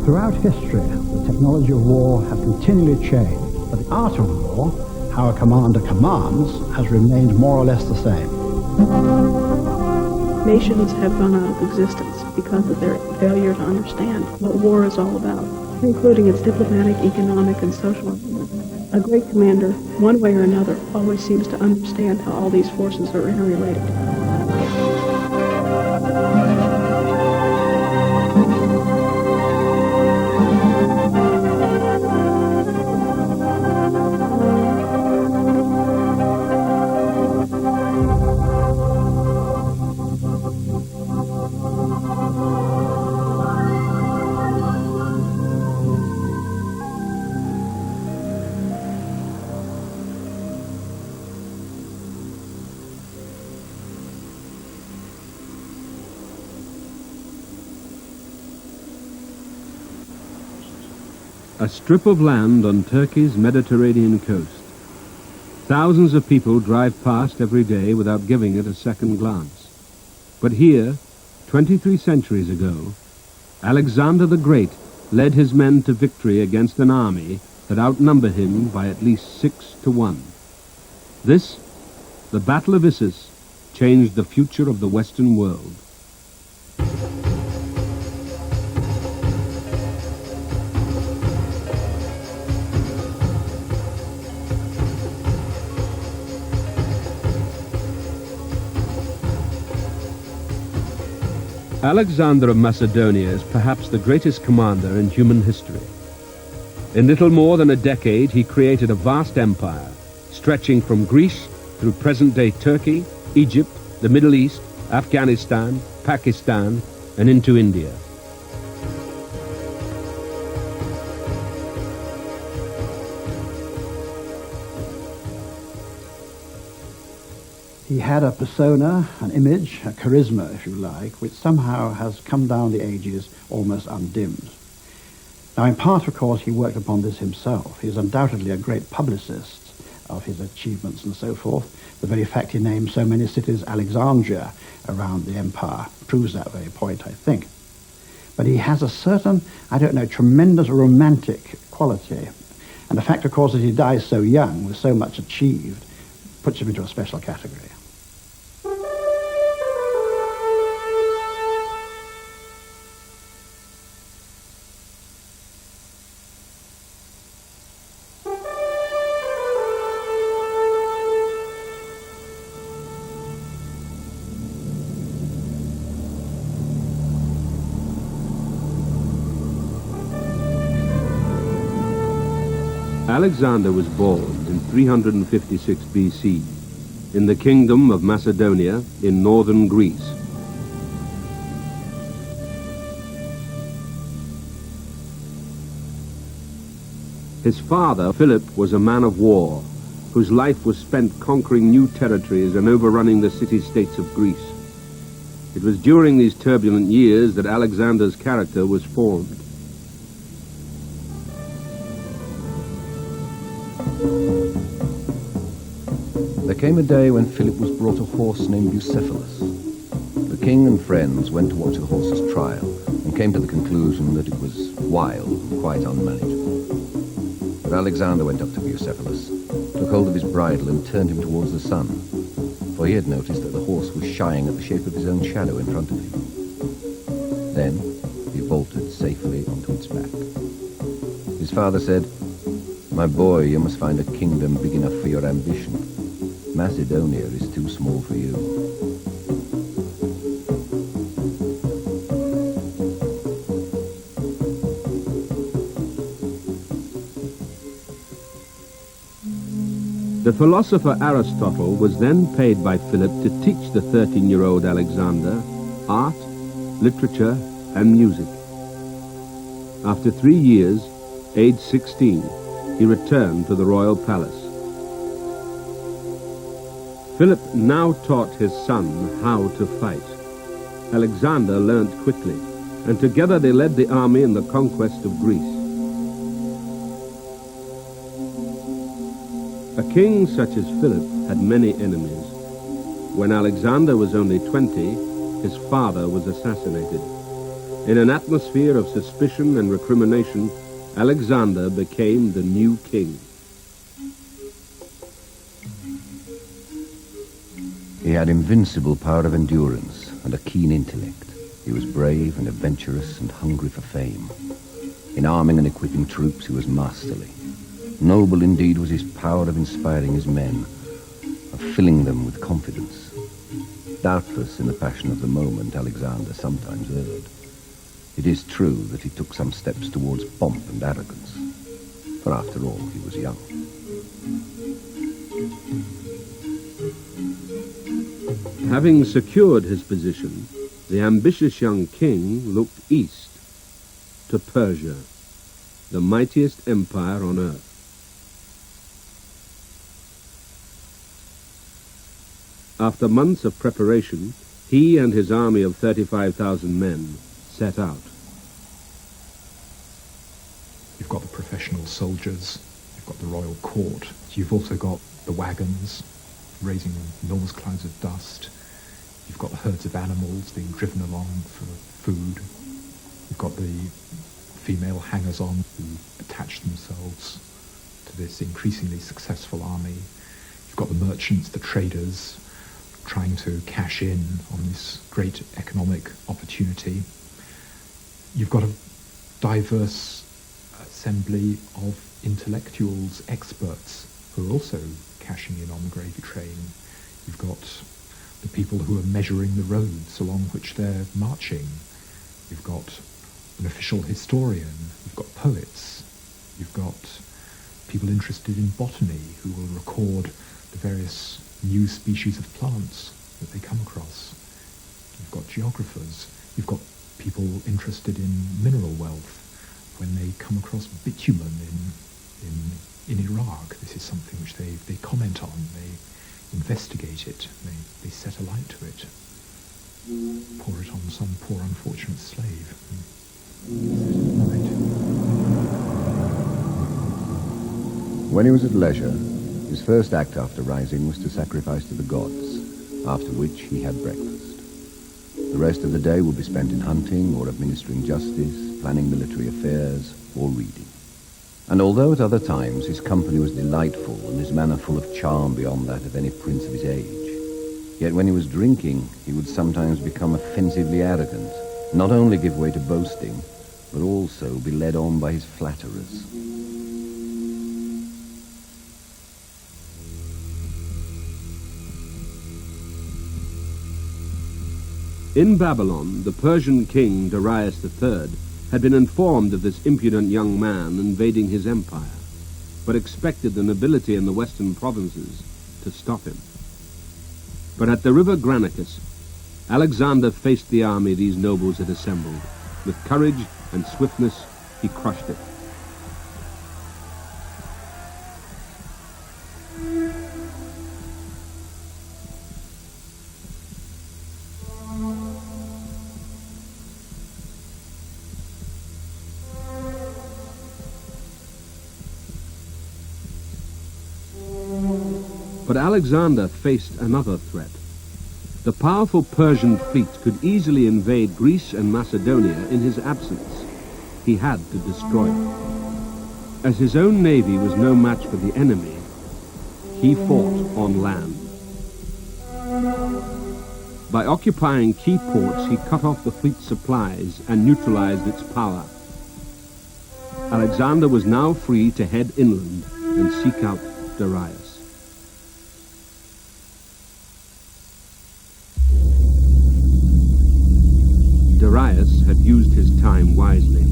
Throughout history, the technology of war has continually changed, but the art of war, how a commander commands, has remained more or less the same. Nations have gone out of existence because of their failure to understand what war is all about, including its diplomatic, economic, and social elements. A great commander, one way or another, always seems to understand how all these forces are interrelated. A strip of land on Turkey's Mediterranean coast. Thousands of people drive past every day without giving it a second glance. But here, 23 centuries ago, Alexander the Great led his men to victory against an army that outnumbered him by at least 6-1. This, the Battle of Issus, changed the future of the Western world. Alexander of Macedonia is perhaps the greatest commander in human history. In little more than a decade, he created a vast empire, stretching from Greece through present-day Turkey, Egypt, the Middle East, Afghanistan, Pakistan, and into India. He had a persona, an image, a charisma, if you like, which somehow has come down the ages almost undimmed. Now, in part, of course, he worked upon this himself. He is undoubtedly a great publicist of his achievements and so forth. The very fact he named so many cities Alexandria around the empire proves that very point, I think. But he has a certain, tremendous romantic quality. And the fact, of course, that he dies so young with so much achieved puts him into a special category. Alexander was born in 356 BC in the kingdom of Macedonia in northern Greece. His father, Philip, was a man of war whose life was spent conquering new territories and overrunning the city-states of Greece. It was during these turbulent years that Alexander's character was formed. There came a day when Philip was brought a horse named Bucephalus. The king and friends went to watch the horse's trial and came to the conclusion that it was wild and quite unmanageable. But Alexander went up to Bucephalus, took hold of his bridle and turned him towards the sun, for he had noticed that the horse was shying at the shape of his own shadow in front of him. Then he vaulted safely onto its back. His father said, "My boy, you must find a kingdom big enough for your ambition. Macedonia is too small for you." The philosopher Aristotle was then paid by Philip to teach the 13-year-old Alexander art, literature, and music. After 3 years, aged 16, he returned to the royal palace. Philip now taught his son how to fight. Alexander learnt quickly, and together they led the army in the conquest of Greece. A king such as Philip had many enemies. When Alexander was only 20, his father was assassinated. In an atmosphere of suspicion and recrimination, Alexander became the new king. He had invincible power of endurance and a keen intellect. He was brave and adventurous and hungry for fame. In arming and equipping troops, he was masterly. Noble indeed was his power of inspiring his men, of filling them with confidence. Doubtless, in the passion of the moment, Alexander sometimes erred. It is true that he took some steps towards pomp and arrogance, for after all, he was young. Having secured his position, the ambitious young king looked east to Persia, the mightiest empire on earth. After months of preparation, he and his army of 35,000 men set out. You've got the professional soldiers, you've got the royal court, you've also got the wagons raising enormous clouds of dust, you've got the herds of animals being driven along for food, you've got the female hangers-on who attach themselves to this increasingly successful army, you've got the merchants, the traders, trying to cash in on this great economic opportunity. You've got a diverse assembly of intellectuals, experts, who are also cashing in on the gravy train. You've got the people who are measuring the roads along which they're marching. You've got an official historian. You've got poets. You've got people interested in botany who will record the various new species of plants that they come across. You've got geographers. You've got people interested in mineral wealth when they come across bitumen in Iraq. This is something which they comment on, they investigate it, they set a light to it, pour it on some poor unfortunate slave. When he was at leisure, his first act after rising was to sacrifice to the gods, after which he had breakfast. The rest of the day would be spent in hunting or administering justice, planning military affairs, or reading. And although at other times his company was delightful and his manner full of charm beyond that of any prince of his age, yet when he was drinking, he would sometimes become offensively arrogant, not only give way to boasting, but also be led on by his flatterers. In Babylon, the Persian king Darius III had been informed of this impudent young man invading his empire, but expected the nobility in the western provinces to stop him. But at the river Granicus, Alexander faced the army these nobles had assembled. With courage and swiftness, he crushed it. But Alexander faced another threat. The powerful Persian fleet could easily invade Greece and Macedonia in his absence. He had to destroy it. As his own navy was no match for the enemy, he fought on land. By occupying key ports, he cut off the fleet's supplies and neutralized its power. Alexander was now free to head inland and seek out Darius. Darius had used his time wisely,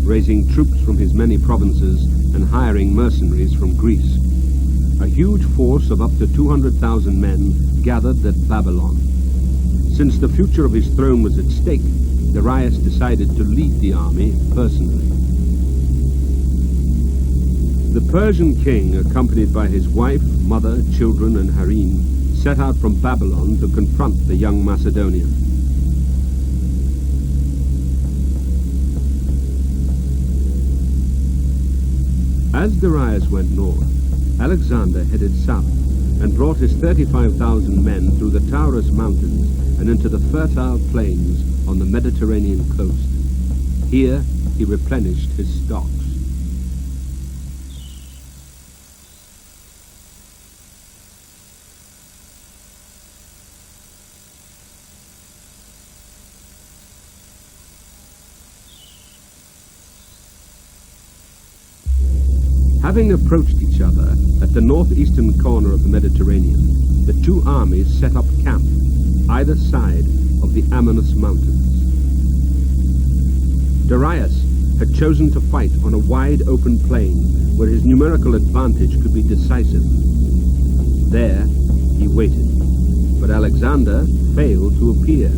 raising troops from his many provinces and hiring mercenaries from Greece. A huge force of up to 200,000 men gathered at Babylon. Since the future of his throne was at stake, Darius decided to lead the army personally. The Persian king, accompanied by his wife, mother, children, and harem, set out from Babylon to confront the young Macedonian. As Darius went north, Alexander headed south and brought his 35,000 men through the Taurus mountains and into the fertile plains on the Mediterranean coast. Here he replenished his stocks. Having approached each other at the northeastern corner of the Mediterranean, the two armies set up camp either side of the Amanus Mountains. Darius had chosen to fight on a wide open plain where his numerical advantage could be decisive. There he waited, but Alexander failed to appear.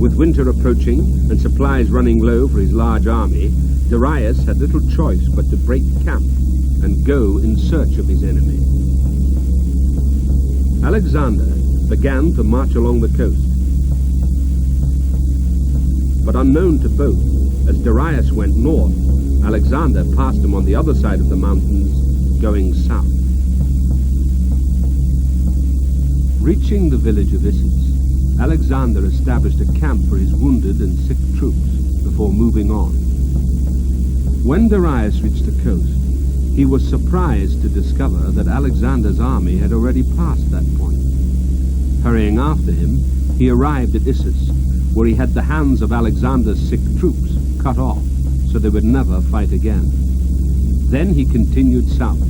With winter approaching and supplies running low for his large army, Darius had little choice but to break camp and go in search of his enemy. Alexander began to march along the coast. But unknown to both, as Darius went north, Alexander passed him on the other side of the mountains, going south. Reaching the village of Issus, Alexander established a camp for his wounded and sick troops before moving on. When Darius reached the coast, he was surprised to discover that Alexander's army had already passed that point. Hurrying after him, he arrived at Issus, where he had the hands of Alexander's sick troops cut off, so they would never fight again. Then he continued south,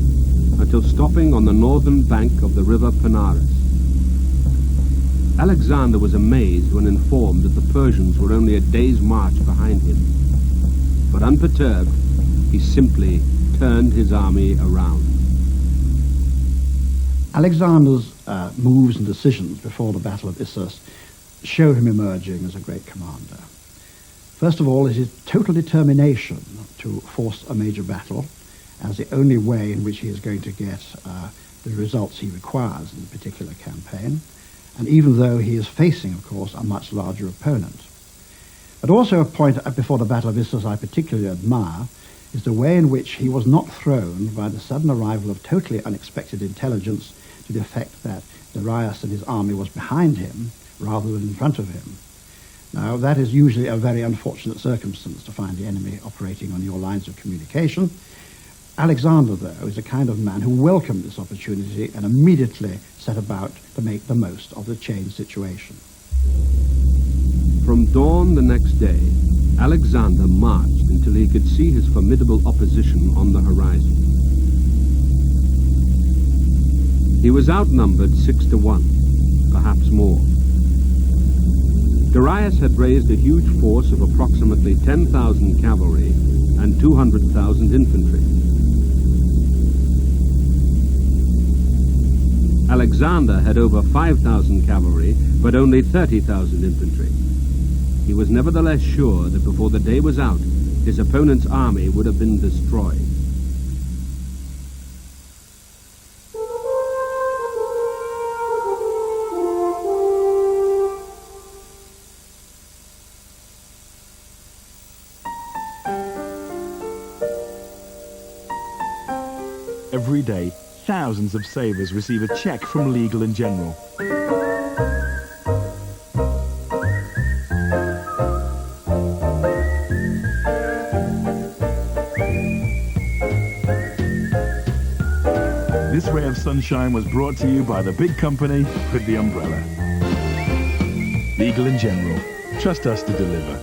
until stopping on the northern bank of the river Panaris. Alexander was amazed when informed that the Persians were only a day's march behind him. But unperturbed, he simply turned his army around. Alexander's moves and decisions before the Battle of Issus show him emerging as a great commander. First of all, is his total determination to force a major battle as the only way in which he is going to get the results he requires in a particular campaign, and even though he is facing, of course, a much larger opponent. But also a point before the Battle of Issus I particularly admire is the way in which he was not thrown by the sudden arrival of totally unexpected intelligence to the effect that Darius and his army was behind him rather than in front of him. Now, that is usually a very unfortunate circumstance to find the enemy operating on your lines of communication. Alexander, though, is a kind of man who welcomed this opportunity and immediately set about to make the most of the changed situation. From dawn the next day, Alexander marched until he could see his formidable opposition on the horizon. He was outnumbered 6-1, perhaps more. Darius had raised a huge force of approximately 10,000 cavalry and 200,000 infantry. Alexander had over 5,000 cavalry, but only 30,000 infantry. He was nevertheless sure that before the day was out, his opponent's army would have been destroyed. Every day, thousands of savers receive a check from Legal & General. This ray of sunshine was brought to you by the big company with the umbrella. Legal & General. Trust us to deliver.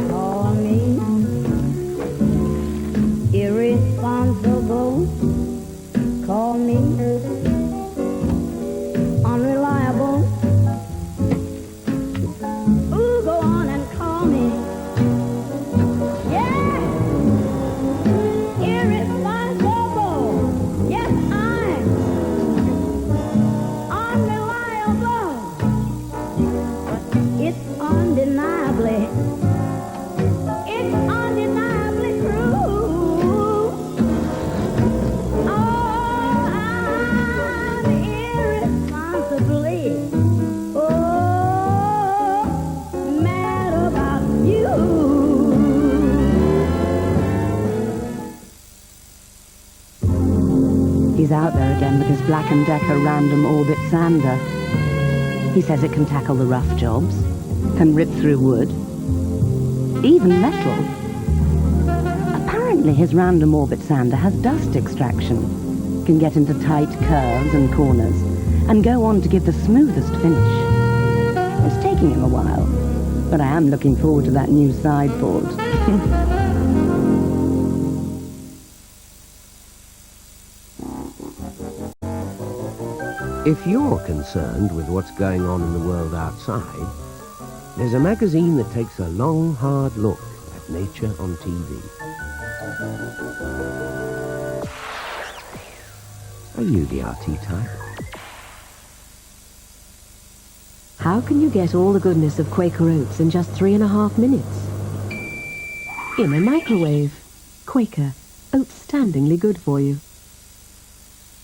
Call me irresponsible. Call me unreliable. Ooh, go on and call me. Yeah, irresponsible. Yes, I'm unreliable. But it's undeniably true. Oh, I'm irresponsibly, mad about you. He's out there again with his Black & Decker random orbit sander. He says it can tackle the rough jobs, can rip through wood, even metal. Apparently his random orbit sander has dust extraction, can get into tight curves and corners, and go on to give the smoothest finish. It's taking him a while, but I am looking forward to that new sideboard. If you're concerned with what's going on in the world outside, there's a magazine that takes a long, hard look at nature on TV. Are you the RT type? How can you get all the goodness of Quaker Oats in just 3.5 minutes? In a microwave. Quaker, outstandingly good for you.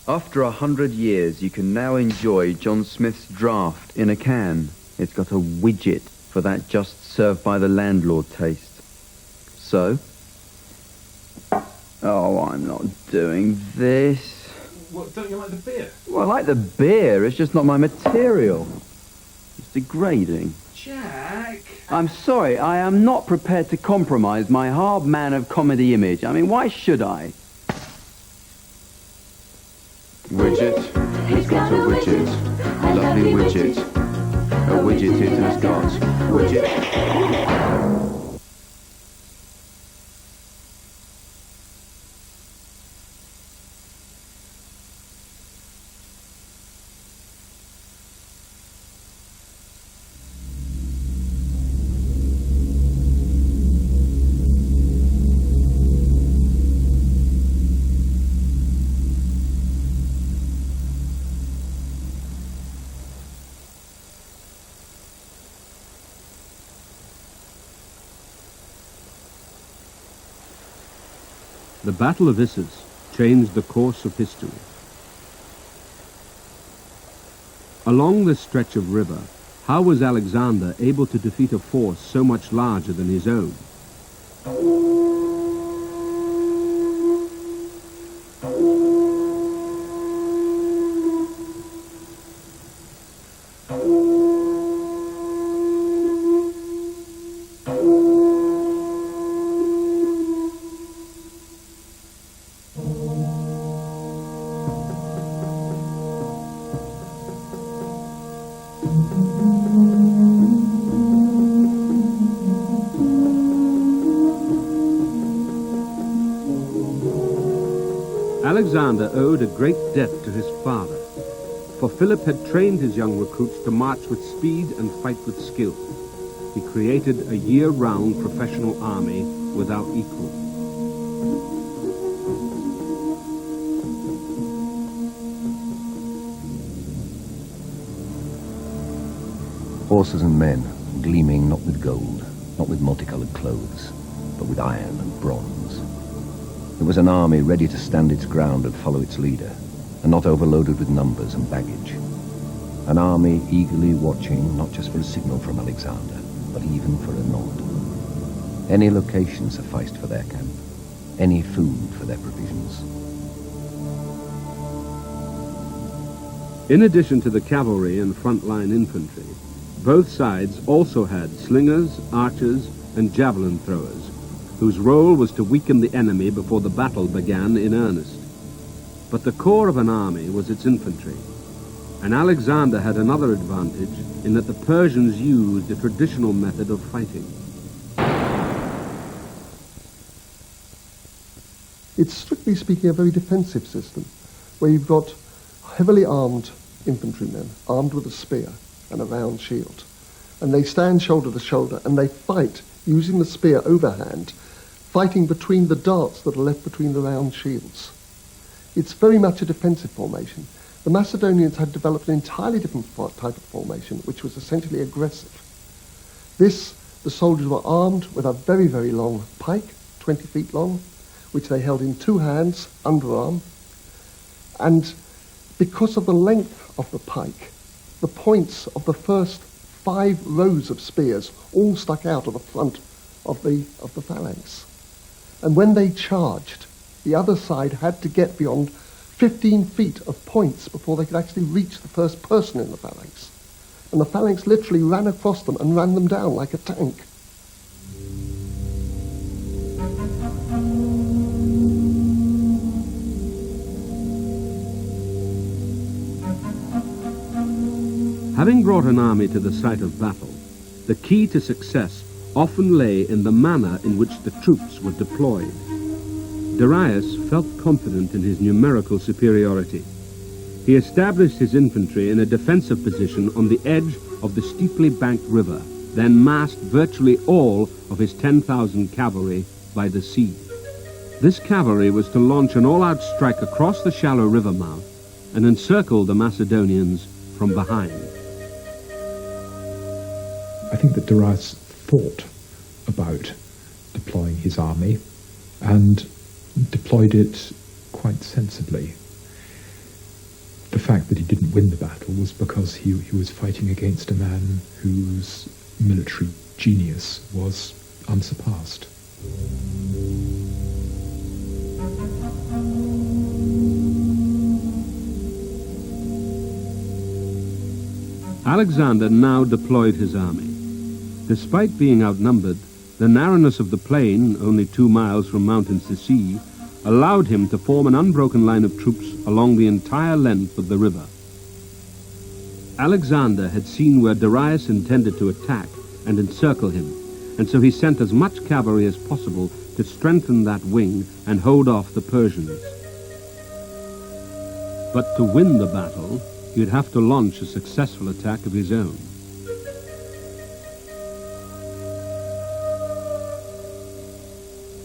After 100 years, you can now enjoy John Smith's Draft in a can. It's got a widget for that just served by the landlord taste. So? Oh, I'm not doing this. What, don't you like the beer? Well, I like the beer, it's just not my material. It's degrading. Jack! I'm sorry, I am not prepared to compromise my hard man of comedy image. I mean, why should I? Widget. It's got a widget. A lovely widget. A widget it has got. Widget. The Battle of Issus changed the course of history. Along this stretch of river, how was Alexander able to defeat a force so much larger than his own? Alexander owed a great debt to his father, for Philip had trained his young recruits to march with speed and fight with skill. He created a year-round professional army without equal. Horses and men, gleaming not with gold, not with multicolored clothes, but with iron and bronze. It was an army ready to stand its ground and follow its leader, and not overloaded with numbers and baggage. An army eagerly watching not just for a signal from Alexander, but even for a nod. Any location sufficed for their camp, any food for their provisions. In addition to the cavalry and frontline infantry, both sides also had slingers, archers, and javelin throwers, whose role was to weaken the enemy before the battle began in earnest. But the core of an army was its infantry, and Alexander had another advantage in that the Persians used a traditional method of fighting. It's strictly speaking a very defensive system, where you've got heavily armed infantrymen, armed with a spear and a round shield, and they stand shoulder to shoulder and they fight using the spear overhand, fighting between the darts that are left between the round shields. It's very much a defensive formation. The Macedonians had developed an entirely different type of formation, which was essentially aggressive. The soldiers were armed with a very, very long pike, 20 feet long, which they held in two hands, underarm, and because of the length of the pike, the points of the first 5 rows of spears all stuck out of the front of the phalanx. And when they charged, the other side had to get beyond 15 feet of points before they could actually reach the first person in the phalanx. And the phalanx literally ran across them and ran them down like a tank. Having brought an army to the site of battle, the key to success often lay in the manner in which the troops were deployed. Darius felt confident in his numerical superiority. He established his infantry in a defensive position on the edge of the steeply banked river, then massed virtually all of his 10,000 cavalry by the sea. This cavalry was to launch an all-out strike across the shallow river mouth and encircle the Macedonians from behind. I think that Darius thought about deploying his army and deployed it quite sensibly. The fact that he didn't win the battle was because he was fighting against a man whose military genius was unsurpassed. Alexander now deployed his army. Despite being outnumbered, the narrowness of the plain, only 2 miles from mountains to sea, allowed him to form an unbroken line of troops along the entire length of the river. Alexander had seen where Darius intended to attack and encircle him, and so he sent as much cavalry as possible to strengthen that wing and hold off the Persians. But to win the battle, he'd have to launch a successful attack of his own.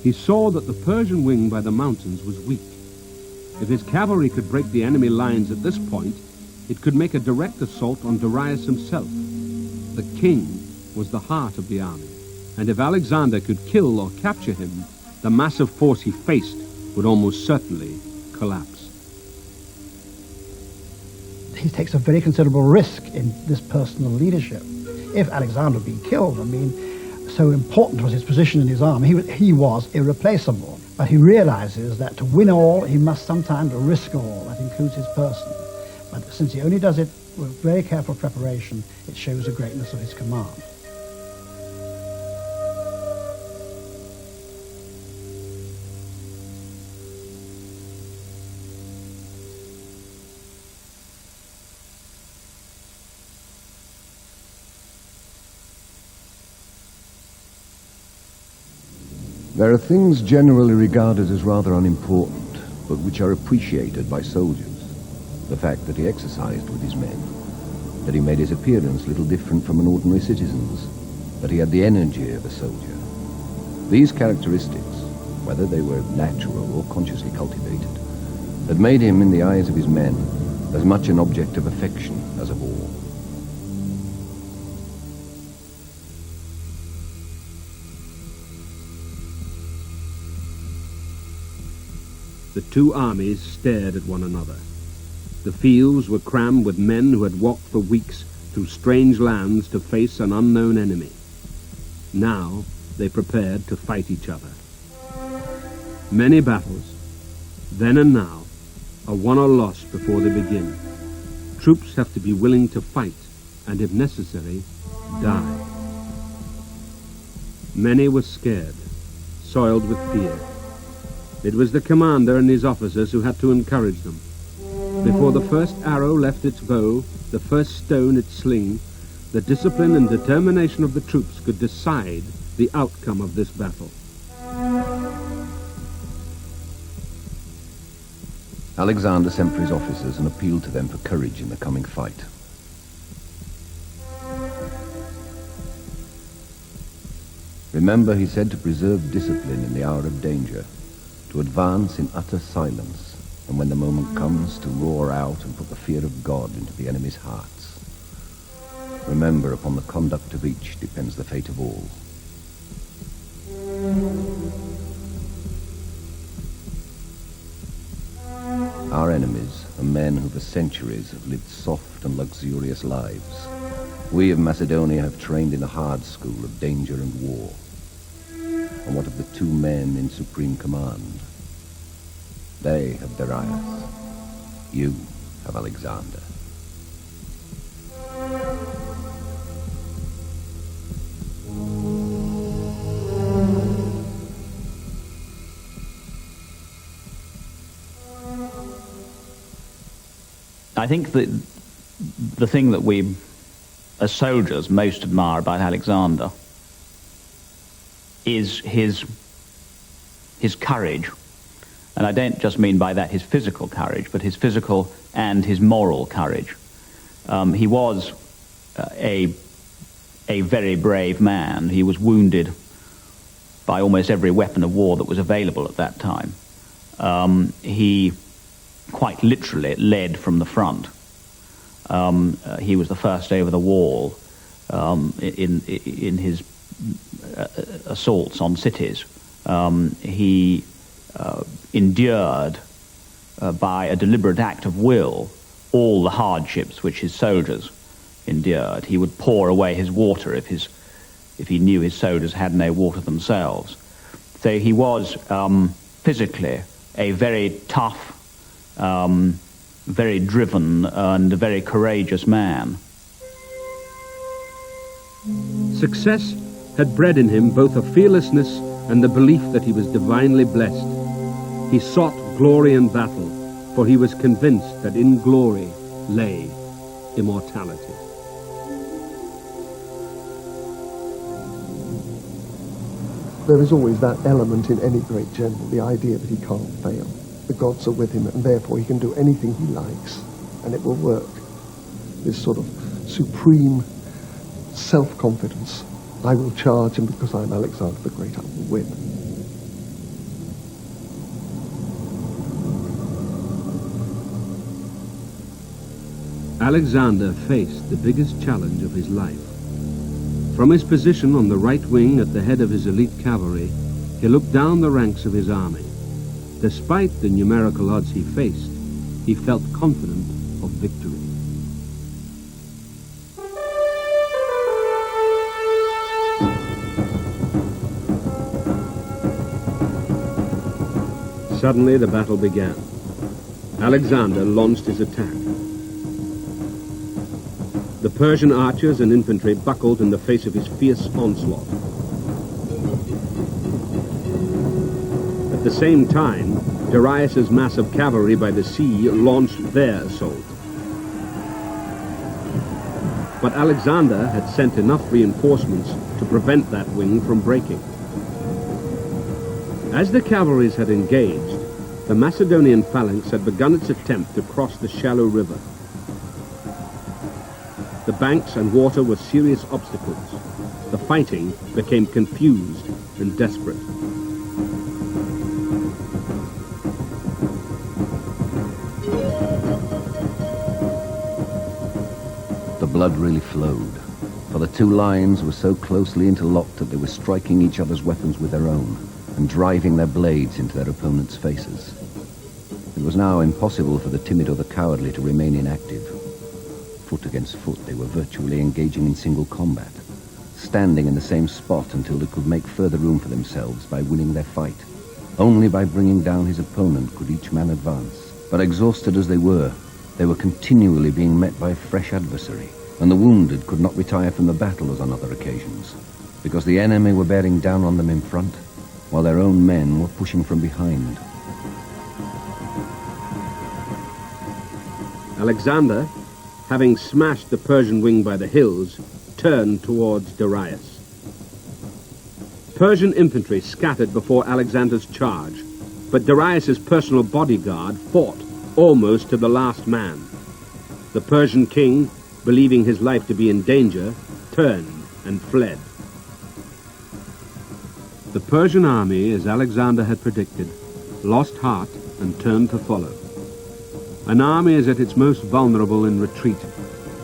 He saw that the Persian wing by the mountains was weak. If his cavalry could break the enemy lines at this point, it could make a direct assault on Darius himself. The king was the heart of the army, and if Alexander could kill or capture him, the massive force he faced would almost certainly collapse. He takes a very considerable risk in this personal leadership. If Alexander had been killed, so important was his position in his army, he was irreplaceable. But he realizes that to win all, he must sometimes risk all. That includes his person. But since he only does it with very careful preparation, it shows the greatness of his command. There are things generally regarded as rather unimportant, but which are appreciated by soldiers. The fact that he exercised with his men, that he made his appearance little different from an ordinary citizen's, that he had the energy of a soldier. These characteristics, whether they were natural or consciously cultivated, had made him, in the eyes of his men, as much an object of affection as of awe. The two armies stared at one another. The fields were crammed with men who had walked for weeks through strange lands to face an unknown enemy. Now they prepared to fight each other. Many battles, then and now, are won or lost before they begin. Troops have to be willing to fight, and if necessary, die. Many were scared, soiled with fear. It was the commander and his officers who had to encourage them. Before the first arrow left its bow, the first stone its sling, the discipline and determination of the troops could decide the outcome of this battle. Alexander sent for his officers and appealed to them for courage in the coming fight. Remember, he said, to preserve discipline in the hour of danger, to advance in utter silence, and when the moment comes, to roar out and put the fear of God into the enemy's hearts. Remember, upon the conduct of each depends the fate of all. Our enemies are men who for centuries have lived soft and luxurious lives. We of Macedonia have trained in the hard school of danger and war. And what of the two men in supreme command? They have Darius. You have Alexander. I think that the thing that we as soldiers most admire about Alexander is his courage. And I don't just mean by that his physical courage, but his physical and his moral courage. He was a very brave man. He was wounded by almost every weapon of war that was available at that time. He quite literally led from the front. He was the first over the wall in his assaults on cities. He endured by a deliberate act of will all the hardships which his soldiers endured. He would pour away his water if he knew his soldiers had no water themselves. So he was physically a very tough, very driven and a very courageous man. Success had bred in him both a fearlessness and the belief that he was divinely blessed. He sought glory in battle, for he was convinced that in glory lay immortality. There is always that element in any great general, the idea that he can't fail. The gods are with him, and therefore he can do anything he likes, and it will work. This sort of supreme self-confidence. I will charge, and because I'm Alexander the Great, I will win. Alexander faced the biggest challenge of his life. From his position on the right wing at the head of his elite cavalry, he looked down the ranks of his army. Despite the numerical odds he faced, he felt confident of victory. Suddenly the battle began. Alexander launched his attack. The Persian archers and infantry buckled in the face of his fierce onslaught. At the same time, Darius's mass of cavalry by the sea launched their assault. But Alexander had sent enough reinforcements to prevent that wing from breaking. As the cavalries had engaged, the Macedonian phalanx had begun its attempt to cross the shallow river. The banks and water were serious obstacles. The fighting became confused and desperate. The blood really flowed, for the two lines were so closely interlocked that they were striking each other's weapons with their own and driving their blades into their opponents' faces. It was now impossible for the timid or the cowardly to remain inactive. Foot against foot, they were virtually engaging in single combat, standing in the same spot until they could make further room for themselves by winning their fight. Only by bringing down his opponent could each man advance. But exhausted as they were continually being met by a fresh adversary, and the wounded could not retire from the battle as on other occasions, because the enemy were bearing down on them in front, while their own men were pushing from behind. Alexander, having smashed the Persian wing by the hills, turned towards Darius. Persian infantry scattered before Alexander's charge, but Darius's personal bodyguard fought almost to the last man. The Persian king, believing his life to be in danger, turned and fled. The Persian army, as Alexander had predicted, lost heart and turned to follow. An army is at its most vulnerable in retreat,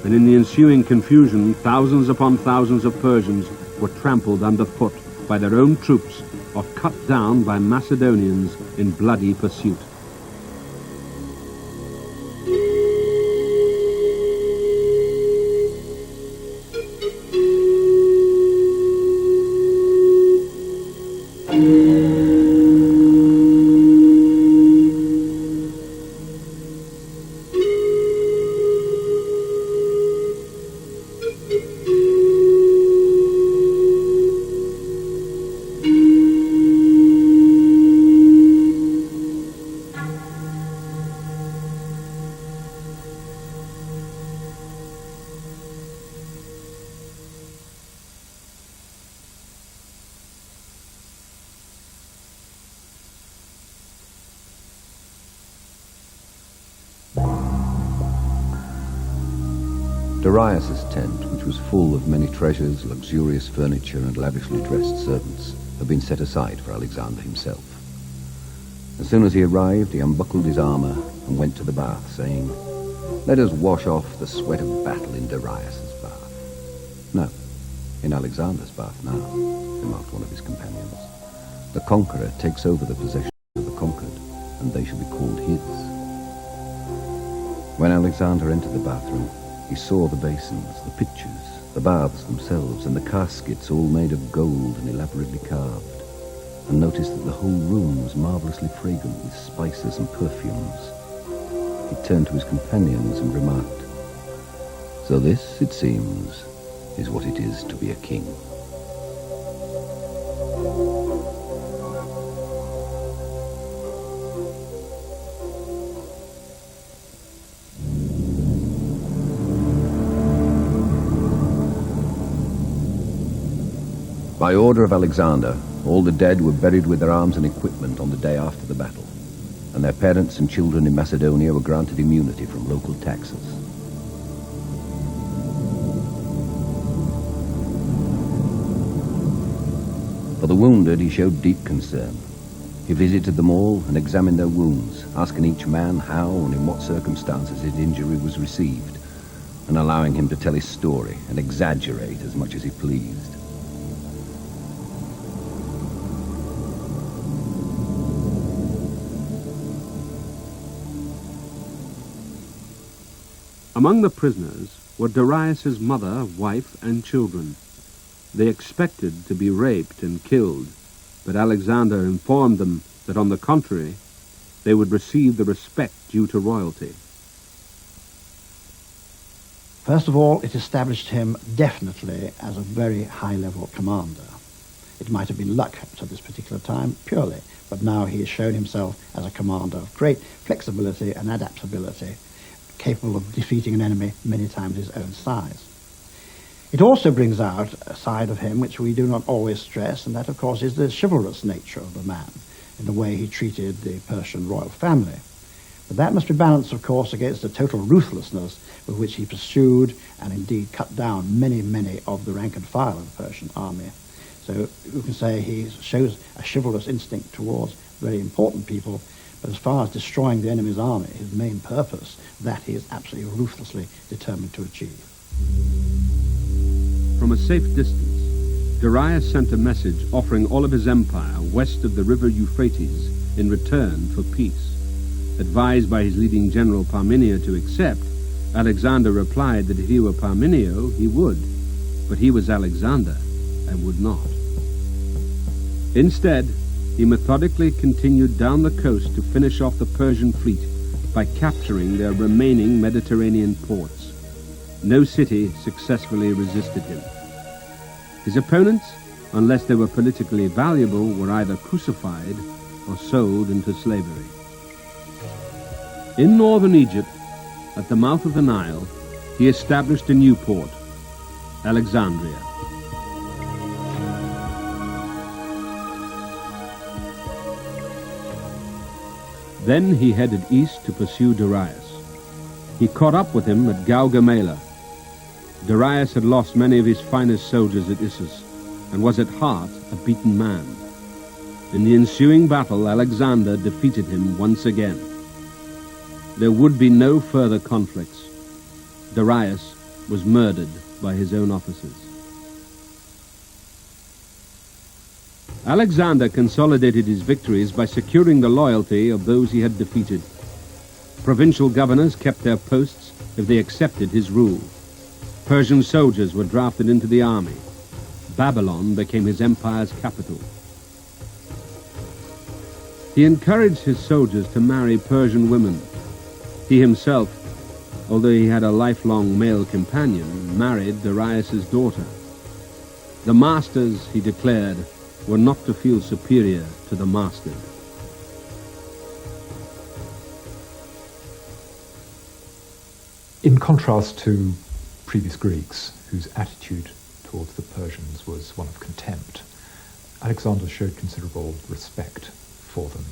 and in the ensuing confusion, thousands upon thousands of Persians were trampled underfoot by their own troops or cut down by Macedonians in bloody pursuit. Darius's tent, which was full of many treasures, luxurious furniture, and lavishly dressed servants, had been set aside for Alexander himself. As soon as he arrived, he unbuckled his armor and went to the bath, saying, "Let us wash off the sweat of battle in Darius's bath." "No, in Alexander's bath now," remarked one of his companions. "The conqueror takes over the possessions of the conquered, and they shall be called his." When Alexander entered the bathroom, he saw the basins, the pitchers, the baths themselves, and the caskets all made of gold and elaborately carved, and noticed that the whole room was marvelously fragrant with spices and perfumes. He turned to his companions and remarked, "So this, it seems, is what it is to be a king." By order of Alexander, all the dead were buried with their arms and equipment on the day after the battle, and their parents and children in Macedonia were granted immunity from local taxes. For the wounded, he showed deep concern. He visited them all and examined their wounds, asking each man how and in what circumstances his injury was received, and allowing him to tell his story and exaggerate as much as he pleased. Among the prisoners were Darius's mother, wife, and children. They expected to be raped and killed, but Alexander informed them that, on the contrary, they would receive the respect due to royalty. First of all, it established him definitely as a very high-level commander. It might have been luck at this particular time, purely, but now he has shown himself as a commander of great flexibility and adaptability, capable of defeating an enemy many times his own size. It also brings out a side of him which we do not always stress, and that, of course, is the chivalrous nature of the man in the way he treated the Persian royal family. But that must be balanced, of course, against the total ruthlessness with which he pursued and indeed cut down many of the rank and file of the Persian army. So you can say he shows a chivalrous instinct towards very important people, but as far as destroying the enemy's army, his main purpose, that he is absolutely ruthlessly determined to achieve. From a safe distance, Darius sent a message offering all of his empire west of the river Euphrates in return for peace. Advised by his leading general Parmenio to accept, Alexander replied that if he were Parmenio, he would, but he was Alexander and would not. Instead, he methodically continued down the coast to finish off the Persian fleet by capturing their remaining Mediterranean ports. No city successfully resisted him. His opponents, unless they were politically valuable, were either crucified or sold into slavery. In northern Egypt, at the mouth of the Nile, he established a new port, Alexandria. Then he headed east to pursue Darius. He caught up with him at Gaugamela. Darius had lost many of his finest soldiers at Issus, and was at heart a beaten man. In the ensuing battle, Alexander defeated him once again. There would be no further conflicts. Darius was murdered by his own officers. Alexander consolidated his victories by securing the loyalty of those he had defeated. Provincial governors kept their posts if they accepted his rule. Persian soldiers were drafted into the army. Babylon became his empire's capital. He encouraged his soldiers to marry Persian women. He himself, although he had a lifelong male companion, married Darius's daughter. The masters, he declared, were not to feel superior to the mastered. In contrast to previous Greeks, whose attitude towards the Persians was one of contempt, Alexander showed considerable respect for them.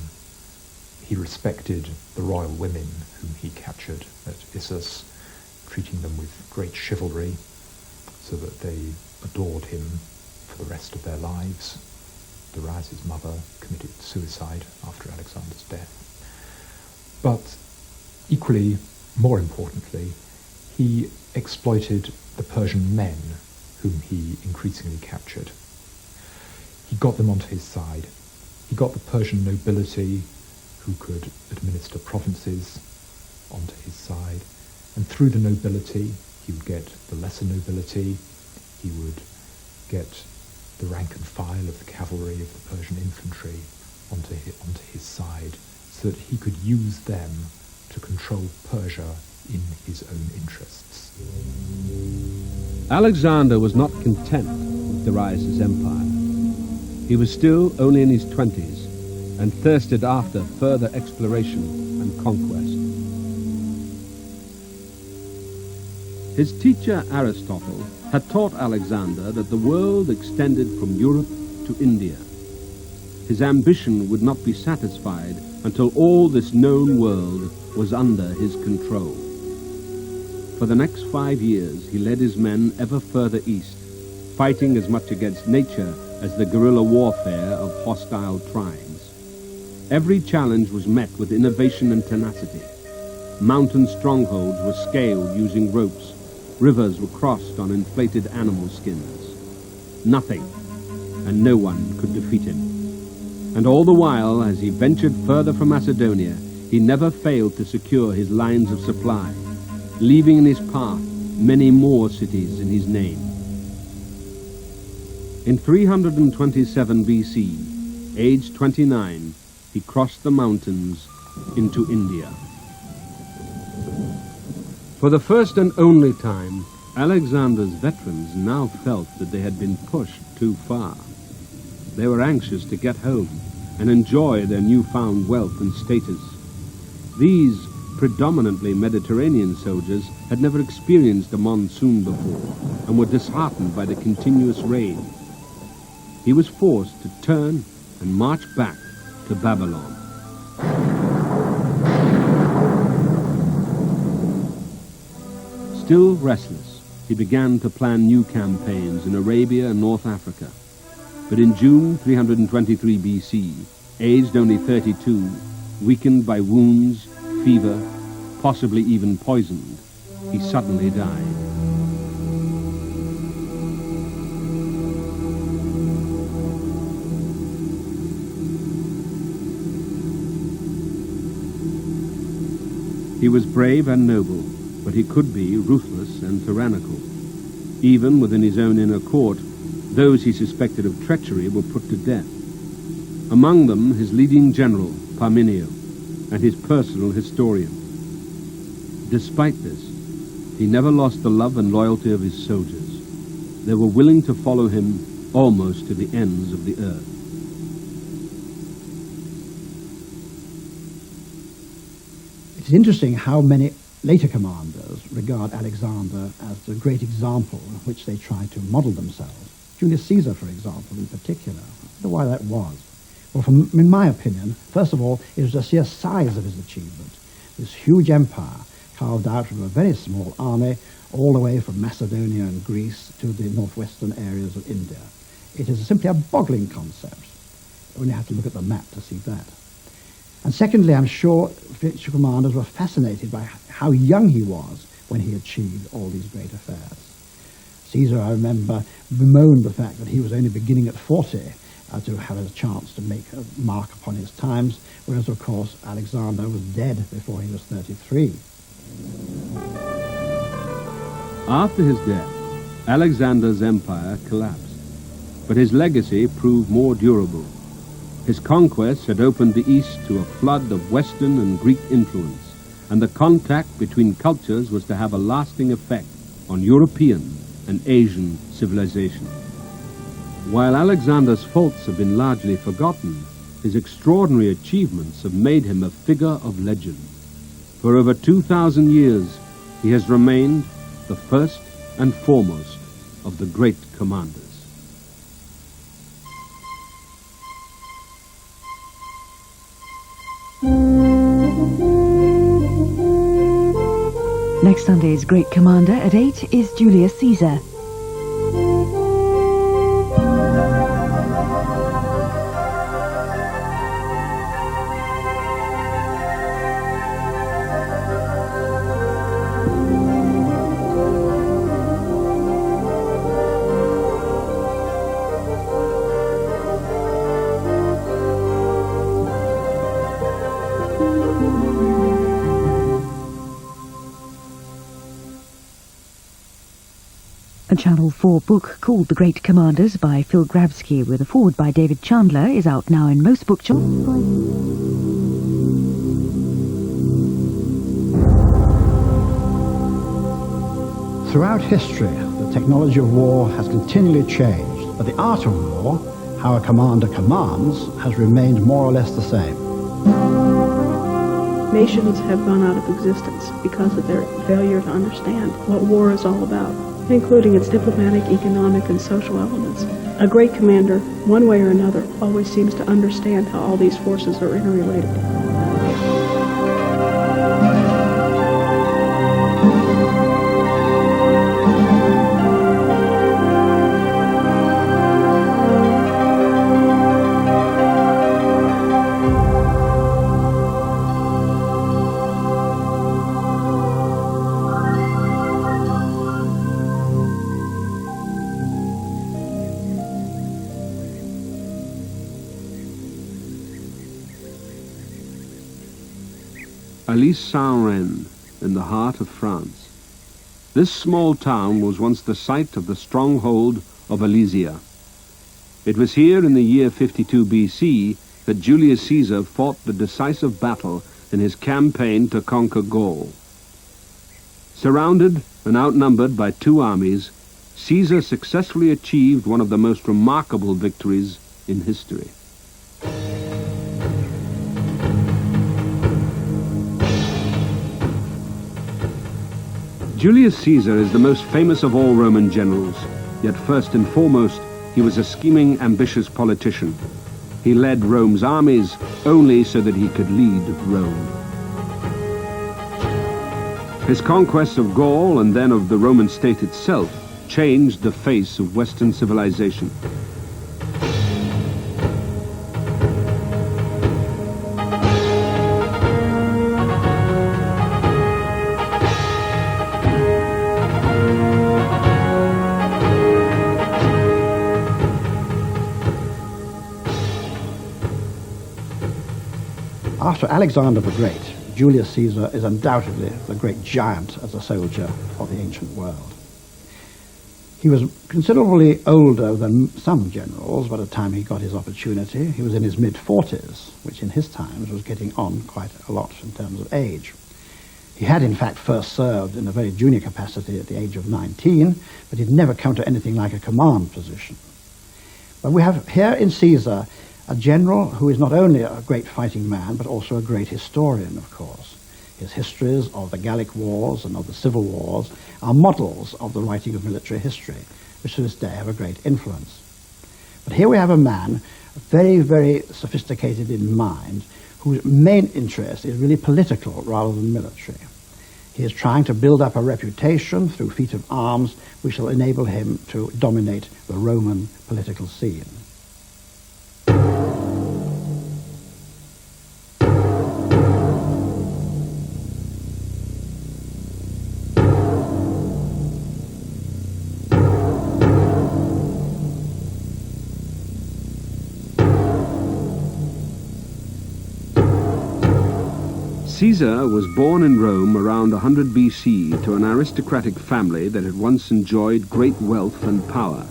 He respected the royal women whom he captured at Issus, treating them with great chivalry so that they adored him for the rest of their lives. Darius' mother committed suicide after Alexander's death. But equally, more importantly, he exploited the Persian men whom he increasingly captured. He got them onto his side. He got the Persian nobility who could administer provinces onto his side. And through the nobility, he would get the lesser nobility. He would get the rank and file of the cavalry, of the Persian infantry onto his side, so that he could use them to control Persia in his own interests. Alexander was not content with Darius' empire. He was still only in his 20s and thirsted after further exploration and conquest. His teacher Aristotle had taught Alexander that the world extended from Europe to India. His ambition would not be satisfied until all this known world was under his control. For the next 5 years, he led his men ever further east, fighting as much against nature as the guerrilla warfare of hostile tribes. Every challenge was met with innovation and tenacity. Mountain strongholds were scaled using ropes. Rivers were crossed on inflated animal skins. Nothing and no one could defeat him. And all the while, as he ventured further from Macedonia, he never failed to secure his lines of supply, leaving in his path many more cities in his name. In 327 BC, aged 29, he crossed the mountains into India. For the first and only time, Alexander's veterans now felt that they had been pushed too far. They were anxious to get home and enjoy their newfound wealth and status. These predominantly Mediterranean soldiers had never experienced a monsoon before and were disheartened by the continuous rain. He was forced to turn and march back to Babylon. Still restless, he began to plan new campaigns in Arabia and North Africa. But in June 323 BC, aged only 32, weakened by wounds, fever, possibly even poisoned, he suddenly died. He was brave and noble, but he could be ruthless and tyrannical. Even within his own inner court, those he suspected of treachery were put to death. Among them, his leading general, Parmenio, and his personal historian. Despite this, he never lost the love and loyalty of his soldiers. They were willing to follow him almost to the ends of the earth. It's interesting how many later commanders regard Alexander as the great example in which they try to model themselves. Julius Caesar, for example, in particular. I wonder why that was. Well, in my opinion, first of all, it was the sheer size of his achievement. This huge empire carved out from a very small army all the way from Macedonia and Greece to the northwestern areas of India. It is simply a boggling concept. You only have to look at the map to see that. And secondly, I'm sure future commanders were fascinated by how young he was when he achieved all these great affairs. Caesar, I remember, bemoaned the fact that he was only beginning at 40 to have a chance to make a mark upon his times, whereas, of course, Alexander was dead before he was 33. After his death, Alexander's empire collapsed, but his legacy proved more durable. His conquests had opened the East to a flood of Western and Greek influence, and the contact between cultures was to have a lasting effect on European and Asian civilization. While Alexander's faults have been largely forgotten, his extraordinary achievements have made him a figure of legend. For over 2,000 years, he has remained the first and foremost of the great commanders. Next Sunday's Great Commander at 8 is Julius Caesar. A Channel 4 book called The Great Commanders by Phil Grabsky with a foreword by David Chandler is out now in most bookshops. Throughout history, the technology of war has continually changed, but the art of war, how a commander commands, has remained more or less the same. Nations have gone out of existence because of their failure to understand what war is all about, including its diplomatic, economic, and social elements. A great commander, one way or another, always seems to understand how all these forces are interrelated. Alise-Saint-Rene, in the heart of France. This small town was once the site of the stronghold of Alesia. It was here in the year 52 BC that Julius Caesar fought the decisive battle in his campaign to conquer Gaul. Surrounded and outnumbered by two armies, Caesar successfully achieved one of the most remarkable victories in history. Julius Caesar is the most famous of all Roman generals, yet first and foremost, he was a scheming, ambitious politician. He led Rome's armies only so that he could lead Rome. His conquests of Gaul and then of the Roman state itself changed the face of Western civilization. After Alexander the Great, Julius Caesar is undoubtedly the great giant as a soldier of the ancient world. He was considerably older than some generals by the time he got his opportunity. He was in his mid-40s, which in his times was getting on quite a lot in terms of age. He had in fact first served in a very junior capacity at the age of 19, but he'd never come to anything like a command position. But we have here in Caesar a general who is not only a great fighting man, but also a great historian, of course. His histories of the Gallic Wars and of the Civil Wars are models of the writing of military history, which to this day have a great influence. But here we have a man, very, very sophisticated in mind, whose main interest is really political rather than military. He is trying to build up a reputation through feat of arms which will enable him to dominate the Roman political scene. Caesar was born in Rome around 100 BC to an aristocratic family that had once enjoyed great wealth and power.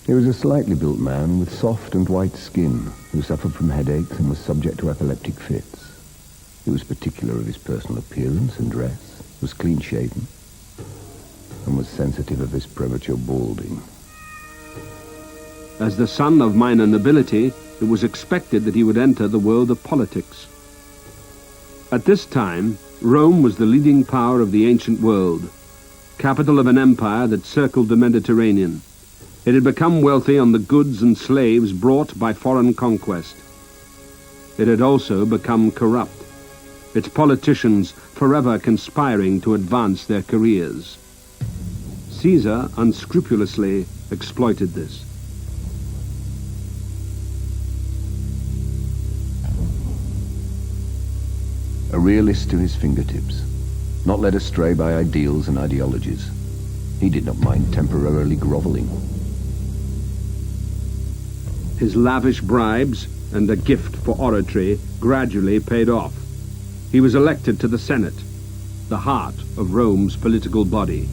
He was a slightly built man with soft and white skin who suffered from headaches and was subject to epileptic fits. He was particular of his personal appearance and dress, was clean-shaven, and was sensitive of his premature balding. As the son of minor nobility, it was expected that he would enter the world of politics. At this time, Rome was the leading power of the ancient world, capital of an empire that circled the Mediterranean. It had become wealthy on the goods and slaves brought by foreign conquest. It had also become corrupt. its politicians forever conspiring to advance their careers. Caesar unscrupulously exploited this. A realist to his fingertips, not led astray by ideals and ideologies. He did not mind temporarily groveling. His lavish bribes and a gift for oratory gradually paid off. He was elected to the Senate, the heart of Rome's political body.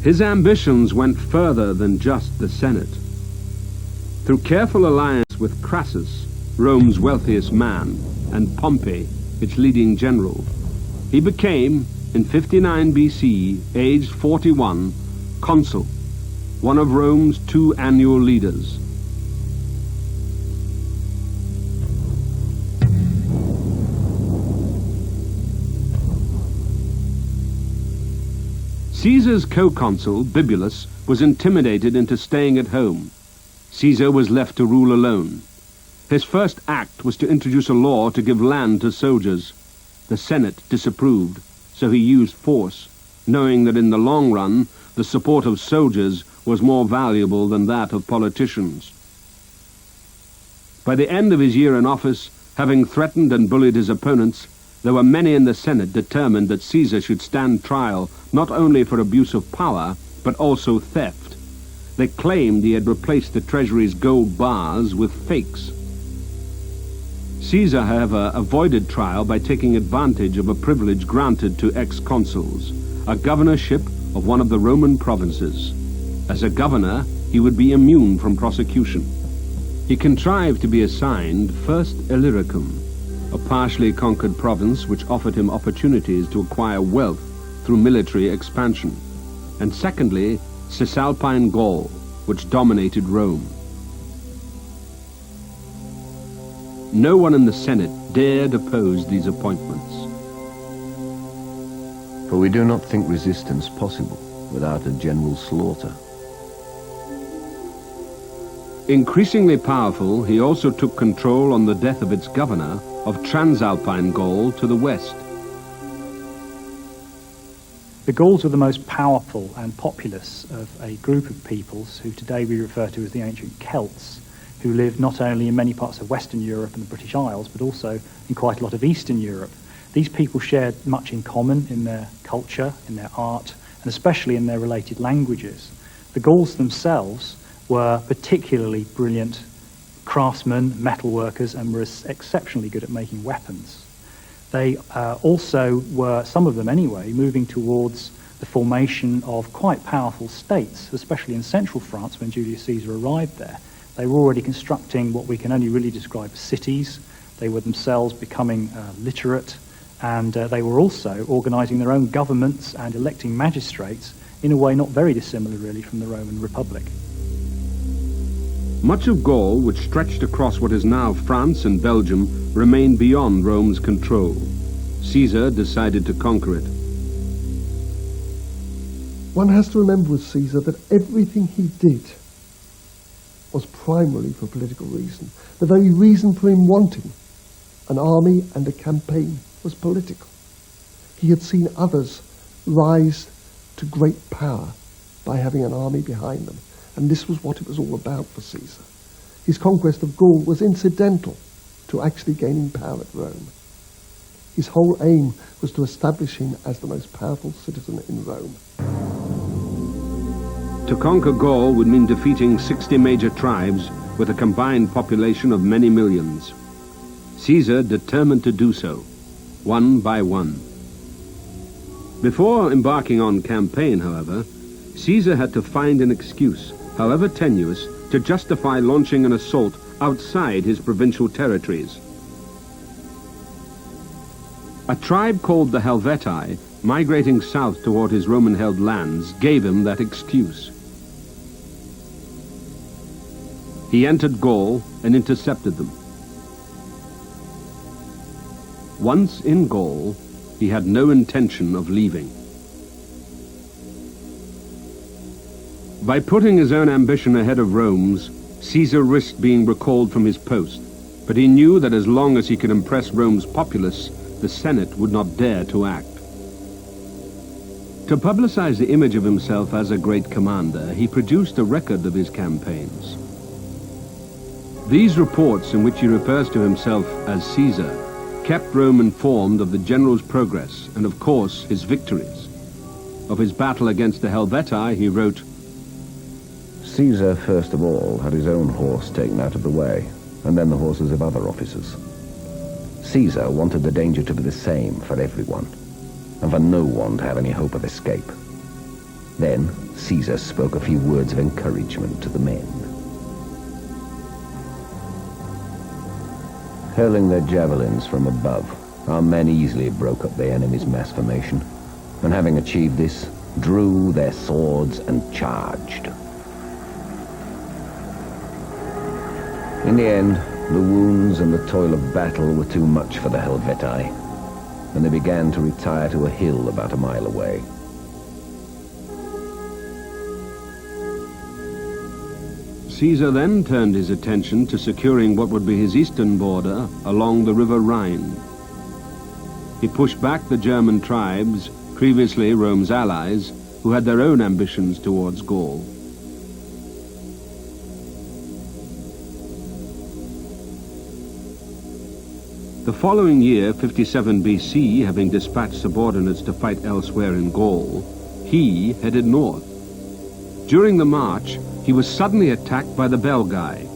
His ambitions went further than just the Senate. Through careful alliance with Crassus, Rome's wealthiest man, and Pompey, its leading general, he became, in 59 BC, aged 41, consul, one of Rome's 2 annual leaders. Caesar's co-consul, Bibulus, was intimidated into staying at home. Caesar was left to rule alone. His first act was to introduce a law to give land to soldiers. The Senate disapproved, so he used force, knowing that in the long run, the support of soldiers was more valuable than that of politicians. By the end of his year in office, having threatened and bullied his opponents, there were many in the Senate determined that Caesar should stand trial not only for abuse of power, but also theft. They claimed he had replaced the treasury's gold bars with fakes. Caesar, however, avoided trial by taking advantage of a privilege granted to ex-consuls, a governorship of one of the Roman provinces. As a governor, he would be immune from prosecution. He contrived to be assigned first Illyricum, a partially conquered province which offered him opportunities to acquire wealth through military expansion, and secondly, Cisalpine Gaul, which dominated Rome. No one in the Senate dared oppose these appointments. For we do not think resistance possible without a general slaughter. Increasingly powerful, he also took control on the death of its governor of Transalpine Gaul to the west. The Gauls were the most powerful and populous of a group of peoples who today we refer to as the ancient Celts, who lived not only in many parts of Western Europe and the British Isles, but also in quite a lot of Eastern Europe. These people shared much in common in their culture, in their art, and especially in their related languages. The Gauls themselves were particularly brilliant craftsmen, metalworkers, and were exceptionally good at making weapons. They also were, some of them anyway, moving towards the formation of quite powerful states, especially in central France when Julius Caesar arrived there. They were already constructing what we can only really describe as cities. They were themselves becoming literate, and they were also organizing their own governments and electing magistrates in a way not very dissimilar really from the Roman Republic. Much of Gaul, which stretched across what is now France and Belgium, remained beyond Rome's control. Caesar decided to conquer it. One has to remember with Caesar that everything he did was primarily for political reason. The very reason for him wanting an army and a campaign was political. He had seen others rise to great power by having an army behind them. And this was what it was all about for Caesar. His conquest of Gaul was incidental to actually gaining power at Rome. His whole aim was to establish him as the most powerful citizen in Rome. To conquer Gaul would mean defeating 60 major tribes with a combined population of many millions. Caesar determined to do so, one by one. Before embarking on campaign, however, Caesar had to find an excuse, however tenuous, to justify launching an assault outside his provincial territories. A tribe called the Helvetii, migrating south toward his Roman-held lands, gave him that excuse. He entered Gaul and intercepted them. Once in Gaul, he had no intention of leaving. By putting his own ambition ahead of Rome's, Caesar risked being recalled from his post, but he knew that as long as he could impress Rome's populace, the Senate would not dare to act. To publicize the image of himself as a great commander, he produced a record of his campaigns. These reports, in which he refers to himself as Caesar, kept Rome informed of the general's progress and, of course, his victories. Of his battle against the Helvetii, he wrote, Caesar, first of all, had his own horse taken out of the way, and then the horses of other officers. Caesar wanted the danger to be the same for everyone, and for no one to have any hope of escape. Then Caesar spoke a few words of encouragement to the men. Hurling their javelins from above, our men easily broke up the enemy's mass formation, and having achieved this, drew their swords and charged. In the end, the wounds and the toil of battle were too much for the Helvetii, and they began to retire to a hill about a mile away. Caesar then turned his attention to securing what would be his eastern border along the river Rhine. He pushed back the German tribes, previously Rome's allies, who had their own ambitions towards Gaul. The following year, 57 BC, having dispatched subordinates to fight elsewhere in Gaul, he headed north. During the march, he was suddenly attacked by the Belgae.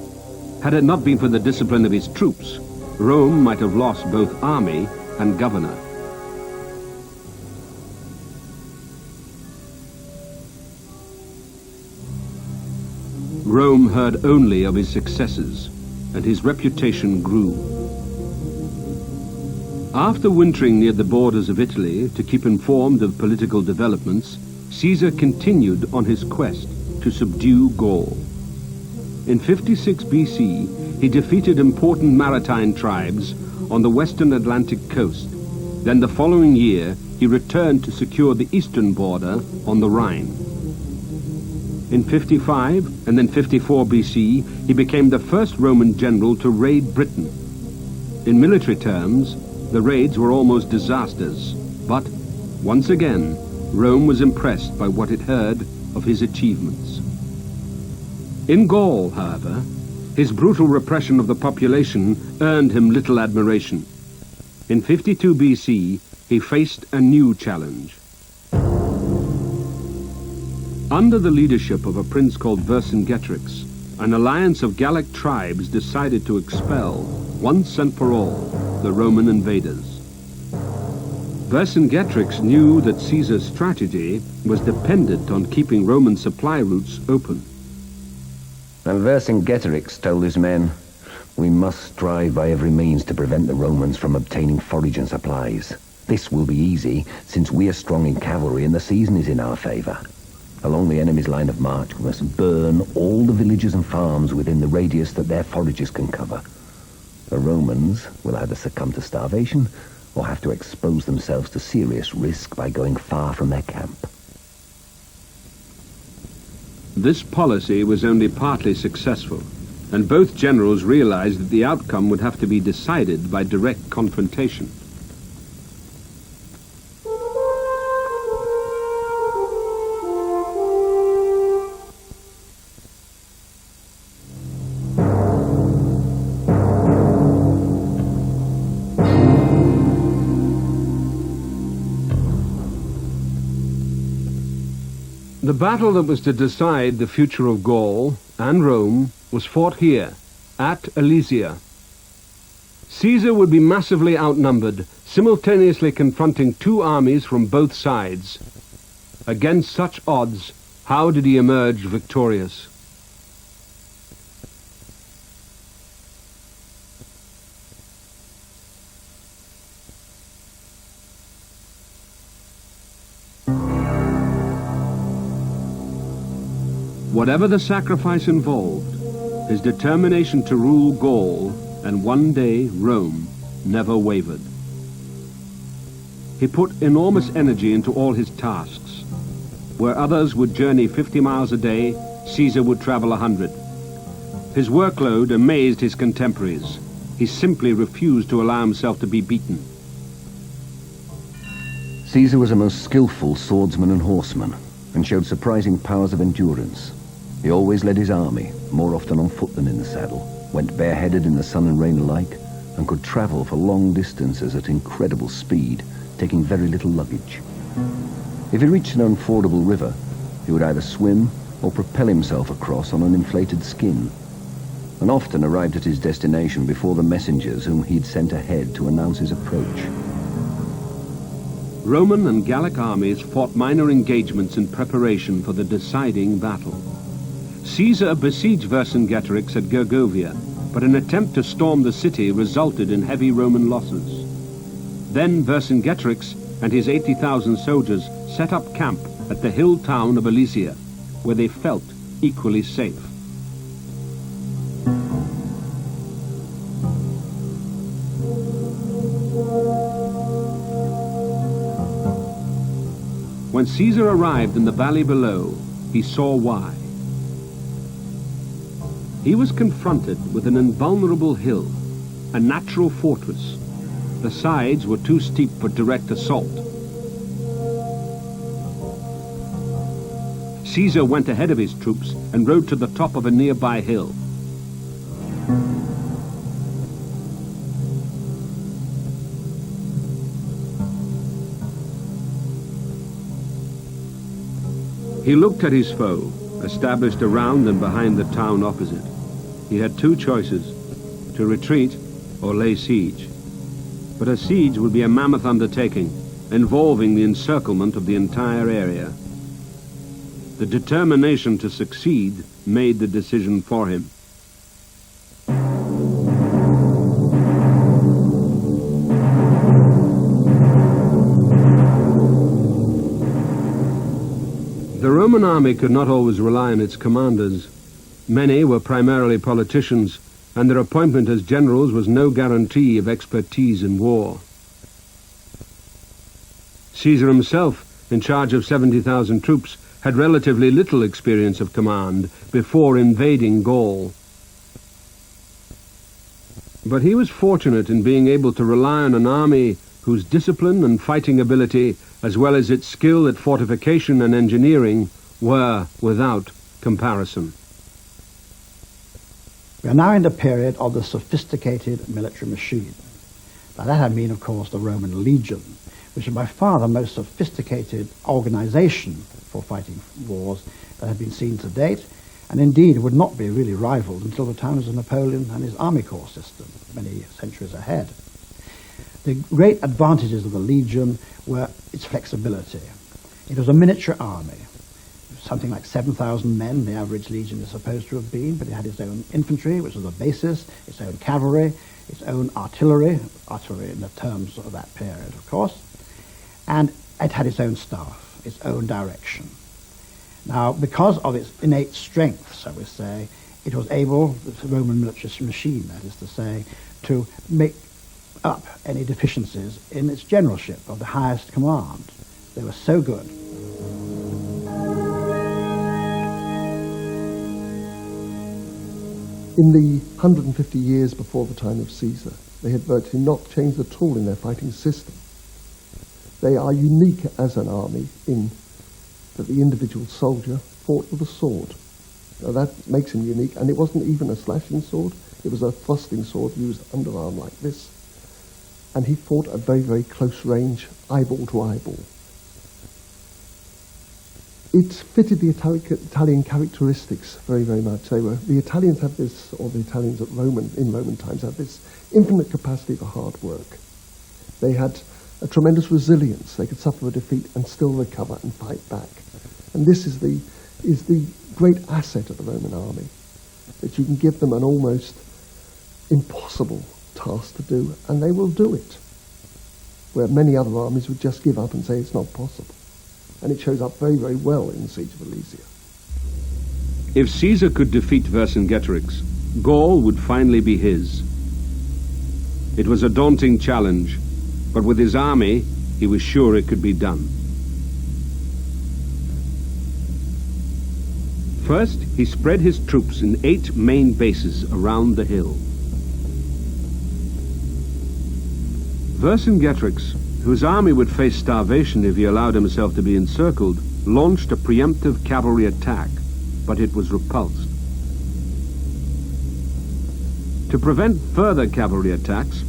Had it not been for the discipline of his troops, Rome might have lost both army and governor. Rome heard only of his successes, and his reputation grew. After wintering near the borders of Italy to keep informed of political developments, Caesar continued on his quest to subdue Gaul. In 56 BC, he defeated important maritime tribes on the western Atlantic coast. Then the following year, he returned to secure the eastern border on the Rhine. In 55 and then 54 BC, he became the first Roman general to raid Britain. In military terms, the raids were almost disasters, but once again, Rome was impressed by what it heard of his achievements. In Gaul, however, his brutal repression of the population earned him little admiration. In 52 BC, he faced a new challenge. Under the leadership of a prince called Vercingetorix, an alliance of Gallic tribes decided to expel, once and for all, the Roman invaders. Vercingetorix knew that Caesar's strategy was dependent on keeping Roman supply routes open. And Vercingetorix told his men, "We must strive by every means to prevent the Romans from obtaining forage and supplies. This will be easy, since we are strong in cavalry and the season is in our favor. Along the enemy's line of march, we must burn all the villages and farms within the radius that their forages can cover. The Romans will either succumb to starvation or have to expose themselves to serious risk by going far from their camp." This policy was only partly successful, and both generals realized that the outcome would have to be decided by direct confrontation. The battle that was to decide the future of Gaul and Rome was fought here, at Alesia. Caesar would be massively outnumbered, simultaneously confronting two armies from both sides. Against such odds, how did he emerge victorious? Whatever the sacrifice involved, his determination to rule Gaul and one day Rome never wavered. He put enormous energy into all his tasks. Where others would journey 50 miles a day, Caesar would travel 100. His workload amazed his contemporaries. He simply refused to allow himself to be beaten. Caesar was a most skillful swordsman and horseman, and showed surprising powers of endurance. He always led his army, more often on foot than in the saddle, went bareheaded in the sun and rain alike, and could travel for long distances at incredible speed, taking very little luggage. If he reached an unfordable river, he would either swim or propel himself across on an inflated skin, and often arrived at his destination before the messengers whom he'd sent ahead to announce his approach. Roman and Gallic armies fought minor engagements in preparation for the deciding battle. Caesar besieged Vercingetorix at Gergovia, but an attempt to storm the city resulted in heavy Roman losses. Then Vercingetorix and his 80,000 soldiers set up camp at the hill town of Alesia, where they felt equally safe. When Caesar arrived in the valley below, he saw why. He was confronted with an invulnerable hill, a natural fortress. The sides were too steep for direct assault. Caesar went ahead of his troops and rode to the top of a nearby hill. He looked at his foe, established around and behind the town opposite. He had two choices, to retreat or lay siege. But a siege would be a mammoth undertaking, involving the encirclement of the entire area. The determination to succeed made the decision for him. The Roman army could not always rely on its commanders. Many were primarily politicians, and their appointment as generals was no guarantee of expertise in war. Caesar himself, in charge of 70,000 troops, had relatively little experience of command before invading Gaul. But he was fortunate in being able to rely on an army whose discipline and fighting ability, as well as its skill at fortification and engineering, were without comparison. We are now in the period of the sophisticated military machine. By that I mean, of course, the Roman legion, which is by far the most sophisticated organization for fighting wars that had been seen to date, and indeed would not be really rivaled until the times of Napoleon and his army corps system, many centuries ahead. The great advantages of the legion were its flexibility. It was a miniature army, something like 7,000 men, the average legion is supposed to have been, but it had its own infantry, which was the basis, its own cavalry, its own artillery in the terms of that period, of course, and it had its own staff, its own direction. Now, because of its innate strength, so we say, it was able, the Roman military machine, that is to say, to make up any deficiencies in its generalship of the highest command. They were so good. In the 150 years before the time of Caesar, they had virtually not changed at all in their fighting system. They are unique as an army in that the individual soldier fought with a sword. Now that makes him unique, and it wasn't even a slashing sword, it was a thrusting sword used underarm like this. And he fought at very, very close range, eyeball to eyeball. It fitted the Italian characteristics very, very much. The Italians have this, or the Italians in Roman times have this infinite capacity for hard work. They had a tremendous resilience. They could suffer a defeat and still recover and fight back. And this is the great asset of the Roman army, that you can give them an almost impossible task to do, and they will do it, where many other armies would just give up and say it's not possible. And it shows up very, very well in the Siege of Alesia. If Caesar could defeat Vercingetorix, Gaul would finally be his. It was a daunting challenge, but with his army, he was sure it could be done. First, he spread his troops in 8 main bases around the hill. Vercingetorix, whose army would face starvation if he allowed himself to be encircled, launched a preemptive cavalry attack, but it was repulsed. To prevent further cavalry attacks,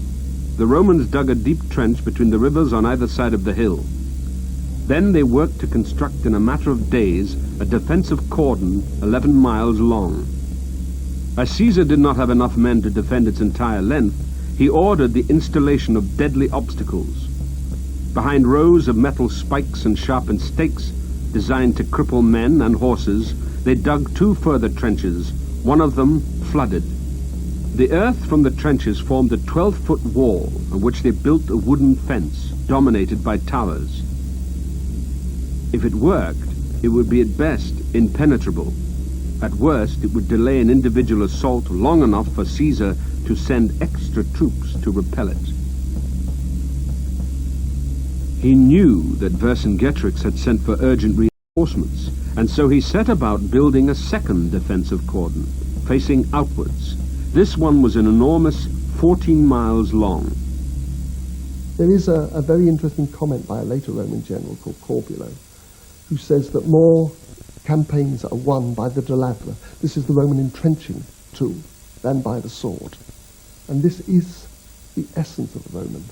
the Romans dug a deep trench between the rivers on either side of the hill. Then they worked to construct in a matter of days a defensive cordon 11 miles long. As Caesar did not have enough men to defend its entire length, he ordered the installation of deadly obstacles. Behind rows of metal spikes and sharpened stakes designed to cripple men and horses, they dug 2 further trenches, one of them flooded. The earth from the trenches formed a 12-foot wall on which they built a wooden fence dominated by towers. If it worked, it would be at best impenetrable. At worst, it would delay an individual assault long enough for Caesar to send extra troops to repel it. He knew that Vercingetorix had sent for urgent reinforcements, and so he set about building a second defensive cordon, facing outwards. This one was an enormous 14 miles long. There is a very interesting comment by a later Roman general called Corbulo, who says that more campaigns are won by the delavra, this is the Roman entrenching tool, than by the sword. And this is the essence of the Roman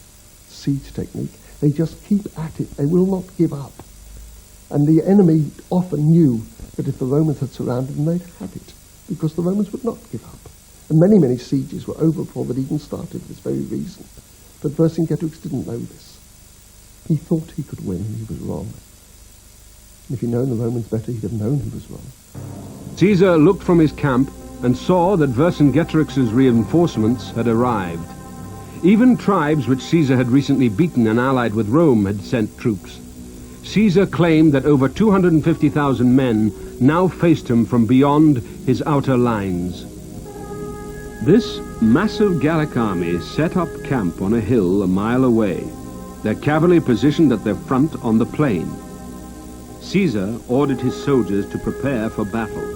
siege technique. They just keep at it. They will not give up. And the enemy often knew that if the Romans had surrounded them, they'd have it, because the Romans would not give up. And many, many sieges were over before they'd even started for this very reason. But Vercingetorix didn't know this. He thought he could win, and he was wrong. And if he'd known the Romans better, he'd have known he was wrong. Caesar looked from his camp and saw that Vercingetorix's reinforcements had arrived. Even tribes which Caesar had recently beaten and allied with Rome had sent troops. Caesar claimed that over 250,000 men now faced him from beyond his outer lines. This massive Gallic army set up camp on a hill a mile away, their cavalry positioned at their front on the plain. Caesar ordered his soldiers to prepare for battle.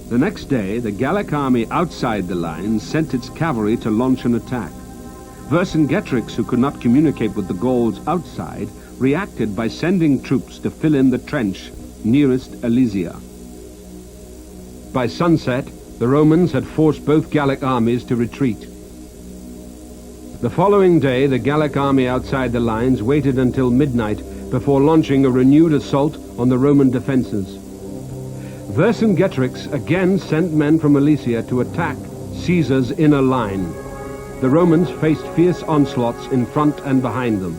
The next day, the Gallic army outside the lines sent its cavalry to launch an attack. Vercingetorix, who could not communicate with the Gauls outside, reacted by sending troops to fill in the trench nearest Alesia. By sunset, the Romans had forced both Gallic armies to retreat. The following day, the Gallic army outside the lines waited until midnight before launching a renewed assault on the Roman defenses. Vercingetorix again sent men from Alesia to attack Caesar's inner line. The Romans faced fierce onslaughts in front and behind them.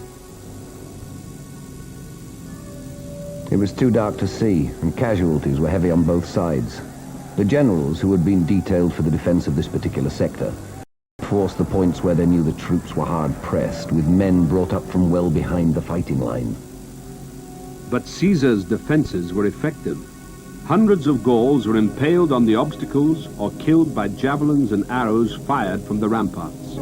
It was too dark to see, and casualties were heavy on both sides. The generals, who had been detailed for the defense of this particular sector, forced the points where they knew the troops were hard-pressed, with men brought up from well behind the fighting line. But Caesar's defenses were effective. Hundreds of Gauls were impaled on the obstacles or killed by javelins and arrows fired from the ramparts.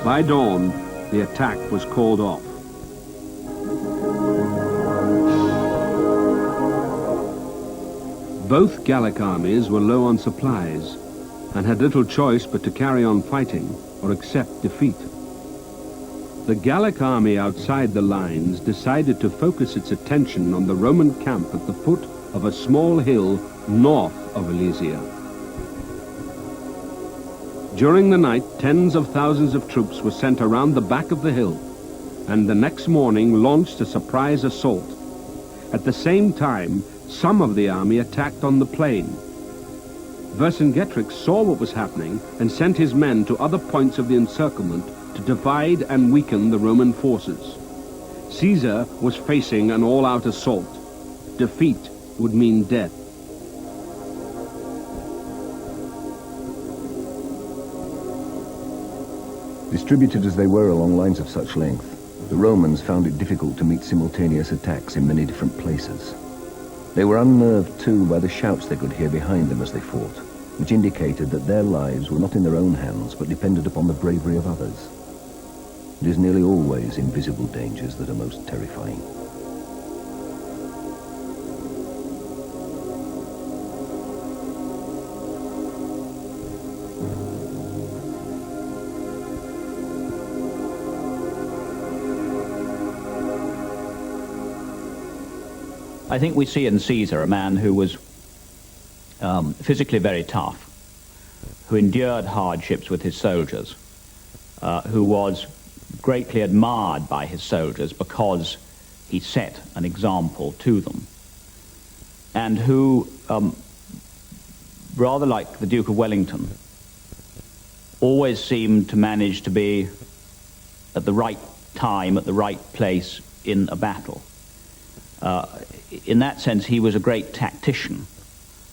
By dawn, the attack was called off. Both Gallic armies were low on supplies and had little choice but to carry on fighting or accept defeat. The Gallic army outside the lines decided to focus its attention on the Roman camp at the foot of a small hill north of Alesia. During the night, tens of thousands of troops were sent around the back of the hill, and the next morning launched a surprise assault. At the same time, some of the army attacked on the plain. Vercingetorix saw what was happening and sent his men to other points of the encirclement to divide and weaken the Roman forces. Caesar was facing an all-out assault. Defeat would mean death. Distributed as they were along lines of such length, the Romans found it difficult to meet simultaneous attacks in many different places. They were unnerved too by the shouts they could hear behind them as they fought, which indicated that their lives were not in their own hands but depended upon the bravery of others. It is nearly always invisible dangers that are most terrifying. I think we see in Caesar a man who was physically very tough, who endured hardships with his soldiers, who was greatly admired by his soldiers because he set an example to them, and who, rather like the Duke of Wellington, always seemed to manage to be at the right time, at the right place in a battle. In that sense, he was a great tactician,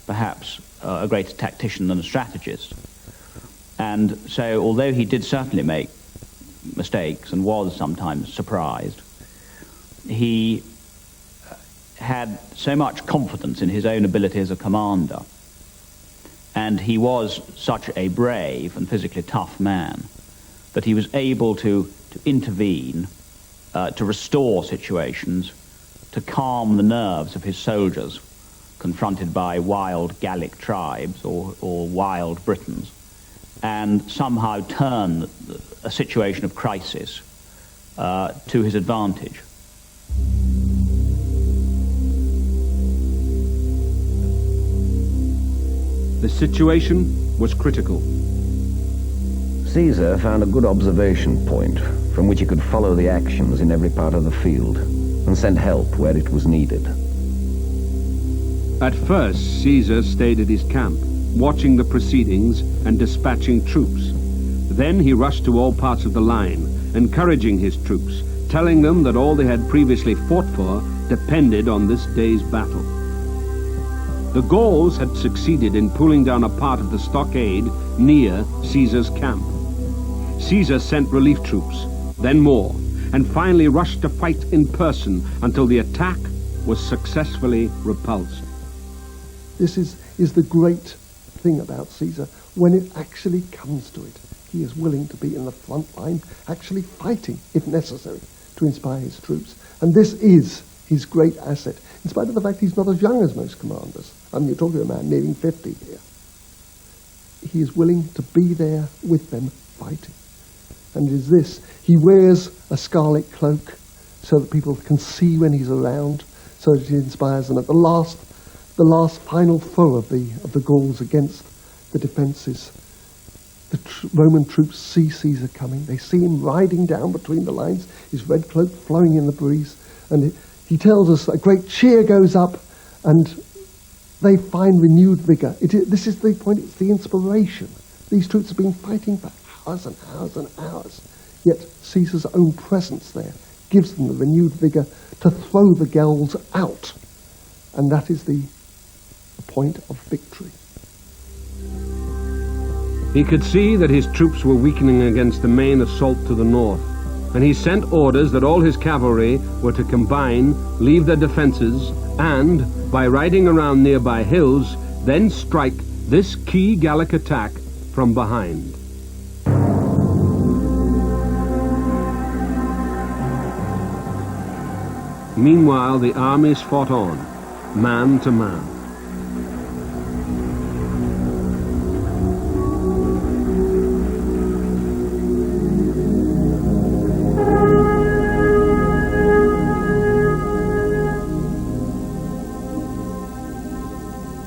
perhaps a greater tactician than a strategist. And so, although he did certainly make mistakes and was sometimes surprised, he had so much confidence in his own ability as a commander, and he was such a brave and physically tough man that he was able to intervene, to restore situations, to calm the nerves of his soldiers confronted by wild Gallic tribes or wild Britons, and somehow turn a situation of crisis to his advantage. The situation was critical. Caesar found a good observation point from which he could follow the actions in every part of the field and send help where it was needed. At first, Caesar stayed at his camp, watching the proceedings and dispatching troops. Then he rushed to all parts of the line, encouraging his troops, telling them that all they had previously fought for depended on this day's battle. The Gauls had succeeded in pulling down a part of the stockade near Caesar's camp. Caesar sent relief troops, then more, and finally rushed to fight in person until the attack was successfully repulsed. This is the great thing about Caesar. When it actually comes to it, he is willing to be in the front line, actually fighting, if necessary, to inspire his troops. And this is his great asset, in spite of the fact he's not as young as most commanders. I mean, you're talking about a man nearing 50 here. He is willing to be there with them fighting. And it is this: he wears a scarlet cloak so that people can see when he's around, so that he inspires them. At the last final throw of the Gauls against the defences, the Roman troops see Caesar coming. They see him riding down between the lines, his red cloak flowing in the breeze, and he tells us a great cheer goes up, and they find renewed vigour. This is the point, it's the inspiration. These troops have been fighting for hours and hours and hours, yet Caesar's own presence there gives them the renewed vigour to throw the Gauls out. And that is the point of victory. He could see that his troops were weakening against the main assault to the north, and he sent orders that all his cavalry were to combine, leave their defenses, and, by riding around nearby hills, then strike this key Gallic attack from behind. Meanwhile, the armies fought on, man to man.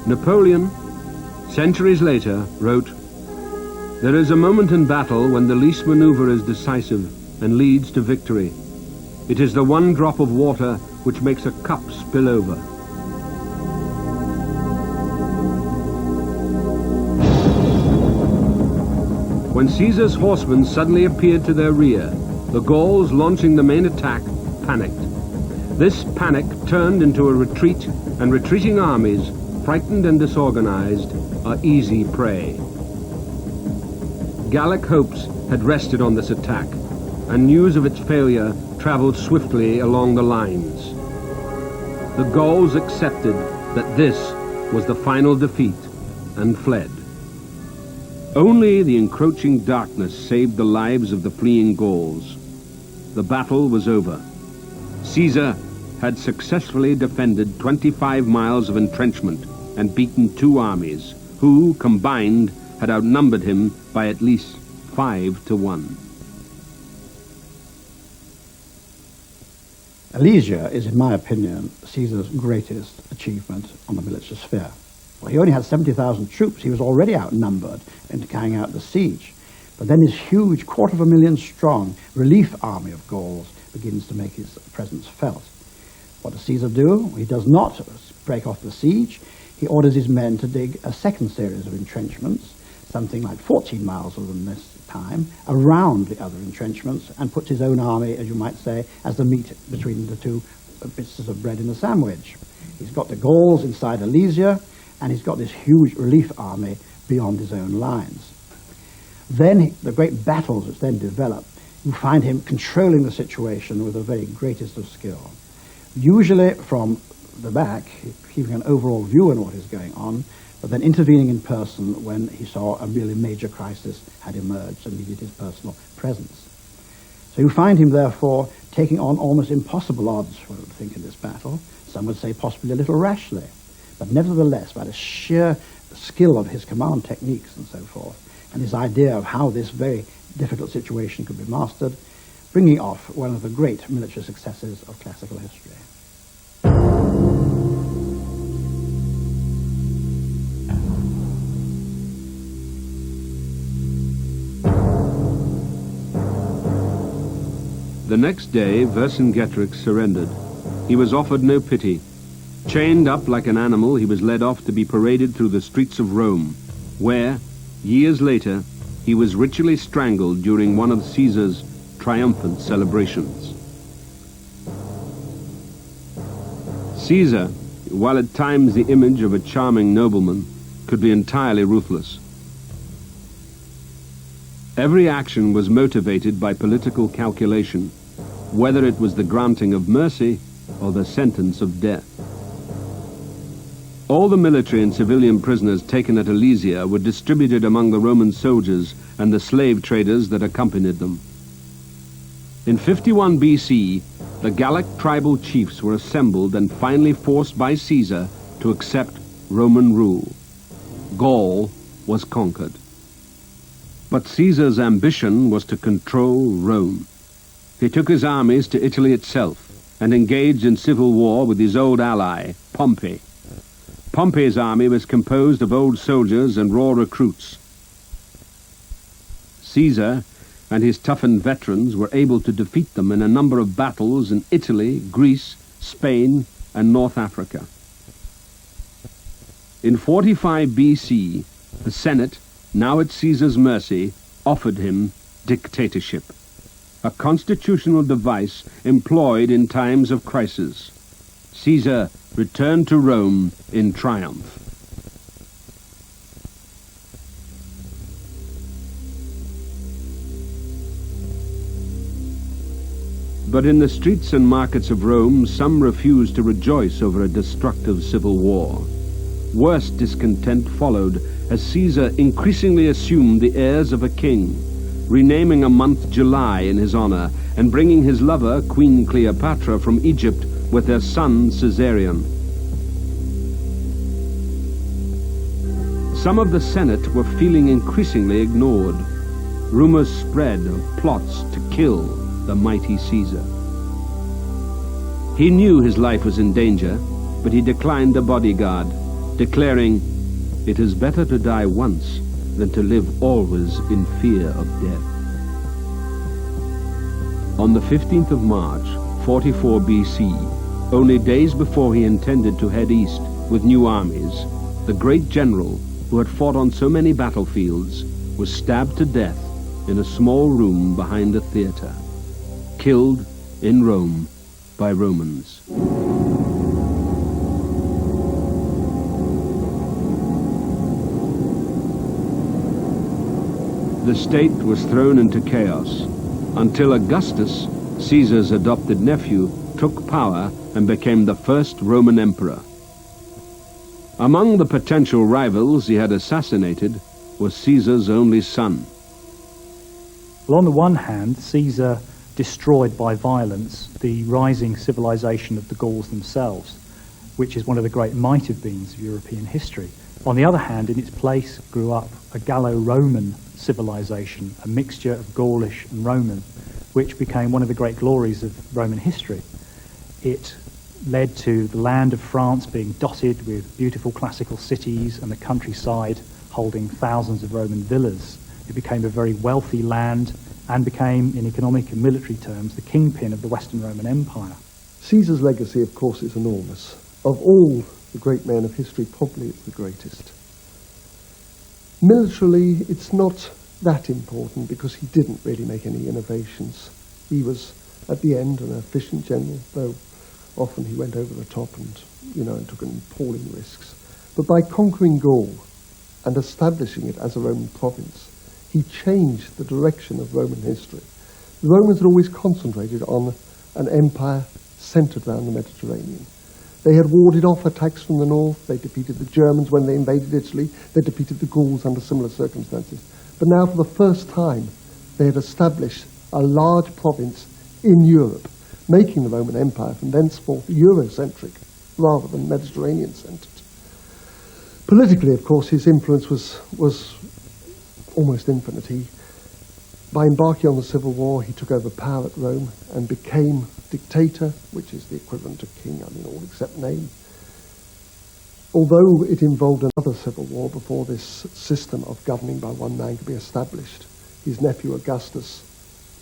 Napoleon, centuries later, wrote, "There is a moment in battle when the least maneuver is decisive and leads to victory. It is the one drop of water which makes a cup spill over." When Caesar's horsemen suddenly appeared to their rear, the Gauls launching the main attack panicked. This panic turned into a retreat, and retreating armies, frightened and disorganized, are easy prey. Gallic hopes had rested on this attack, and news of its failure traveled swiftly along the lines. The Gauls accepted that this was the final defeat and fled. Only the encroaching darkness saved the lives of the fleeing Gauls. the battle was over. Caesar had successfully defended 25 miles of entrenchment and beaten 2 armies, who, combined, had outnumbered him by at least 5 to 1. Alesia is, in my opinion, Caesar's greatest achievement on the military sphere. Well, he only had 70,000 troops. He was already outnumbered in carrying out the siege. But then his huge 250,000 strong relief army of Gauls begins to make his presence felt. What does Caesar do? He does not break off the siege. He orders his men to dig a second series of entrenchments, something like 14 miles of them this time, around the other entrenchments, and puts his own army, as you might say, as the meat between the 2 bits of bread in the sandwich. He's got the Gauls inside Alesia, and he's got this huge relief army beyond his own lines. Then the great battles which then develop, you find him controlling the situation with the very greatest of skill. Usually from the back, keeping an overall view on what is going on, but then intervening in person when he saw a really major crisis had emerged and needed his personal presence. So you find him, therefore, taking on almost impossible odds, one would think, in this battle. Some would say possibly a little rashly. But nevertheless, by the sheer skill of his command techniques and so forth, and his idea of how this very difficult situation could be mastered, bringing off one of the great military successes of classical history. The next day, Vercingetorix surrendered. He was offered no pity. Chained up like an animal, he was led off to be paraded through the streets of Rome, where, years later, he was ritually strangled during one of Caesar's triumphant celebrations. Caesar, while at times the image of a charming nobleman, could be entirely ruthless. Every action was motivated by political calculation, whether it was the granting of mercy or the sentence of death. All the military and civilian prisoners taken at Alesia were distributed among the Roman soldiers and the slave traders that accompanied them. In 51 BC, the Gallic tribal chiefs were assembled and finally forced by Caesar to accept Roman rule. Gaul was conquered. But Caesar's ambition was to control Rome. He took his armies to Italy itself and engaged in civil war with his old ally, Pompey. Pompey's army was composed of old soldiers and raw recruits. Caesar and his toughened veterans were able to defeat them in a number of battles in Italy, Greece, Spain, and North Africa. In 45 BC, the Senate, now at Caesar's mercy, offered him dictatorship, a constitutional device employed in times of crisis. Caesar returned to Rome in triumph. But in the streets and markets of Rome, some refused to rejoice over a destructive civil war. Worse discontent followed as Caesar increasingly assumed the airs of a king, renaming a month July in his honor and bringing his lover, Queen Cleopatra, from Egypt with their son Caesarion. Some of the Senate were feeling increasingly ignored. Rumors spread of plots to kill the mighty Caesar. He knew his life was in danger, but he declined a bodyguard, declaring, "It is better to die once than to live always in fear of death." On the 15th of March, 44 BC, only days before he intended to head east with new armies, the great general who had fought on so many battlefields was stabbed to death in a small room behind a theater, killed in Rome by Romans. The state was thrown into chaos until Augustus, Caesar's adopted nephew, took power and became the first Roman emperor. Among the potential rivals he had assassinated was Caesar's only son. Well, on the one hand, Caesar destroyed by violence the rising civilization of the Gauls themselves, which is one of the great might have beens of European history. On the other hand, in its place grew up a Gallo-Roman civilization, a mixture of Gaulish and Roman, which became one of the great glories of Roman history. It led to the land of France being dotted with beautiful classical cities and the countryside holding thousands of Roman villas. It became a very wealthy land and became, in economic and military terms, the kingpin of the Western Roman Empire. Caesar's legacy, of course, is enormous. Of all the great men of history, probably it's the greatest. Militarily, it's not that important because he didn't really make any innovations. He was, at the end, an efficient general, though often he went over the top and took appalling risks. But by conquering Gaul and establishing it as a Roman province, he changed the direction of Roman history. The Romans had always concentrated on an empire centered around the Mediterranean. They had warded off attacks from the north. They defeated the Germans when they invaded Italy. They defeated the Gauls under similar circumstances. But now, for the first time, they had established a large province in Europe, making the Roman Empire from thenceforth Eurocentric rather than Mediterranean-centered. Politically, of course, his influence was almost infinite. By embarking on the civil war, he took over power at Rome and became dictator, which is the equivalent of king, all except name. Although it involved another civil war before this system of governing by one man could be established, his nephew Augustus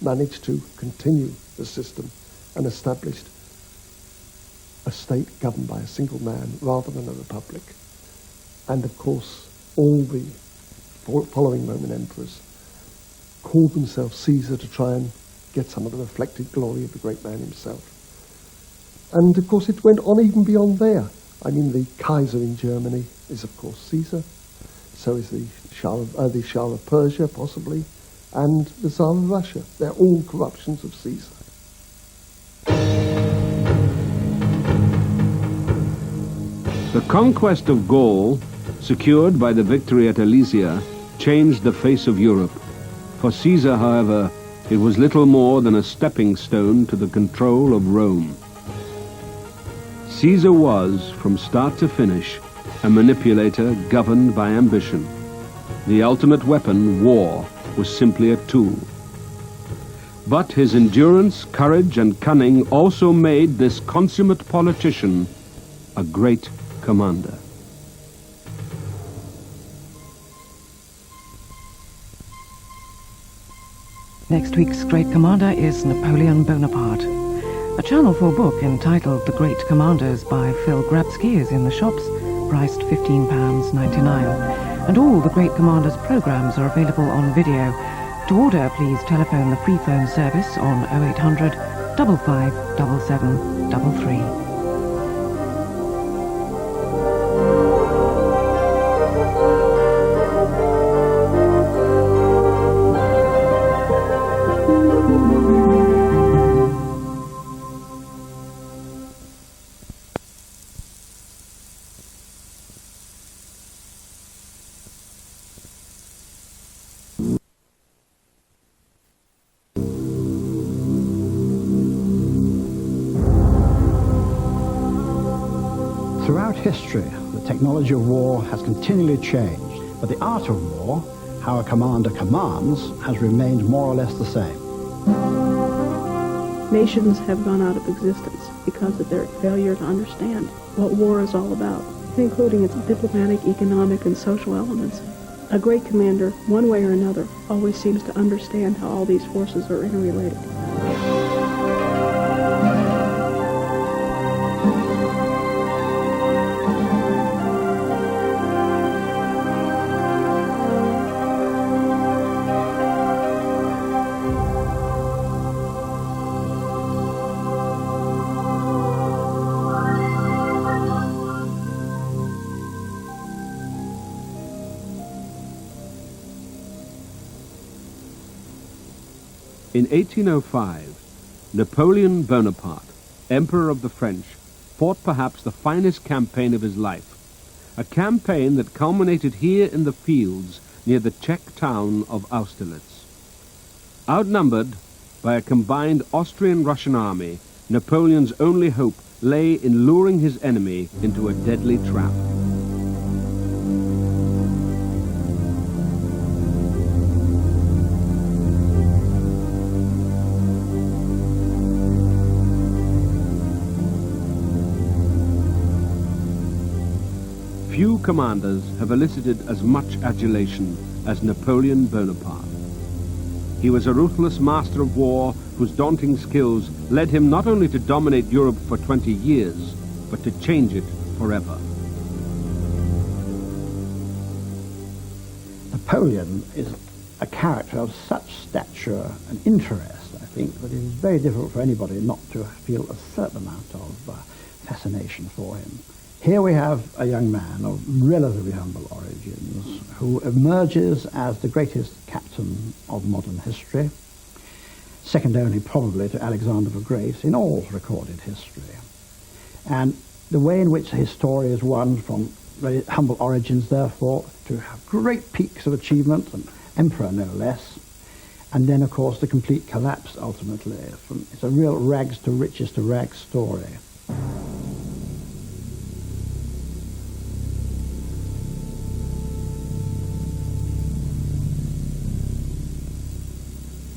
managed to continue the system and established a state governed by a single man rather than a republic. And of course, all the following Roman emperors called themselves Caesar to try and get some of the reflected glory of the great man himself. And of course it went on even beyond there. The Kaiser in Germany is of course Caesar, so is the Shah of Persia possibly, and the Tsar of Russia. They're all corruptions of Caesar. The conquest of Gaul, secured by the victory at Alesia, changed the face of Europe. For Caesar, however, it was little more than a stepping stone to the control of Rome. Caesar was, from start to finish, a manipulator governed by ambition. The ultimate weapon, war, was simply a tool. But his endurance, courage, and cunning also made this consummate politician a great commander. Next week's Great Commander is Napoleon Bonaparte. A Channel 4 book entitled The Great Commanders by Phil Grabsky is in the shops, priced £15.99. And all the Great Commanders programmes are available on video. To order, please telephone the free phone service on 0800 55 7733. Throughout history, the technology of war has continually changed, but the art of war, how a commander commands, has remained more or less the same. Nations have gone out of existence because of their failure to understand what war is all about, including its diplomatic, economic, and social elements. A great commander, one way or another, always seems to understand how all these forces are interrelated. In 1805, Napoleon Bonaparte, Emperor of the French, fought perhaps the finest campaign of his life, a campaign that culminated here in the fields near the Czech town of Austerlitz. Outnumbered, by a combined Austrian-Russian army, Napoleon's only hope lay in luring his enemy into a deadly trap. Few commanders have elicited as much adulation as Napoleon Bonaparte. He was a ruthless master of war whose daunting skills led him not only to dominate Europe for 20 years, but to change it forever. Napoleon is a character of such stature and interest, I think, that it is very difficult for anybody not to feel a certain amount of fascination for him. Here we have a young man of relatively humble origins who emerges as the greatest captain of modern history, second only probably to Alexander the Great in all recorded history. And the way in which his story is won from very humble origins, therefore, to have great peaks of achievement, an emperor no less, and then, of course, the complete collapse, ultimately. It's a real rags to riches to rags story.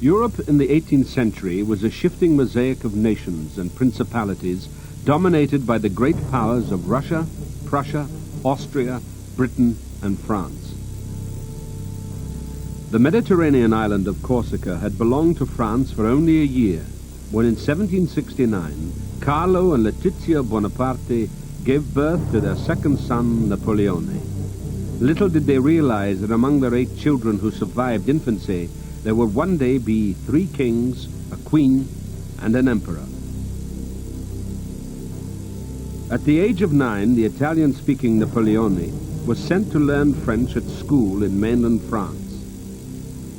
Europe in the 18th century was a shifting mosaic of nations and principalities dominated by the great powers of Russia, Prussia, Austria, Britain, and France. The Mediterranean island of Corsica had belonged to France for only a year, when in 1769, Carlo and Letizia Bonaparte gave birth to their second son, Napoleone. Little did they realize that among their 8 children who survived infancy, there would one day be 3 kings, a queen, and an emperor. At the age of 9, the Italian-speaking Napoleone was sent to learn French at school in mainland France.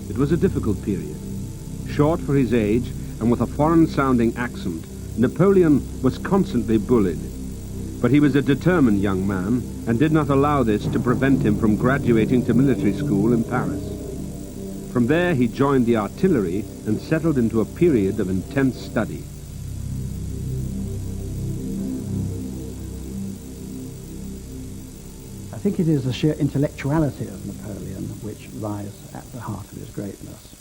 It was a difficult period. Short for his age and with a foreign-sounding accent, Napoleon was constantly bullied. But he was a determined young man and did not allow this to prevent him from graduating to military school in Paris. From there, he joined the artillery and settled into a period of intense study. I think it is the sheer intellectuality of Napoleon which lies at the heart of his greatness.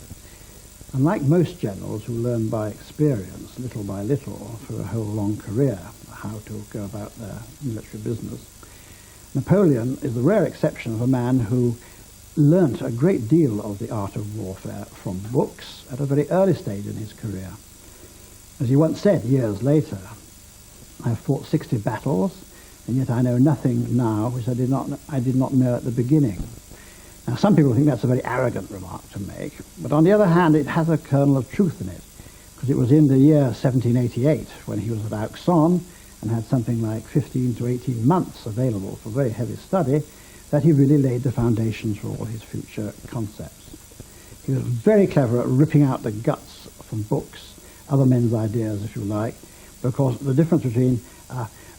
Unlike most generals who learn by experience, little by little, through a whole long career, how to go about their military business, Napoleon is the rare exception of a man who learnt a great deal of the art of warfare from books at a very early stage in his career. As he once said years later, I have fought 60 battles, and yet I know nothing now which I did not know at the beginning. Now, some people think that's a very arrogant remark to make, but on the other hand, it has a kernel of truth in it, because it was in the year 1788, when he was at Auxonne and had something like 15 to 18 months available for very heavy study, that he really laid the foundations for all his future concepts. He was very clever at ripping out the guts from books, other men's ideas, if you like, because the difference between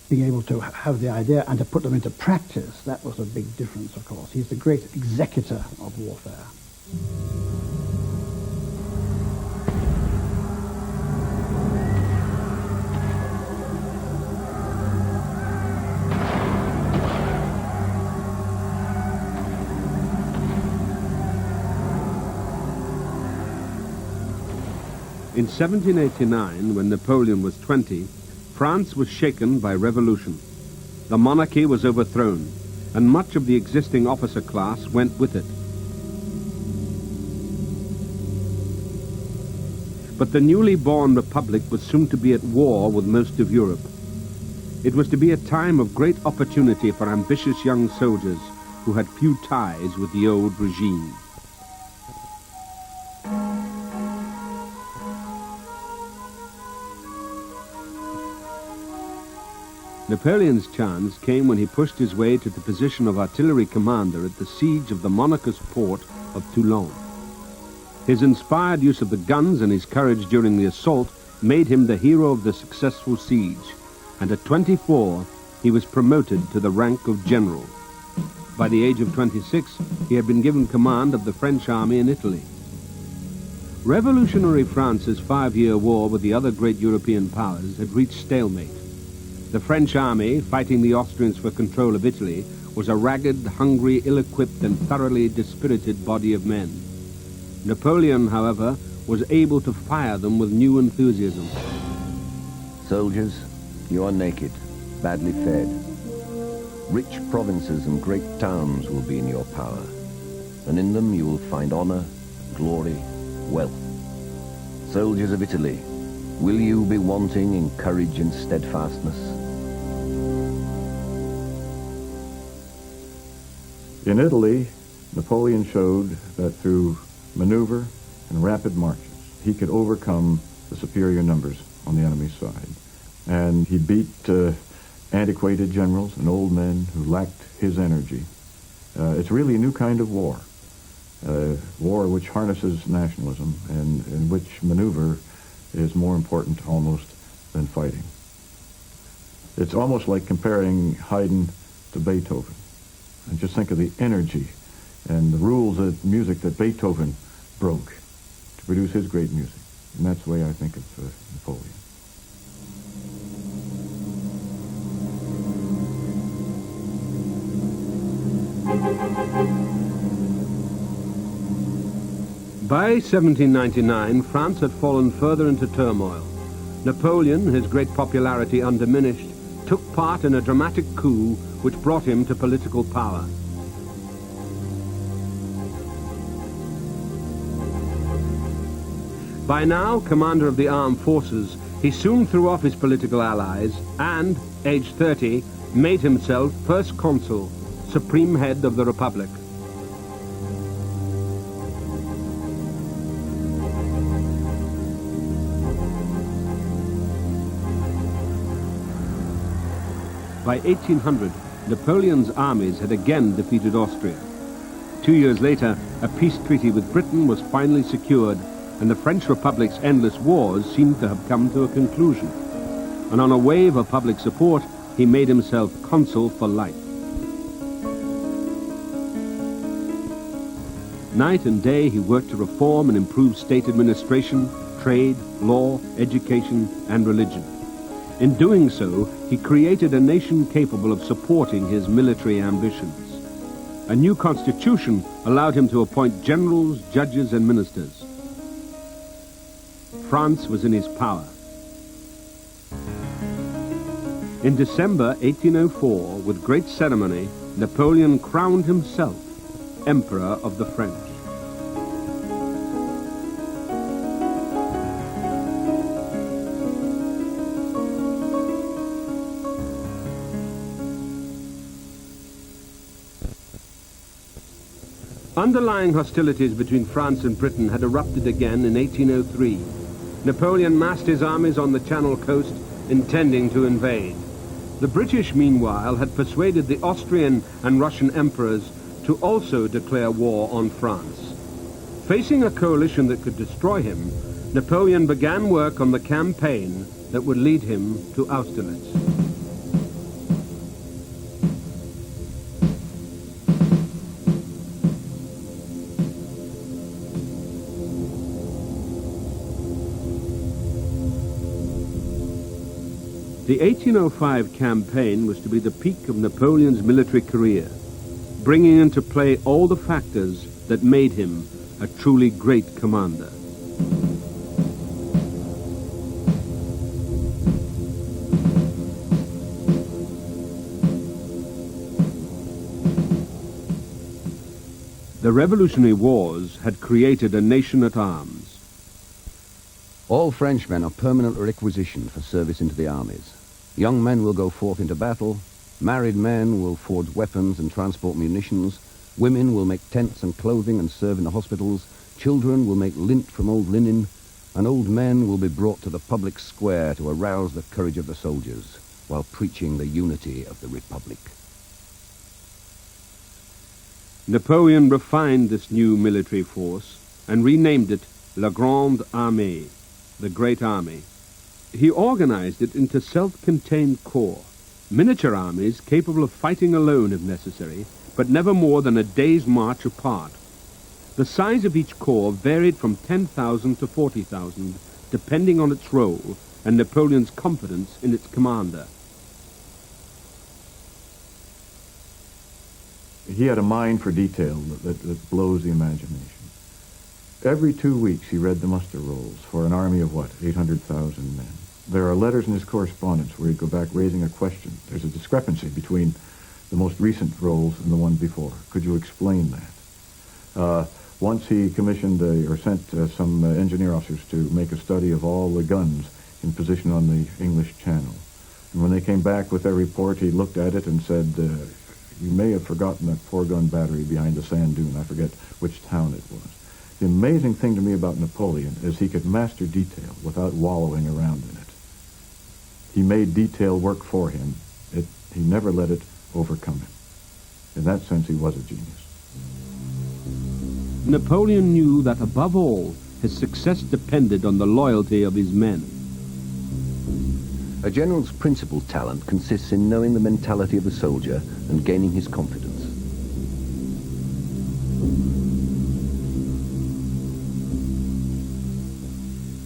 being able to have the idea and to put them into practice, that was a big difference, of course. He's the great executor of warfare. In 1789, when Napoleon was 20, France was shaken by revolution. The monarchy was overthrown, and much of the existing officer class went with it. But the newly born republic was soon to be at war with most of Europe. It was to be a time of great opportunity for ambitious young soldiers who had few ties with the old regime. Napoleon's chance came when he pushed his way to the position of artillery commander at the siege of the monarchist port of Toulon. His inspired use of the guns and his courage during the assault made him the hero of the successful siege, and at 24 he was promoted to the rank of general. By the age of 26, he had been given command of the French army in Italy. Revolutionary France's 5-year war with the other great European powers had reached stalemate. The French army, fighting the Austrians for control of Italy, was a ragged, hungry, ill-equipped and thoroughly dispirited body of men. Napoleon, however, was able to fire them with new enthusiasm. Soldiers, you are naked, badly fed. Rich provinces and great towns will be in your power, and in them you will find honor, glory, wealth. Soldiers of Italy, will you be wanting in courage and steadfastness? In Italy, Napoleon showed that through maneuver and rapid marches, he could overcome the superior numbers on the enemy's side. And he beat antiquated generals and old men who lacked his energy. It's really a new kind of war. War which harnesses nationalism and in which maneuver is more important almost than fighting. It's almost like comparing Haydn to Beethoven. And just think of the energy and the rules of music that Beethoven broke to produce his great music. And that's the way I think of Napoleon. By 1799, France had fallen further into turmoil. Napoleon, his great popularity undiminished, took part in a dramatic coup which brought him to political power. By now, commander of the armed forces, he soon threw off his political allies and, aged 30, made himself first consul, supreme head of the Republic. By 1800, Napoleon's armies had again defeated Austria. 2 years later, a peace treaty with Britain was finally secured, and the French Republic's endless wars seemed to have come to a conclusion. And on a wave of public support, he made himself consul for life. Night and day he worked to reform and improve state administration, trade, law, education, and religion. In doing so, he created a nation capable of supporting his military ambitions. A new constitution allowed him to appoint generals, judges, and ministers. France was in his power. In December 1804, with great ceremony, Napoleon crowned himself Emperor of the French. Underlying hostilities between France and Britain had erupted again in 1803. Napoleon massed his armies on the Channel coast, intending to invade. The British, meanwhile, had persuaded the Austrian and Russian emperors to also declare war on France. Facing a coalition that could destroy him, Napoleon began work on the campaign that would lead him to Austerlitz. The 1805 campaign was to be the peak of Napoleon's military career, bringing into play all the factors that made him a truly great commander. The Revolutionary Wars had created a nation at arms. All Frenchmen are permanently requisitioned for service into the armies. Young men will go forth into battle, married men will forge weapons and transport munitions, women will make tents and clothing and serve in the hospitals, children will make lint from old linen, and old men will be brought to the public square to arouse the courage of the soldiers while preaching the unity of the Republic. Napoleon refined this new military force and renamed it La Grande Armée, the Great Army. He organized it into self-contained corps, miniature armies capable of fighting alone if necessary, but never more than a day's march apart. The size of each corps varied from 10,000 to 40,000, depending on its role and Napoleon's confidence in its commander. He had a mind for detail that blows the imagination. Every 2 weeks he read the muster rolls for an army of, 800,000 men. There are letters in his correspondence where he'd go back raising a question. There's a discrepancy between the most recent rolls and the one before. Could you explain that? Once he commissioned or sent some engineer officers to make a study of all the guns in position on the English Channel. And when they came back with their report, he looked at it and said, you may have forgotten that 4-gun battery behind the sand dune. I forget which town it was. The amazing thing to me about Napoleon is he could master detail without wallowing around in it. He made detail work for him. He never let it overcome him. In that sense, he was a genius. Napoleon knew that above all, his success depended on the loyalty of his men. A general's principal talent consists in knowing the mentality of the soldier and gaining his confidence.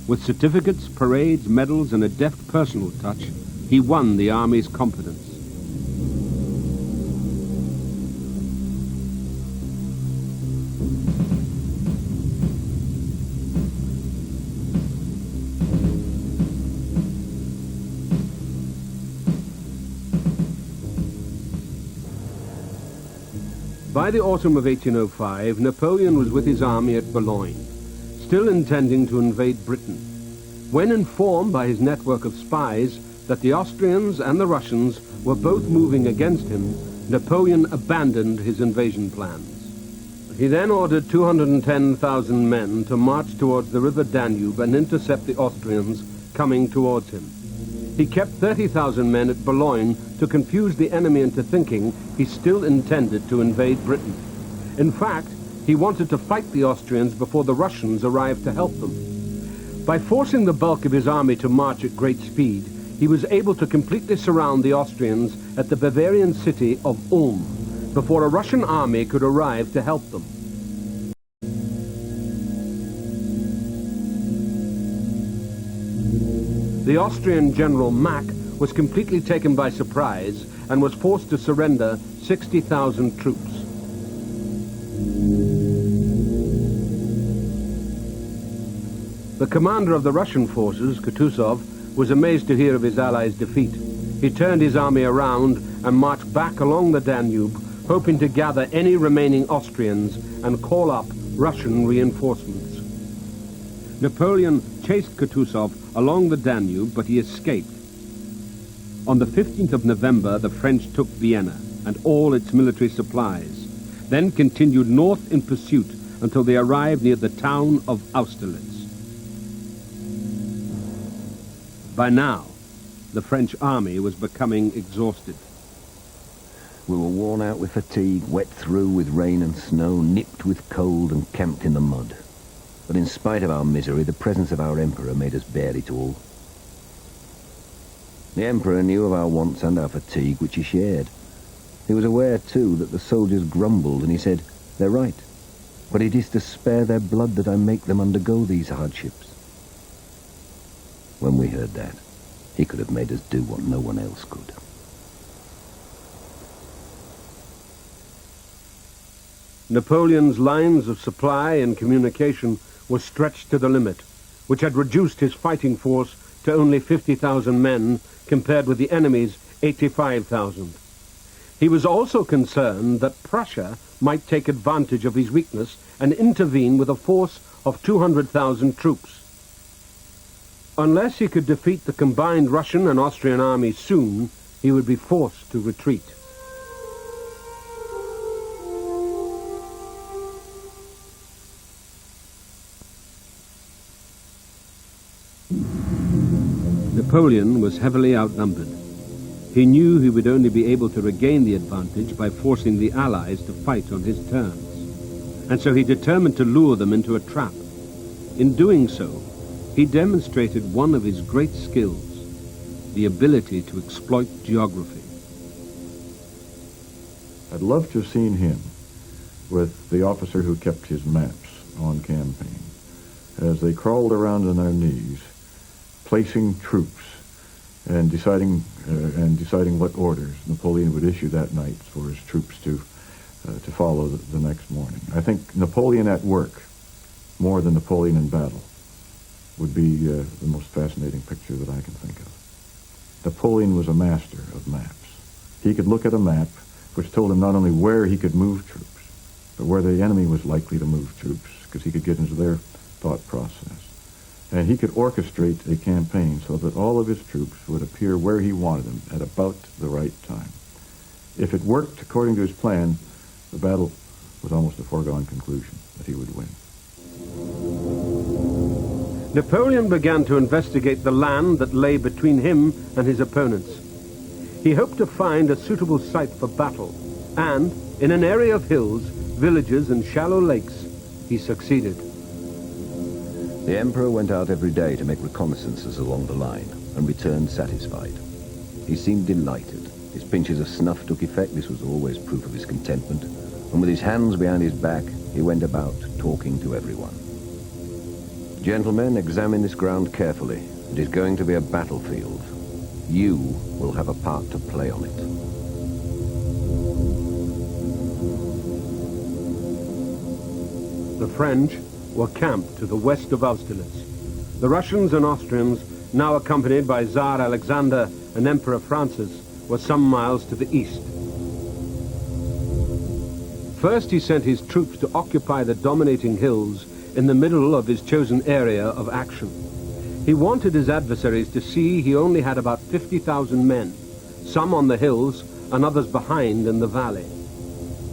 With certificates, parades, medals, and a deft personal touch, he won the army's confidence. By the autumn of 1805, Napoleon was with his army at Boulogne, still intending to invade Britain, when informed by his network of spies that the Austrians and the Russians were both moving against him, Napoleon abandoned his invasion plans. He then ordered 210,000 men to march towards the river Danube and intercept the Austrians coming towards him. He kept 30,000 men at Boulogne to confuse the enemy into thinking he still intended to invade Britain. In fact, he wanted to fight the Austrians before the Russians arrived to help them. By forcing the bulk of his army to march at great speed, he was able to completely surround the Austrians at the Bavarian city of Ulm before a Russian army could arrive to help them. The Austrian General Mack was completely taken by surprise and was forced to surrender 60,000 troops. The commander of the Russian forces, Kutuzov, was amazed to hear of his allies' defeat. He turned his army around and marched back along the Danube, hoping to gather any remaining Austrians and call up Russian reinforcements. Napoleon chased Kutuzov along the Danube, but he escaped. On the 15th of November, the French took Vienna and all its military supplies, then continued north in pursuit until they arrived near the town of Austerlitz. By now, the French army was becoming exhausted. We were worn out with fatigue, wet through with rain and snow, nipped with cold and camped in the mud. But in spite of our misery, the presence of our emperor made us bear it all. The emperor knew of our wants and our fatigue, which he shared. He was aware, too, that the soldiers grumbled, and he said, "They're right, but it is to spare their blood that I make them undergo these hardships." When we heard that, he could have made us do what no one else could. Napoleon's lines of supply and communication were stretched to the limit, which had reduced his fighting force to only 50,000 men compared with the enemy's 85,000. He was also concerned that Prussia might take advantage of his weakness and intervene with a force of 200,000 troops. Unless he could defeat the combined Russian and Austrian armies soon, he would be forced to retreat. Napoleon was heavily outnumbered. He knew he would only be able to regain the advantage by forcing the Allies to fight on his terms. And so he determined to lure them into a trap. In doing so, he demonstrated one of his great skills, the ability to exploit geography. I'd love to have seen him with the officer who kept his maps on campaign as they crawled around on their knees, placing troops and deciding what orders Napoleon would issue that night for his troops to follow the next morning. I think Napoleon at work, more than Napoleon in battle, would be the most fascinating picture that I can think of. Napoleon was a master of maps. He could look at a map which told him not only where he could move troops, but where the enemy was likely to move troops, because he could get into their thought process. And he could orchestrate a campaign so that all of his troops would appear where he wanted them at about the right time. If it worked according to his plan, the battle was almost a foregone conclusion that he would win. Napoleon began to investigate the land that lay between him and his opponents. He hoped to find a suitable site for battle, and in an area of hills, villages and shallow lakes, he succeeded. The Emperor went out every day to make reconnaissances along the line and returned satisfied. He seemed delighted. His pinches of snuff took effect. This was always proof of his contentment. And with his hands behind his back, he went about talking to everyone. Gentlemen, examine this ground carefully. It is going to be a battlefield. You will have a part to play on it. The French were camped to the west of Austerlitz. The Russians and Austrians, now accompanied by Tsar Alexander and Emperor Francis, were some miles to the east. First, he sent his troops to occupy the dominating hills in the middle of his chosen area of action. He wanted his adversaries to see he only had about 50,000 men, some on the hills and others behind in the valley.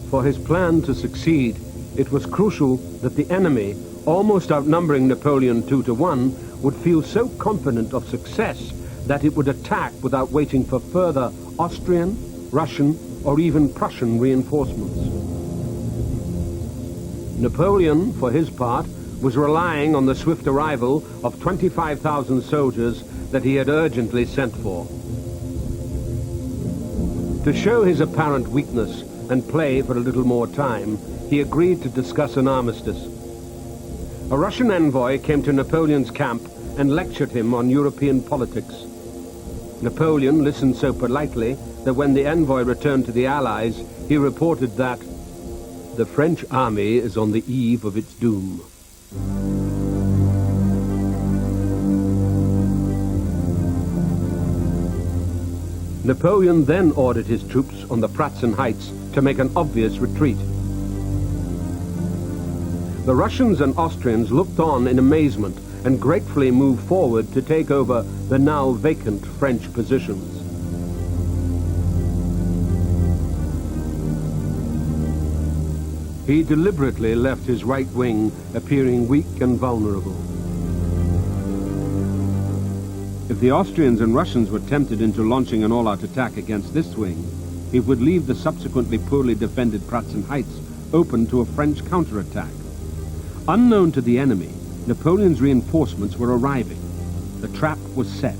For his plan to succeed, it was crucial that the enemy, almost outnumbering Napoleon 2-1, would feel so confident of success that it would attack without waiting for further Austrian, Russian, or even Prussian reinforcements. Napoleon, for his part, was relying on the swift arrival of 25,000 soldiers that he had urgently sent for. To show his apparent weakness and play for a little more time, he agreed to discuss an armistice. A Russian envoy came to Napoleon's camp and lectured him on European politics. Napoleon listened so politely that when the envoy returned to the Allies, he reported that the French army is on the eve of its doom. Napoleon then ordered his troops on the Pratzen Heights to make an obvious retreat. The Russians and Austrians looked on in amazement and gratefully moved forward to take over the now vacant French positions. He deliberately left his right wing appearing weak and vulnerable. If the Austrians and Russians were tempted into launching an all-out attack against this wing, it would leave the subsequently poorly defended Pratzen Heights open to a French counterattack. Unknown to the enemy, Napoleon's reinforcements were arriving. The trap was set.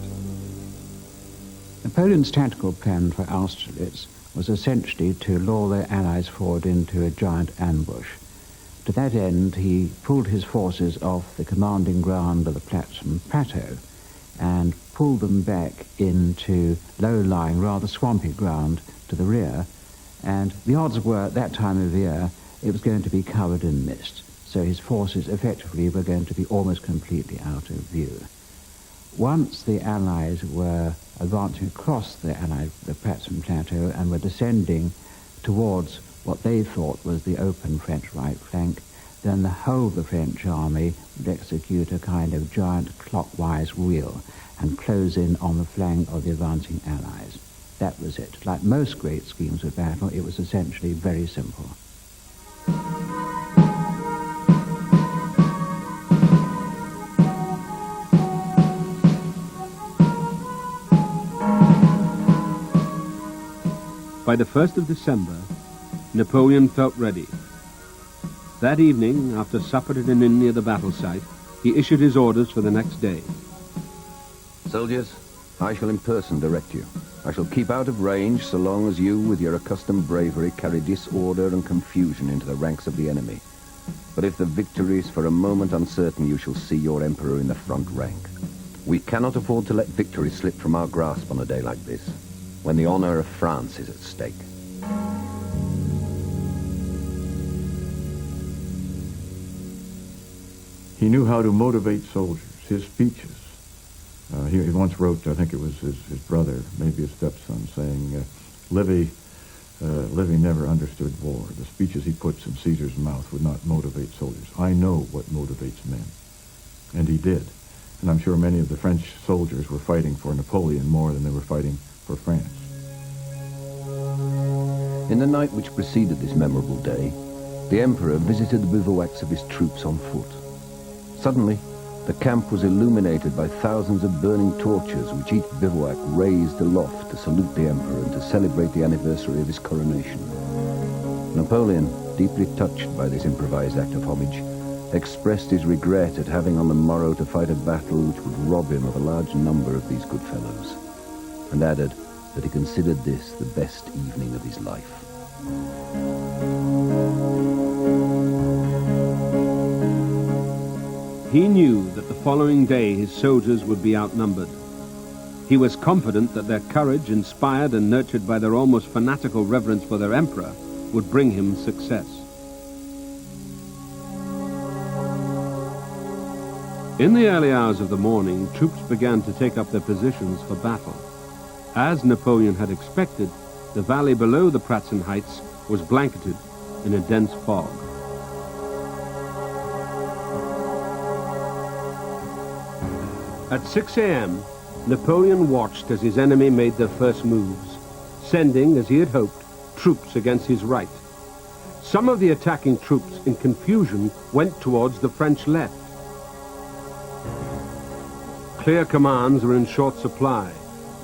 Napoleon's tactical plan for Austerlitz was essentially to lure the Allies forward into a giant ambush. To that end, he pulled his forces off the commanding ground of the Pratzen Plateau and pulled them back into low-lying, rather swampy ground to the rear, and the odds were at that time of year it was going to be covered in mist, so his forces effectively were going to be almost completely out of view. Once the Allies were advancing across the Pratzen Plateau and were descending towards what they thought was the open French right flank, then the whole of the French army would execute a kind of giant clockwise wheel and close in on the flank of the advancing Allies. That was it. Like most great schemes of battle, it was essentially very simple. By the 1st of December, Napoleon felt ready. That evening, after supper at an inn near the battle site, he issued his orders for the next day. Soldiers, I shall in person direct you. I shall keep out of range so long as you, with your accustomed bravery, carry disorder and confusion into the ranks of the enemy. But if the victory is for a moment uncertain, you shall see your emperor in the front rank. We cannot afford to let victory slip from our grasp on a day like this, when the honor of France is at stake. He knew how to motivate soldiers. His speeches. He once wrote, I think it was his brother, maybe his stepson, saying, Livy never understood war. The speeches he puts in Caesar's mouth would not motivate soldiers. I know what motivates men. And he did. And I'm sure many of the French soldiers were fighting for Napoleon more than they were fighting for France. In the night which preceded this memorable day, the emperor visited the bivouacs of his troops on foot. Suddenly, the camp was illuminated by thousands of burning torches which each bivouac raised aloft to salute the emperor and to celebrate the anniversary of his coronation. Napoleon, deeply touched by this improvised act of homage, expressed his regret at having on the morrow to fight a battle which would rob him of a large number of these good fellows, and added that he considered this the best evening of his life. He knew that the following day his soldiers would be outnumbered. He was confident that their courage, inspired and nurtured by their almost fanatical reverence for their emperor, would bring him success. In the early hours of the morning, troops began to take up their positions for battle. As Napoleon had expected, the valley below the Pratzen Heights was blanketed in a dense fog. At 6 a.m., Napoleon watched as his enemy made their first moves, sending, as he had hoped, troops against his right. Some of the attacking troops, in confusion, went towards the French left. Clear commands were in short supply,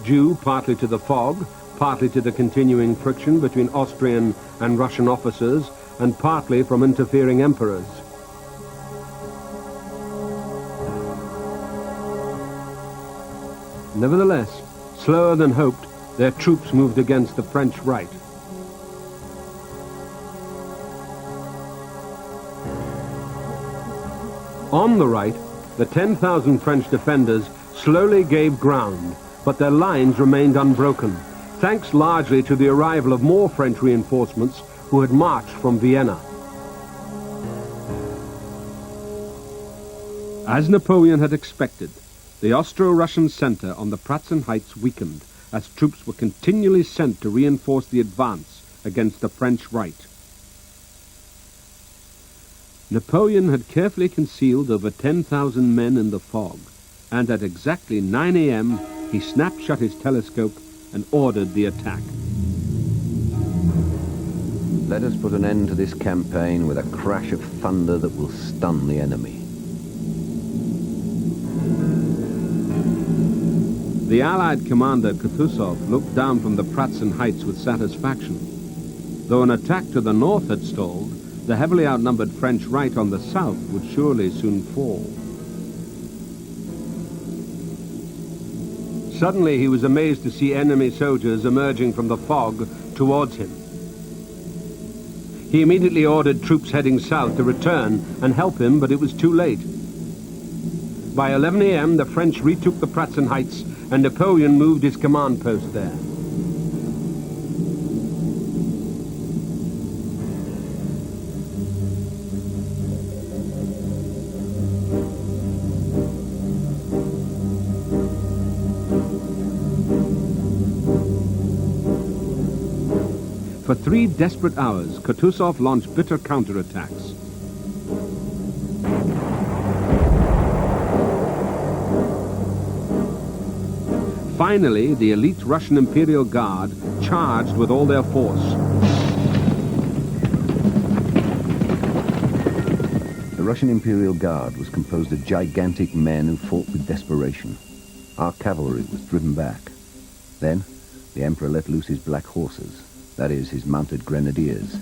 due partly to the fog, partly to the continuing friction between Austrian and Russian officers, and partly from interfering emperors. Nevertheless, slower than hoped, their troops moved against the French right. On the right, the 10,000 French defenders slowly gave ground, but their lines remained unbroken, thanks largely to the arrival of more French reinforcements who had marched from Vienna. As Napoleon had expected, the Austro-Russian center on the Pratzen Heights weakened as troops were continually sent to reinforce the advance against the French right. Napoleon had carefully concealed over 10,000 men in the fog, and at exactly 9 a.m. he snapped shut his telescope and ordered the attack. Let us put an end to this campaign with a crash of thunder that will stun the enemy. The Allied commander Kutuzov looked down from the Pratzen Heights with satisfaction. Though an attack to the north had stalled, the heavily outnumbered French right on the south would surely soon fall. Suddenly he was amazed to see enemy soldiers emerging from the fog towards him. He immediately ordered troops heading south to return and help him, but it was too late. By 11 a.m. the French retook the Pratzen Heights and Napoleon moved his command post there. For 3 desperate hours, Kutuzov launched bitter counterattacks. Finally, the elite Russian Imperial Guard charged with all their force. The Russian Imperial Guard was composed of gigantic men who fought with desperation. Our cavalry was driven back. Then, the Emperor let loose his black horses, that is, his mounted grenadiers.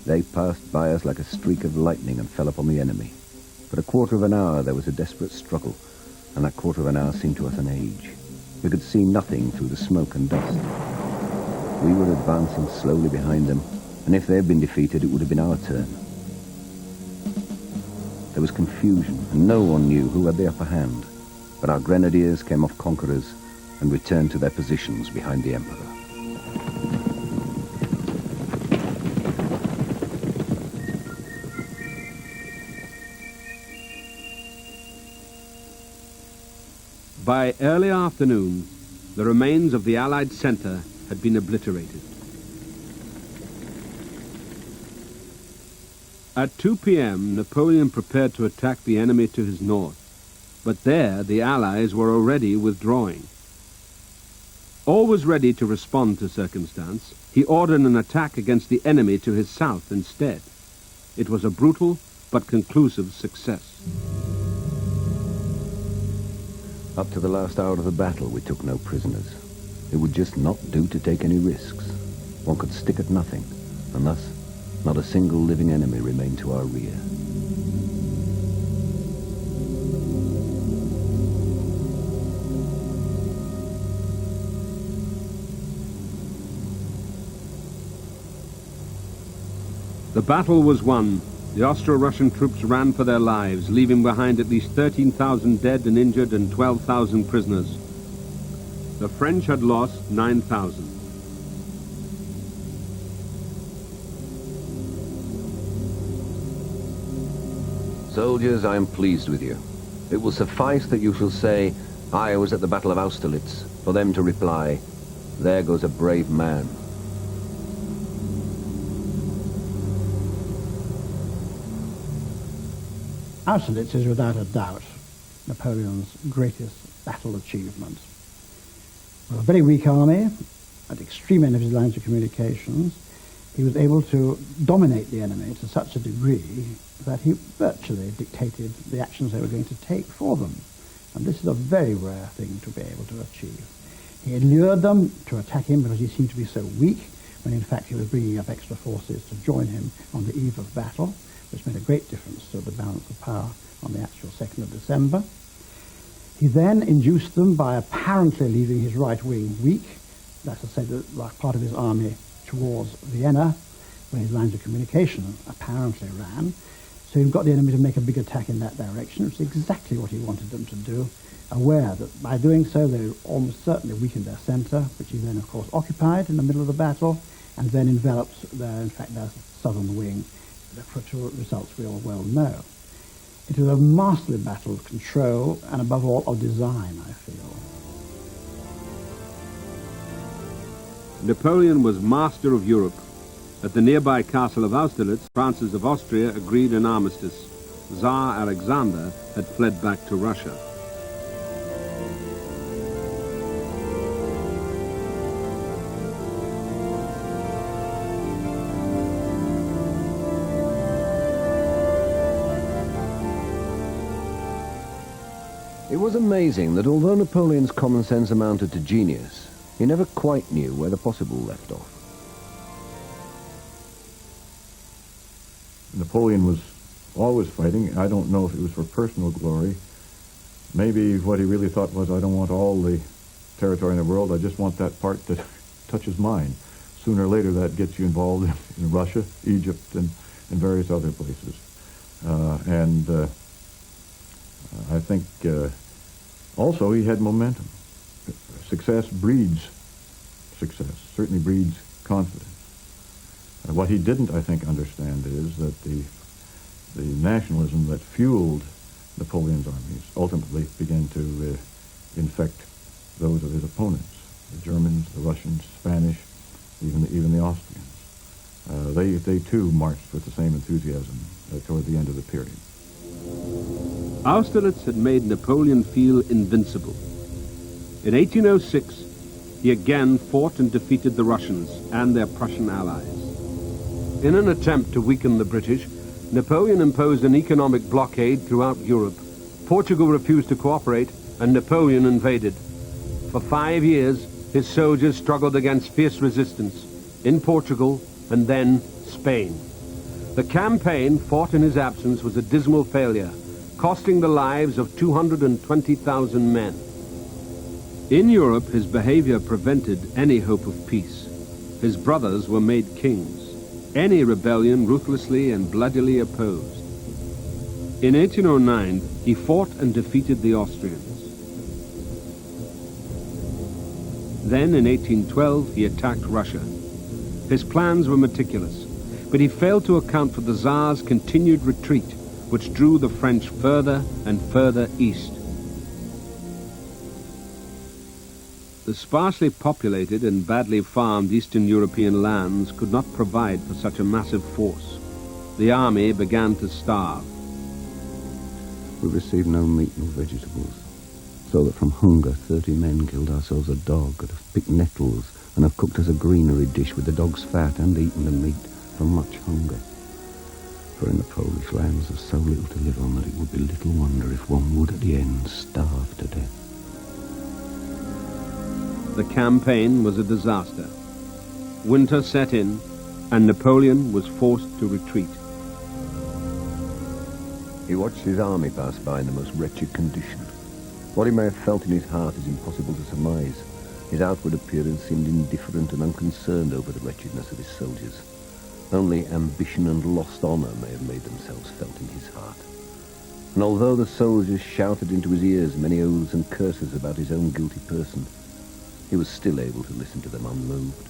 They passed by us like a streak of lightning and fell upon the enemy. For a quarter of an hour there was a desperate struggle, and that quarter of an hour seemed to us an age. We could see nothing through the smoke and dust. We were advancing slowly behind them, and if they'd been defeated, it would have been our turn. There was confusion, and no one knew who had the upper hand. But our grenadiers came off conquerors and returned to their positions behind the Emperor. By early afternoon, the remains of the Allied centre had been obliterated. At 2 p.m., Napoleon prepared to attack the enemy to his north, but there the Allies were already withdrawing. Always ready to respond to circumstance, he ordered an attack against the enemy to his south instead. It was a brutal but conclusive success. Up to the last hour of the battle, we took no prisoners. It would just not do to take any risks. One could stick at nothing, and thus not a single living enemy remained to our rear. The battle was won. The Austro-Russian troops ran for their lives, leaving behind at least 13,000 dead and injured and 12,000 prisoners. The French had lost 9,000. Soldiers, I am pleased with you. It will suffice that you shall say, I was at the Battle of Austerlitz, for them to reply, there goes a brave man. Austerlitz is without a doubt Napoleon's greatest battle achievement. With a very weak army, at extreme end of his lines of communications, he was able to dominate the enemy to such a degree that he virtually dictated the actions they were going to take for them. And this is a very rare thing to be able to achieve. He lured them to attack him because he seemed to be so weak, when in fact he was bringing up extra forces to join him on the eve of battle, which made a great difference to the balance of power on the actual 2nd of December. He then induced them by apparently leaving his right wing weak, that's to say, the part of his army towards Vienna, where his lines of communication apparently ran. So he got the enemy to make a big attack in that direction, which is exactly what he wanted them to do, aware that by doing so they almost certainly weakened their centre, which he then of course occupied in the middle of the battle, and then enveloped their southern wing, for results we all well know. It was a masterly battle of control and above all of design, I feel. Napoleon was master of Europe. At the nearby castle of Austerlitz, Francis of Austria agreed an armistice. Tsar Alexander had fled back to Russia. It was amazing that although Napoleon's common sense amounted to genius, he never quite knew where the possible left off. Napoleon was always fighting. I don't know if it was for personal glory. Maybe what he really thought was, I don't want all the territory in the world, I just want that part that touches mine. Sooner or later that gets you involved in Russia, Egypt, and various other places. I think also he had momentum. Success breeds success, certainly breeds confidence. What he didn't, I think, understand is that the nationalism that fueled Napoleon's armies ultimately began to infect those of his opponents, the Germans, the Russians, Spanish, even the Austrians. They too marched with the same enthusiasm toward the end of the period. Austerlitz had made Napoleon feel invincible. In 1806, he again fought and defeated the Russians and their Prussian allies. In an attempt to weaken the British, Napoleon imposed an economic blockade throughout Europe. Portugal refused to cooperate, and Napoleon invaded. For 5 years, his soldiers struggled against fierce resistance in Portugal and then Spain. The campaign fought in his absence was a dismal failure, costing the lives of 220,000 men. In Europe, his behavior prevented any hope of peace. His brothers were made kings. Any rebellion ruthlessly and bloodily opposed. In 1809, he fought and defeated the Austrians. Then, in 1812, he attacked Russia. His plans were meticulous, but he failed to account for the Tsar's continued retreat, which drew the French further and further east. The sparsely populated and badly farmed Eastern European lands could not provide for such a massive force. The army began to starve. We received no meat nor vegetables, so that from hunger 30 men killed ourselves a dog and have picked nettles and have cooked us a greenery dish with the dog's fat and eaten the meat from much hunger. For in the Polish lands there's so little to live on that it would be little wonder if one would at the end starve to death. The campaign was a disaster. Winter set in, and Napoleon was forced to retreat. He watched his army pass by in the most wretched condition. What he may have felt in his heart is impossible to surmise. His outward appearance seemed indifferent and unconcerned over the wretchedness of his soldiers. Only ambition and lost honour may have made themselves felt in his heart. And although the soldiers shouted into his ears many oaths and curses about his own guilty person, he was still able to listen to them unmoved.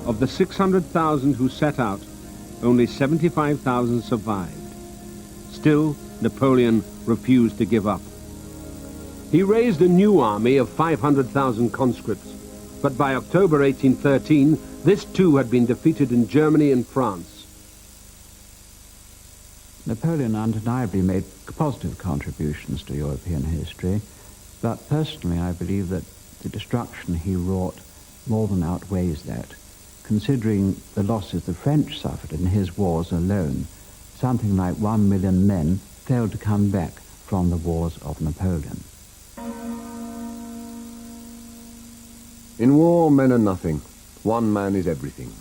Of the 600,000 who set out, only 75,000 survived. Still, Napoleon refused to give up. He raised a new army of 500,000 conscripts, but by October 1813, this too had been defeated in Germany and France. Napoleon undeniably made positive contributions to European history, but personally I believe that the destruction he wrought more than outweighs that. Considering the losses the French suffered in his wars alone, something like 1 million men failed to come back from the wars of Napoleon. In war, men are nothing. One man is everything.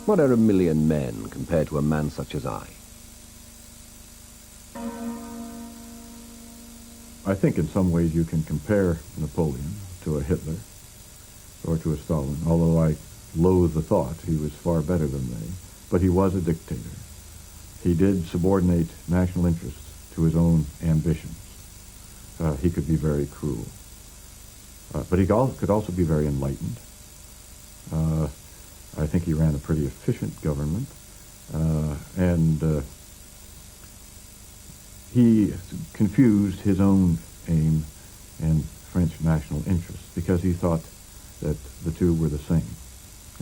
What are 1 million men compared to a man such as I? I think in some ways you can compare Napoleon to a Hitler or to a Stalin, although I loathe the thought. He was far better than they. But he was a dictator. He did subordinate national interests to his own ambitions. He could be very cruel. But he could also be very enlightened. I think he ran a pretty efficient government. And he confused his own aim and French national interests because he thought that the two were the same.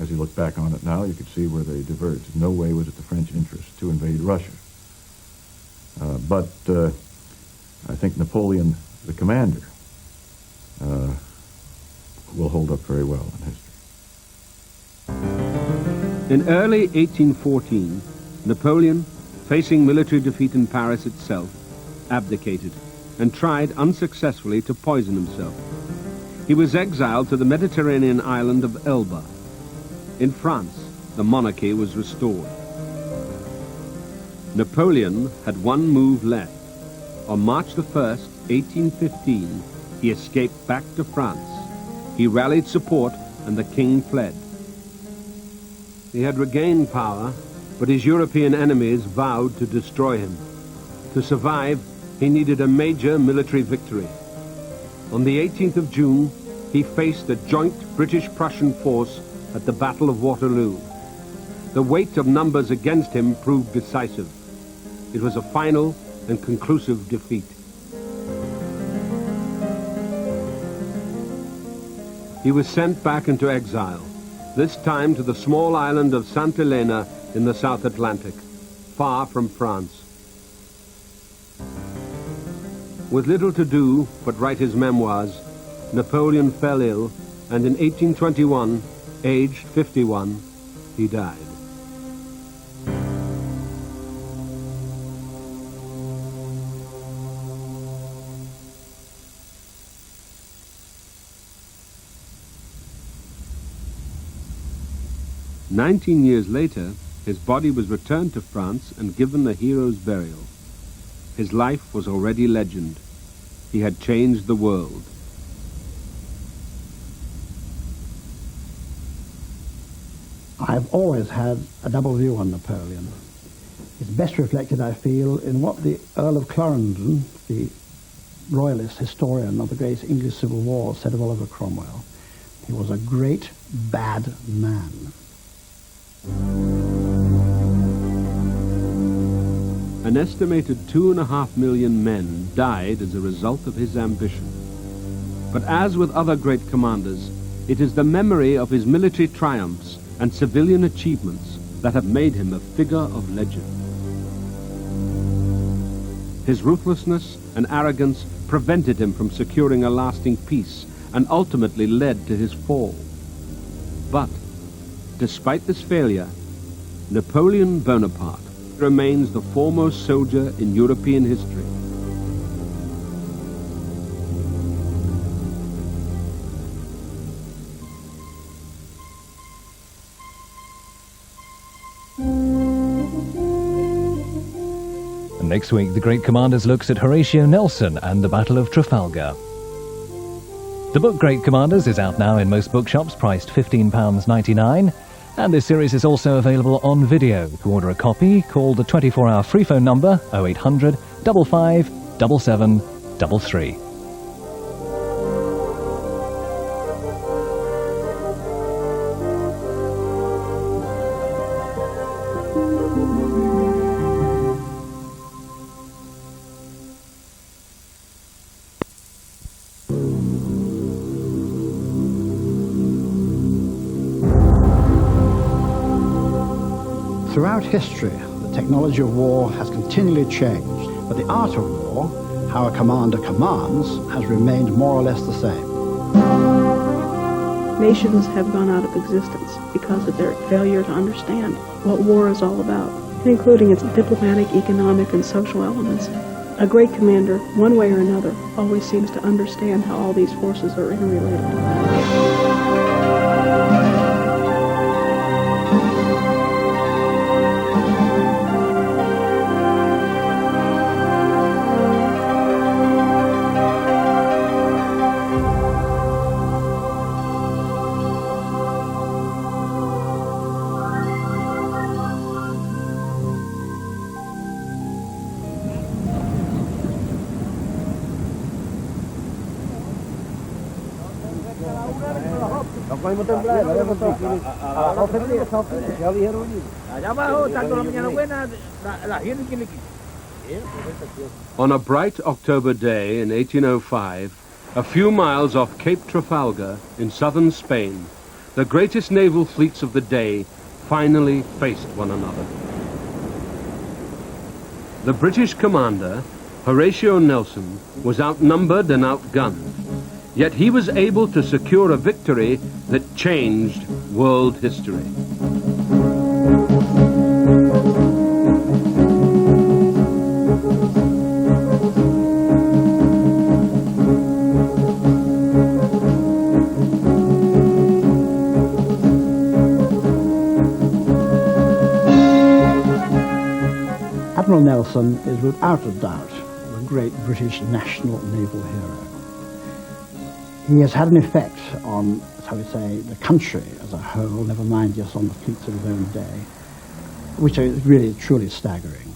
As you look back on it now, you could see where they diverged. In no way was it the French interest to invade Russia. But I think Napoleon, the commander, will hold up very well in history. In early 1814, Napoleon, facing military defeat in Paris itself, abdicated and tried unsuccessfully to poison himself. He was exiled to the Mediterranean island of Elba. In France, the monarchy was restored. Napoleon had one move left. On March the 1st, 1815, he escaped back to France. He rallied support and the king fled. He had regained power, but his European enemies vowed to destroy him. To survive, he needed a major military victory. On the 18th of June, he faced a joint British-Prussian force at the Battle of Waterloo. The weight of numbers against him proved decisive. It was a final and conclusive defeat. He was sent back into exile, this time to the small island of St. Helena in the South Atlantic, far from France. With little to do but write his memoirs, Napoleon fell ill, and in 1821, aged 51, he died. "19 years later, his body was returned to France and given a hero's burial. his life was already legend. He had changed the world. I've always had a double view on Napoleon. It's best reflected, I feel, in what the Earl of Clarendon, the royalist historian of the great English Civil War, said of Oliver Cromwell. He was a great bad man. An estimated 2.5 million men died as a result of his ambition. But as with other great commanders, it is the memory of his military triumphs and civilian achievements that have made him a figure of legend. His ruthlessness and arrogance prevented him from securing a lasting peace and ultimately led to his fall. But, despite this failure, Napoleon Bonaparte remains the foremost soldier in European history. Next week, The Great Commanders looks at Horatio Nelson and the Battle of Trafalgar. The book Great Commanders is out now in most bookshops, priced £15.99, and this series is also available on video. To order a copy, call the 24-hour free phone number 0800 55 77 33. Throughout history, the technology of war has continually changed, but the art of war, how a commander commands, has remained more or less the same. Nations have gone out of existence because of their failure to understand what war is all about, including its diplomatic, economic, and social elements. A great commander, one way or another, always seems to understand how all these forces are interrelated. On a bright October day in 1805, a few miles off Cape Trafalgar in southern Spain, the greatest naval fleets of the day finally faced one another. The British commander, Horatio Nelson, was outnumbered and outgunned, yet he was able to secure a victory that changed world history. Admiral Nelson is without a doubt the great British national naval hero. He has had an effect on, shall we say, the country as a whole, never mind just on the fleets of his own day, which is really truly staggering.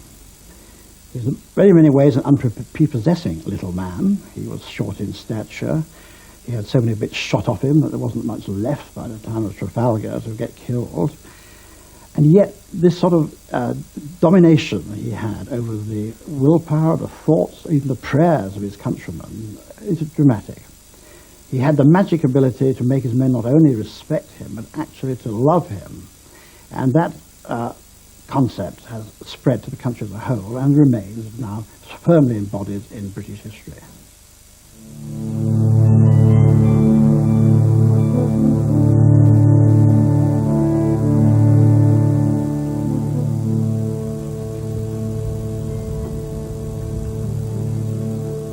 He's in very many ways an unprepossessing little man. He was short in stature. He had so many bits shot off him that there wasn't much left by the time of Trafalgar to get killed. And yet, this sort of domination he had over the willpower, the thoughts, even the prayers of his countrymen is dramatic. He had the magic ability to make his men not only respect him, but actually to love him. And that concept has spread to the country as a whole and remains now firmly embodied in British history.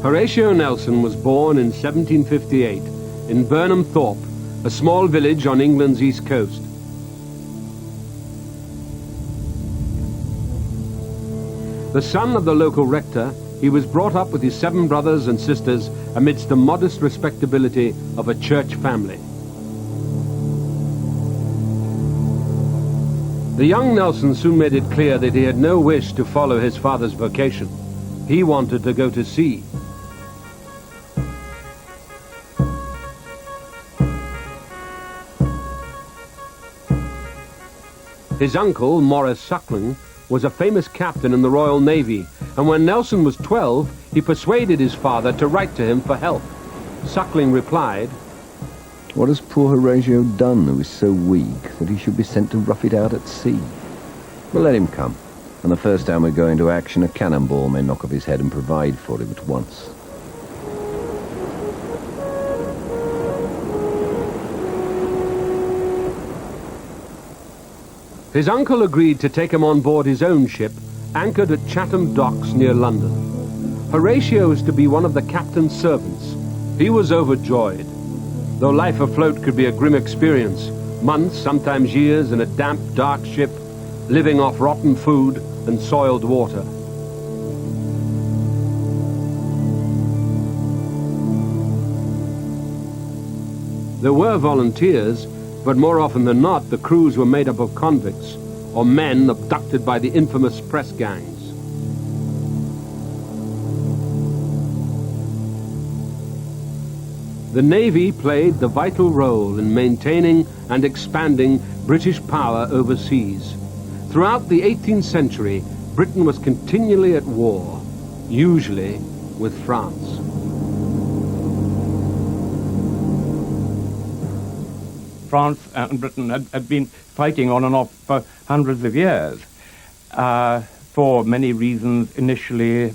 Horatio Nelson was born in 1758 in Burnham Thorpe, a small village on England's east coast. The son of the local rector, he was brought up with his 7 brothers and sisters amidst the modest respectability of a church family. The young Nelson soon made it clear that he had no wish to follow his father's vocation. He wanted to go to sea. His uncle, Maurice Suckling, was a famous captain in the Royal Navy, and when Nelson was 12, he persuaded his father to write to him for help. Suckling replied, "What has poor Horatio done who is so weak that he should be sent to rough it out at sea? Well, let him come, and the first time we go into action, a cannonball may knock off his head and provide for him at once." His uncle agreed to take him on board his own ship, anchored at Chatham Docks near London. Horatio was to be one of the captain's servants. He was overjoyed. Though life afloat could be a grim experience, months, sometimes years, in a damp, dark ship, living off rotten food and soiled water. There were volunteers, but more often than not, the crews were made up of convicts, or men abducted by the infamous press gangs. The Navy played the vital role in maintaining and expanding British power overseas. Throughout the 18th century, Britain was continually at war, usually with France. France and Britain had been fighting on and off for hundreds of years for many reasons, initially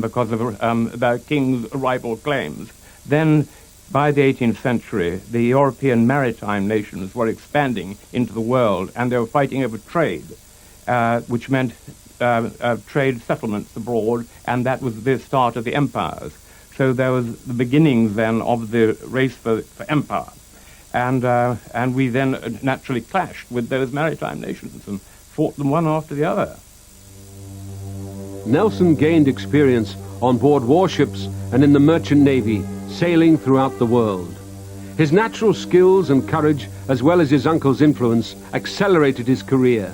because of the king's rival claims. Then, by the 18th century, the European maritime nations were expanding into the world, and they were fighting over trade, which meant trade settlements abroad, and that was the start of the empires. So there was the beginnings then of the race for empire. And we then naturally clashed with those maritime nations and fought them one after the other. Nelson gained experience on board warships and in the merchant navy, sailing throughout the world. His natural skills and courage, as well as his uncle's influence, accelerated his career.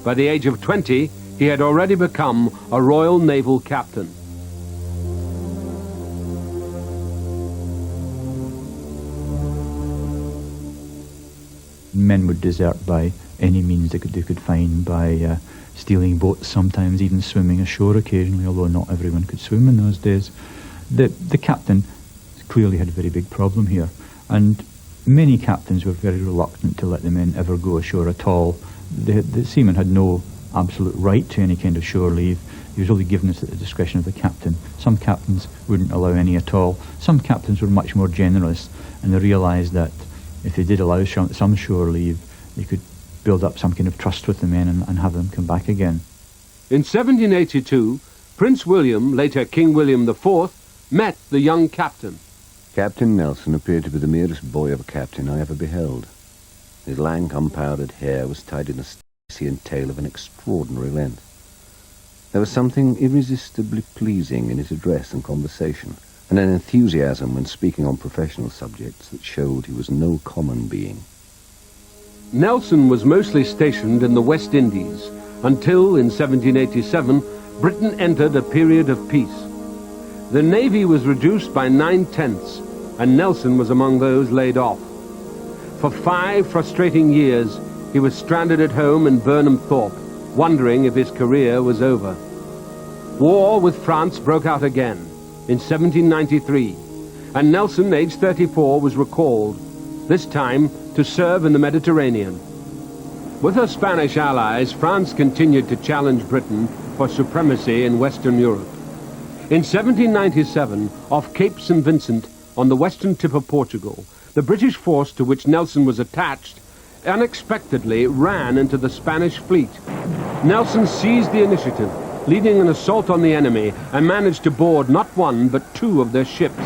By the age of 20, he had already become a Royal Naval captain. Men would desert by any means they could find, by stealing boats, sometimes even swimming ashore occasionally, although not everyone could swim in those days. The captain clearly had a very big problem here, and many captains were very reluctant to let the men ever go ashore at all. The seaman had no absolute right to any kind of shore leave. He was only given this at the discretion of the captain. Some captains wouldn't allow any at all. Some captains were much more generous, and they realised that if they did allow some shore leave, they could build up some kind of trust with the men and have them come back again. In 1782, Prince William, later King William IV, met the young captain. Captain Nelson appeared to be the merest boy of a captain I ever beheld. His lang unpowdered hair was tied in a Stygian tail of an extraordinary length. There was something irresistibly pleasing in his address and conversation, and an enthusiasm when speaking on professional subjects that showed he was no common being. Nelson was mostly stationed in the West Indies until, in 1787, Britain entered a period of peace. The Navy was reduced by 9/10, and Nelson was among those laid off. For 5 frustrating years, he was stranded at home in Burnham Thorpe, wondering if his career was over. War with France broke out again in 1793, and Nelson, aged 34, was recalled, this time to serve in the Mediterranean. With her Spanish allies, France continued to challenge Britain for supremacy in Western Europe. In 1797, off Cape St. Vincent, on the western tip of Portugal, the British force to which Nelson was attached unexpectedly ran into the Spanish fleet. Nelson seized the initiative, leading an assault on the enemy, and managed to board not one but 2 of their ships.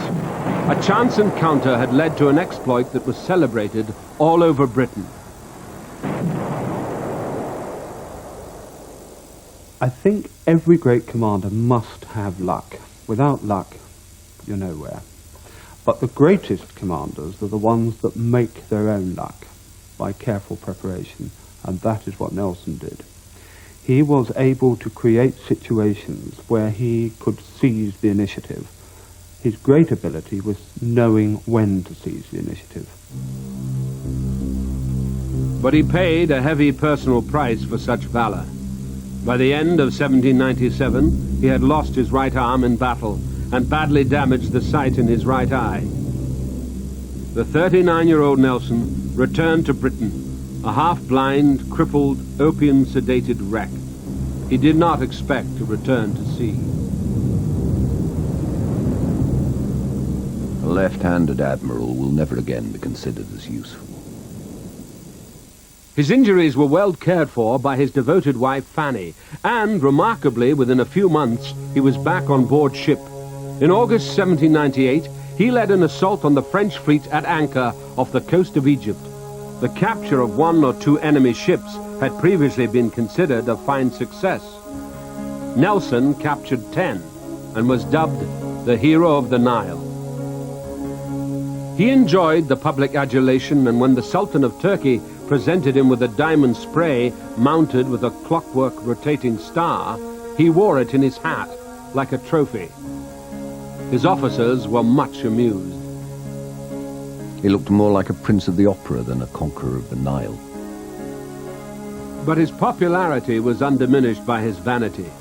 A chance encounter had led to an exploit that was celebrated all over Britain. I think every great commander must have luck. Without luck, you're nowhere. But the greatest commanders are the ones that make their own luck by careful preparation, and that is what Nelson did. He was able to create situations where he could seize the initiative. His great ability was knowing when to seize the initiative. But he paid a heavy personal price for such valor. By the end of 1797, he had lost his right arm in battle and badly damaged the sight in his right eye. The 39-year-old Nelson returned to Britain, a half-blind, crippled, opium-sedated wreck. He did not expect to return to sea. A left-handed admiral will never again be considered as useful. His injuries were well cared for by his devoted wife Fanny, and, remarkably, within a few months, he was back on board ship. In August 1798, he led an assault on the French fleet at anchor off the coast of Egypt. The capture of 1 or 2 enemy ships had previously been considered a fine success. Nelson captured 10 and was dubbed the Hero of the Nile. He enjoyed the public adulation, and when the Sultan of Turkey presented him with a diamond spray mounted with a clockwork rotating star, he wore it in his hat like a trophy. His officers were much amused. He looked more like a prince of the opera than a conqueror of the Nile. But his popularity was undiminished by his vanity.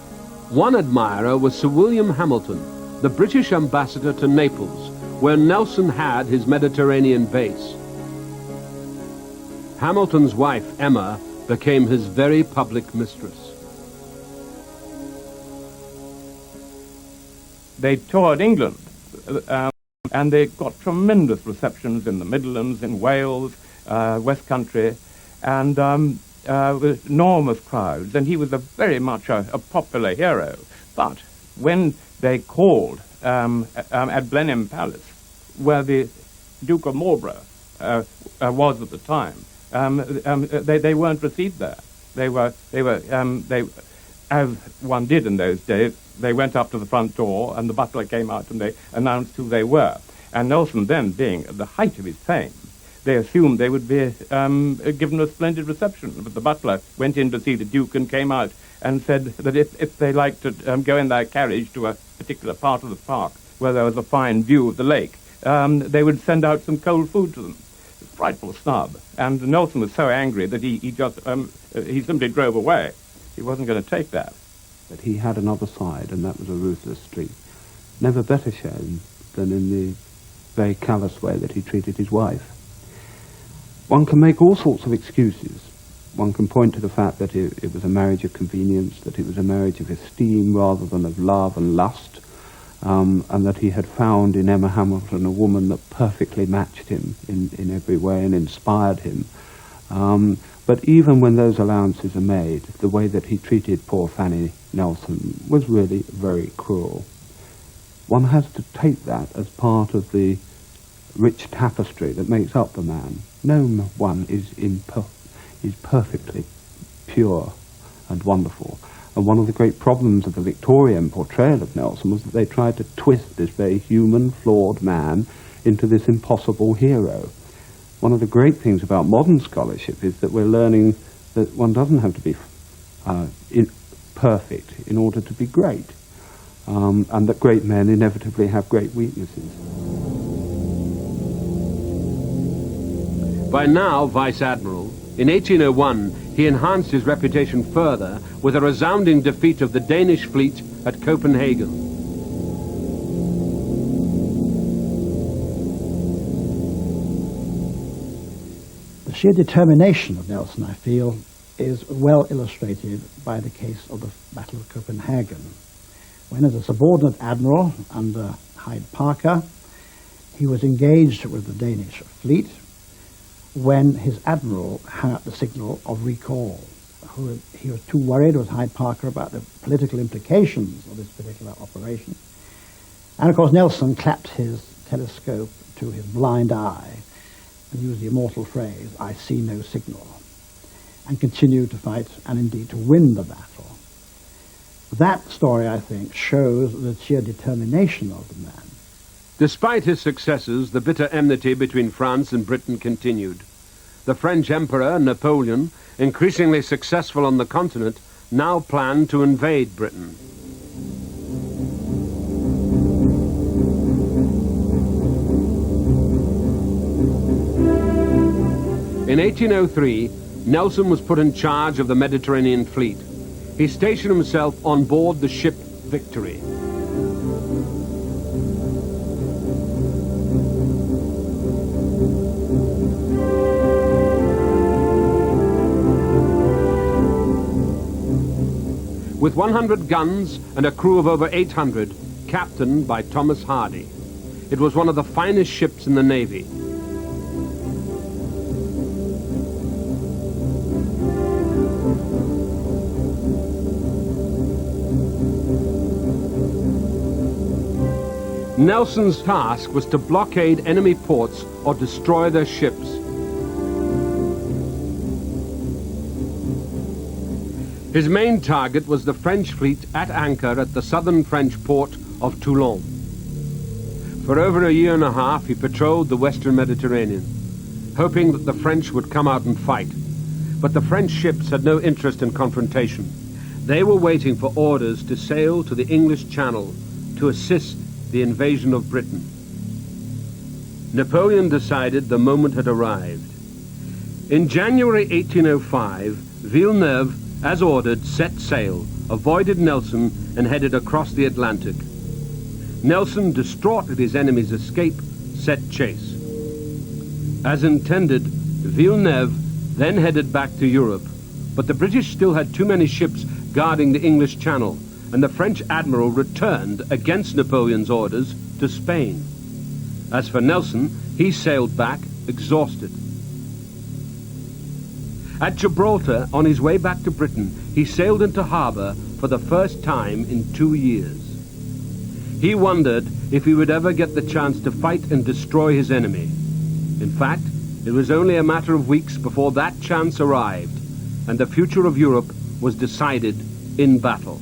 One admirer was Sir William Hamilton, the British ambassador to Naples, where Nelson had his Mediterranean base. Hamilton's wife, Emma, became his very public mistress. They toured England, and they got tremendous receptions in the Midlands, in Wales, West Country, and with enormous crowds, and he was very much a popular hero. But when they called at Blenheim Palace, where the Duke of Marlborough was at the time, they weren't received there. They as one did in those days, they went up to the front door, and the butler came out and they announced who they were. And Nelson, then being at the height of his fame, they assumed they would be given a splendid reception. But the butler went in to see the Duke and came out and said that if they liked to go in their carriage to a particular part of the park where there was a fine view of the lake, they would send out some cold food to them. Frightful snub. And Nelson was so angry that he simply drove away. He wasn't going to take that. But he had another side, and that was a ruthless streak. Never better shown than in the very callous way that he treated his wife. One can make all sorts of excuses. One can point to the fact that it was a marriage of convenience, that it was a marriage of esteem rather than of love and lust, and that he had found in Emma Hamilton a woman that perfectly matched him in every way and inspired him. But even when those allowances are made, the way that he treated poor Fanny Nelson was really very cruel. One has to take that as part of the rich tapestry that makes up the man. No one is perfectly pure and wonderful. And one of the great problems of the Victorian portrayal of Nelson was that they tried to twist this very human, flawed man into this impossible hero. One of the great things about modern scholarship is that we're learning that one doesn't have to be perfect in order to be great, and that great men inevitably have great weaknesses. By now Vice Admiral, in 1801 he enhanced his reputation further with a resounding defeat of the Danish fleet at Copenhagen. The sheer determination of Nelson, I feel, is well illustrated by the case of the Battle of Copenhagen, when as a subordinate admiral under Hyde Parker, he was engaged with the Danish fleet when his admiral hung up the signal of recall. He was too worried, was Hyde Parker, about the political implications of this particular operation. And of course Nelson clapped his telescope to his blind eye and used the immortal phrase, "I see no signal," and continued to fight and indeed to win the battle. That story, I think, shows the sheer determination of the man. Despite his successes, the bitter enmity between France and Britain continued. The French Emperor, Napoleon, increasingly successful on the continent, now planned to invade Britain. In 1803, Nelson was put in charge of the Mediterranean fleet. He stationed himself on board the ship Victory. With 100 guns and a crew of over 800, captained by Thomas Hardy. It was one of the finest ships in the Navy. Nelson's task was to blockade enemy ports or destroy their ships. His main target was the French fleet at anchor at the southern French port of Toulon. For over a year and a half, he patrolled the western Mediterranean, hoping that the French would come out and fight. But the French ships had no interest in confrontation. They were waiting for orders to sail to the English Channel to assist the invasion of Britain. Napoleon decided the moment had arrived. In January 1805, Villeneuve, as ordered, set sail, avoided Nelson, and headed across the Atlantic. Nelson, distraught at his enemy's escape, set chase. As intended, Villeneuve then headed back to Europe, but the British still had too many ships guarding the English Channel, and the French admiral returned, against Napoleon's orders, to Spain. As for Nelson, he sailed back, exhausted. At Gibraltar, on his way back to Britain, he sailed into harbour for the first time in 2 years. He wondered if he would ever get the chance to fight and destroy his enemy. In fact, it was only a matter of weeks before that chance arrived, and the future of Europe was decided in battle.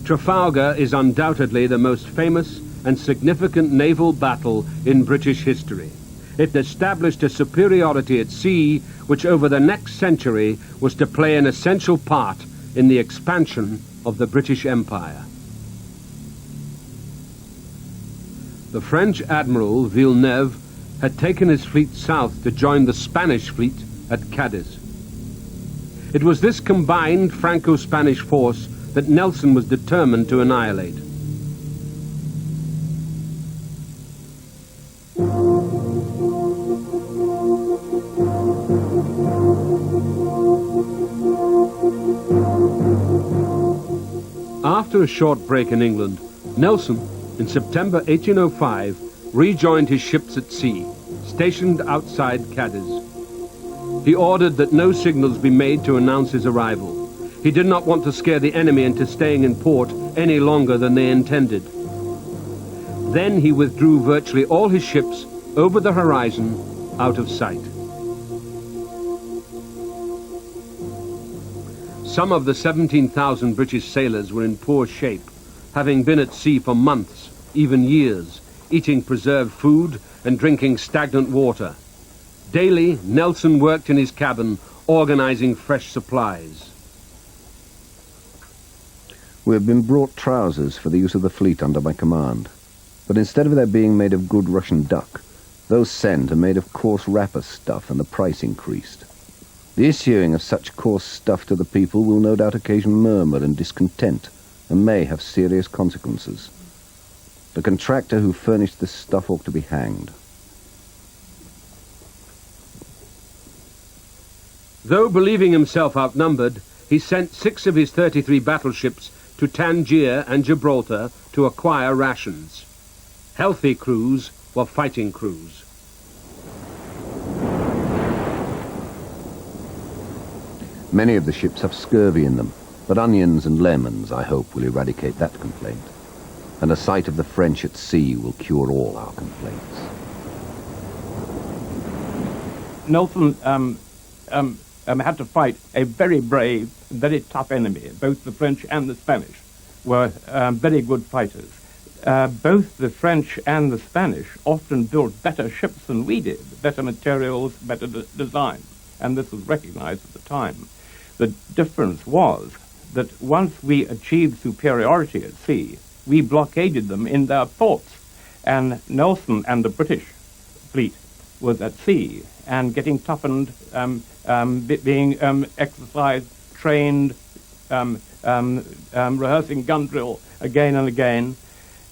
Trafalgar is undoubtedly the most famous and significant naval battle in British history. It established a superiority at sea which over the next century was to play an essential part in the expansion of the British Empire. The French admiral Villeneuve had taken his fleet south to join the Spanish fleet at Cadiz. It was this combined Franco-Spanish force that Nelson was determined to annihilate. After a short break in England, Nelson, in September 1805, rejoined his ships at sea, stationed outside Cadiz. He ordered that no signals be made to announce his arrival. He did not want to scare the enemy into staying in port any longer than they intended. Then he withdrew virtually all his ships over the horizon, out of sight. Some of the 17,000 British sailors were in poor shape, having been at sea for months, even years, eating preserved food and drinking stagnant water. Daily, Nelson worked in his cabin, organizing fresh supplies. We have been brought trousers for the use of the fleet under my command, but instead of their being made of good Russian duck, those sent are made of coarse wrapper stuff, and the price increased. The issuing of such coarse stuff to the people will no doubt occasion murmur and discontent, and may have serious consequences. The contractor who furnished this stuff ought to be hanged. Though believing himself outnumbered, he sent 6 of his 33 battleships to Tangier and Gibraltar to acquire rations. Healthy crews were fighting crews. Many of the ships have scurvy in them, but onions and lemons, I hope, will eradicate that complaint. and a sight of the French at sea will cure all our complaints. Nelson had to fight a very brave, very tough enemy. Both the French and the Spanish were very good fighters. Both the French and the Spanish often built better ships than we did, better materials, better design, and this was recognized at the time. The difference was that once we achieved superiority at sea, we blockaded them in their ports, and Nelson and the British fleet was at sea and getting toughened, being exercised, trained, rehearsing gun drill again and again.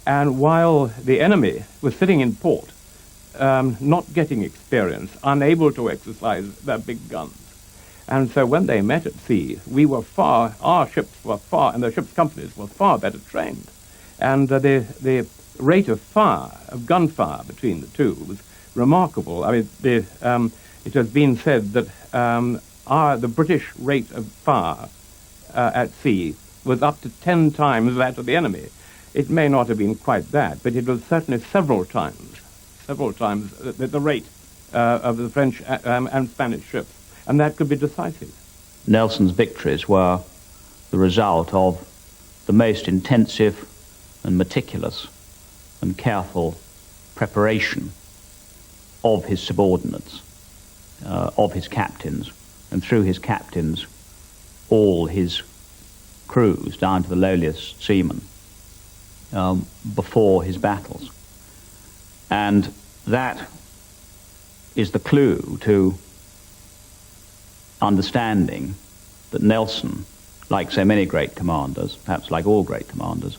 And while the enemy was sitting in port, not getting experience, unable to exercise their big guns. And so when they met at sea, our ships were far, and the ship's companies were far better trained. And the rate of fire, of gunfire between the two was remarkable. I mean, it has been said that the British rate of fire at sea was up to 10 times that of the enemy. It may not have been quite that, but it was certainly several times the rate of the French and Spanish ships, and that could be decisive. Nelson's victories were the result of the most intensive and meticulous and careful preparation of his subordinates, of his captains, and through his captains, all his crews, down to the lowliest seamen, before his battles. And that is the clue to understanding that Nelson, like so many great commanders, perhaps like all great commanders,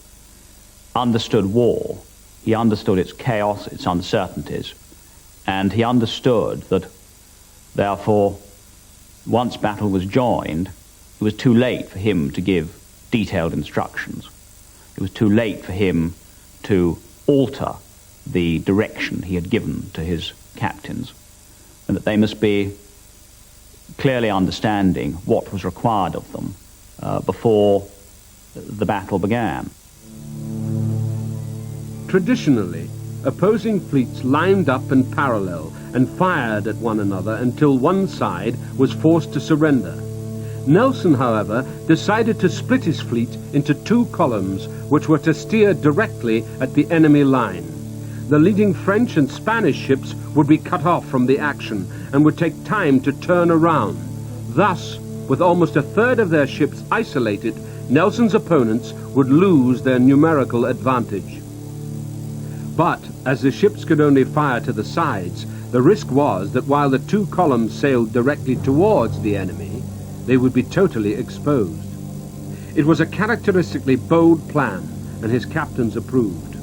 understood war. He understood its chaos, its uncertainties, and he understood that, therefore, once battle was joined, it was too late for him to give detailed instructions. It was too late for him to alter the direction he had given to his captains, and that they must be clearly understanding what was required of them before the battle began. Traditionally, opposing fleets lined up in parallel and fired at one another until one side was forced to surrender. Nelson, however, decided to split his fleet into 2 columns which were to steer directly at the enemy line. The leading French and Spanish ships would be cut off from the action and would take time to turn around. Thus, with almost a third of their ships isolated, Nelson's opponents would lose their numerical advantage. But, as the ships could only fire to the sides, the risk was that while the 2 columns sailed directly towards the enemy, they would be totally exposed. It was a characteristically bold plan, and his captains approved.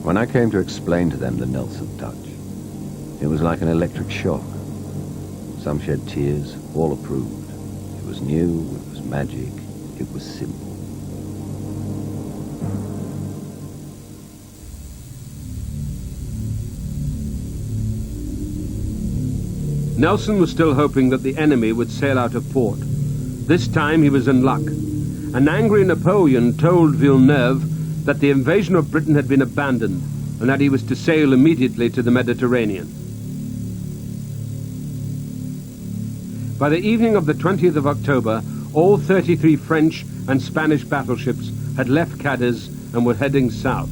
When I came to explain to them the Nelson touch, it was like an electric shock. Some shed tears, all approved. It was new, it was magic, it was simple. Nelson was still hoping that the enemy would sail out of port. This time he was in luck. An angry Napoleon told Villeneuve that the invasion of Britain had been abandoned and that he was to sail immediately to the Mediterranean. By the evening of the 20th of October, all 33 French and Spanish battleships had left Cadiz and were heading south.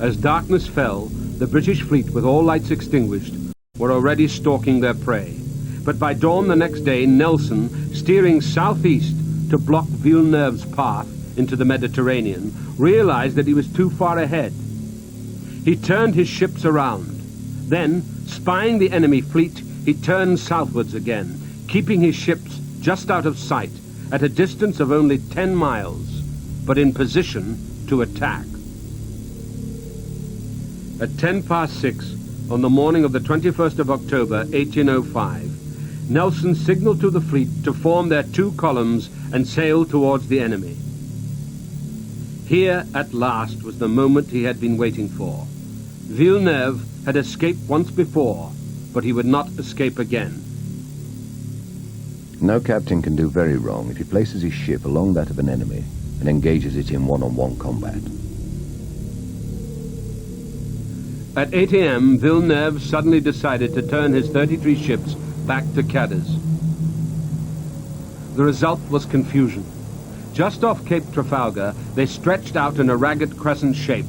As darkness fell, the British fleet, with all lights extinguished, were already stalking their prey. But by dawn the next day, Nelson, steering southeast to block Villeneuve's path into the Mediterranean, realized that he was too far ahead. He turned his ships around. Then, spying the enemy fleet, he turned southwards again, keeping his ships just out of sight, at a distance of only 10 miles, but in position to attack. At 6:10 on the morning of the 21st of October, 1805, Nelson signaled to the fleet to form their 2 columns and sail towards the enemy. Here, at last, was the moment he had been waiting for. Villeneuve had escaped once before, but he would not escape again. No captain can do very wrong if he places his ship along that of an enemy and engages it in one-on-one combat. At 8 a.m., Villeneuve suddenly decided to turn his 33 ships back to Cadiz. The result was confusion. Just off Cape Trafalgar, they stretched out in a ragged crescent shape,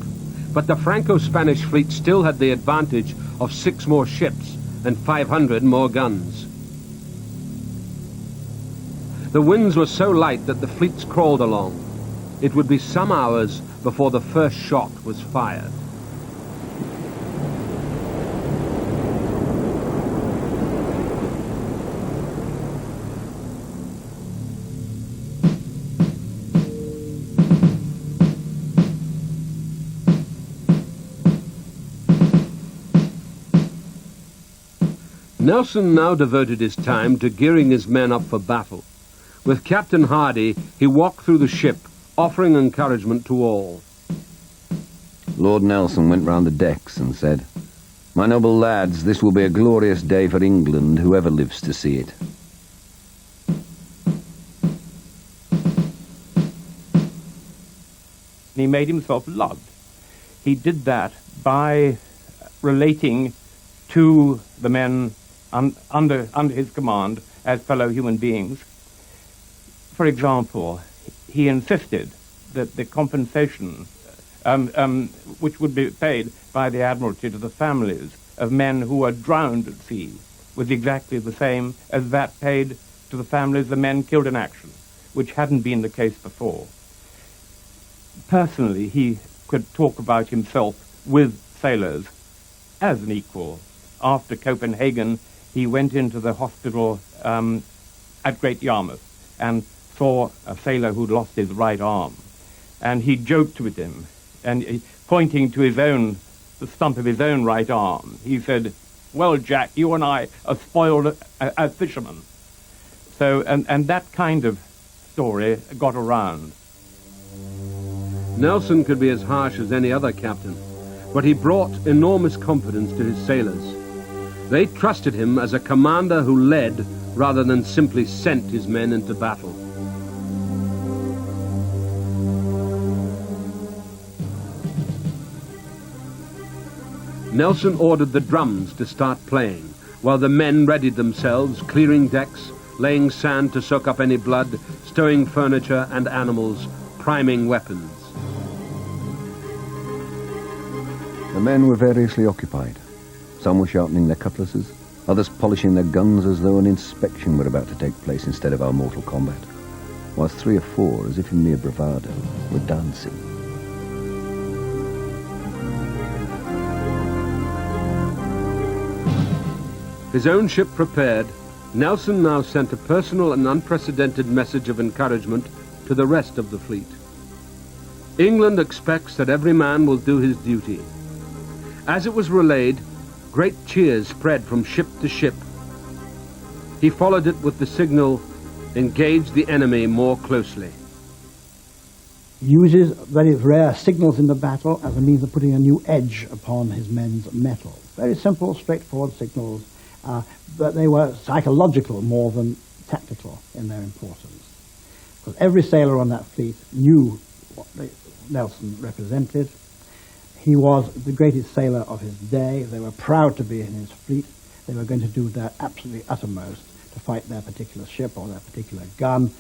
but the Franco-Spanish fleet still had the advantage of 6 more ships and 500 more guns. The winds were so light that the fleets crawled along. It would be some hours before the first shot was fired. Nelson now devoted his time to gearing his men up for battle. With Captain Hardy, he walked through the ship, offering encouragement to all. Lord Nelson went round the decks and said, "My noble lads, this will be a glorious day for England, whoever lives to see it." He made himself loved. He did that by relating to the men under his command as fellow human beings. For example, he insisted that the compensation which would be paid by the Admiralty to the families of men who were drowned at sea was exactly the same as that paid to the families of men killed in action, which hadn't been the case before. Personally, he could talk about himself with sailors as an equal. After Copenhagen, he went into the hospital at Great Yarmouth and saw a sailor who'd lost his right arm. And he joked with him, and pointing to the stump of his own right arm, he said, "Well, Jack, you and I are spoiled as fishermen." So, and that kind of story got around. Nelson could be as harsh as any other captain, but he brought enormous confidence to his sailors. They trusted him as a commander who led rather than simply sent his men into battle. Nelson ordered the drums to start playing, while the men readied themselves, clearing decks, laying sand to soak up any blood, stowing furniture and animals, priming weapons. The men were variously occupied. Some were sharpening their cutlasses, others polishing their guns as though an inspection were about to take place instead of our mortal combat, whilst 3 or 4, as if in mere bravado, were dancing. His own ship prepared, Nelson now sent a personal and unprecedented message of encouragement to the rest of the fleet. England expects that every man will do his duty. As it was relayed, great cheers spread from ship to ship. He followed it with the signal, "Engage the enemy more closely." He uses very rare signals in the battle as a means of putting a new edge upon his men's mettle. Very simple, straightforward signals, but they were psychological more than tactical in their importance. Because every sailor on that fleet knew what Nelson represented. He was the greatest sailor of his day. They were proud to be in his fleet. They were going to do their absolutely uttermost to fight their particular ship or their particular gun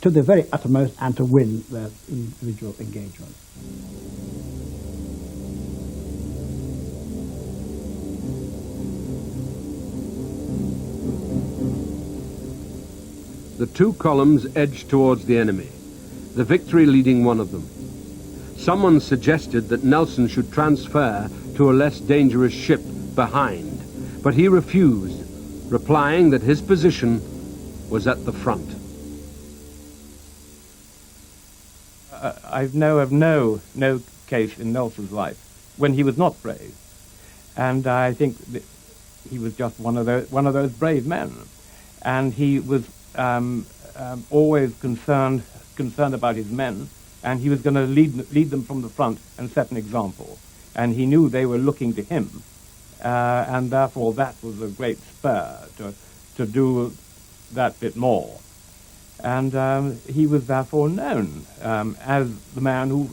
to the very uttermost and to win their individual engagement. The 2 columns edged towards the enemy, the Victory leading one of them. Someone suggested that Nelson should transfer to a less dangerous ship behind, but he refused, replying that his position was at the front. I know of no case in Nelson's life when he was not brave, and I think that he was just one of those brave men, and he was always concerned about his men. And he was going to lead them from the front and set an example. And he knew they were looking to him. And therefore that was a great spur to do that bit more. And he was therefore known as the man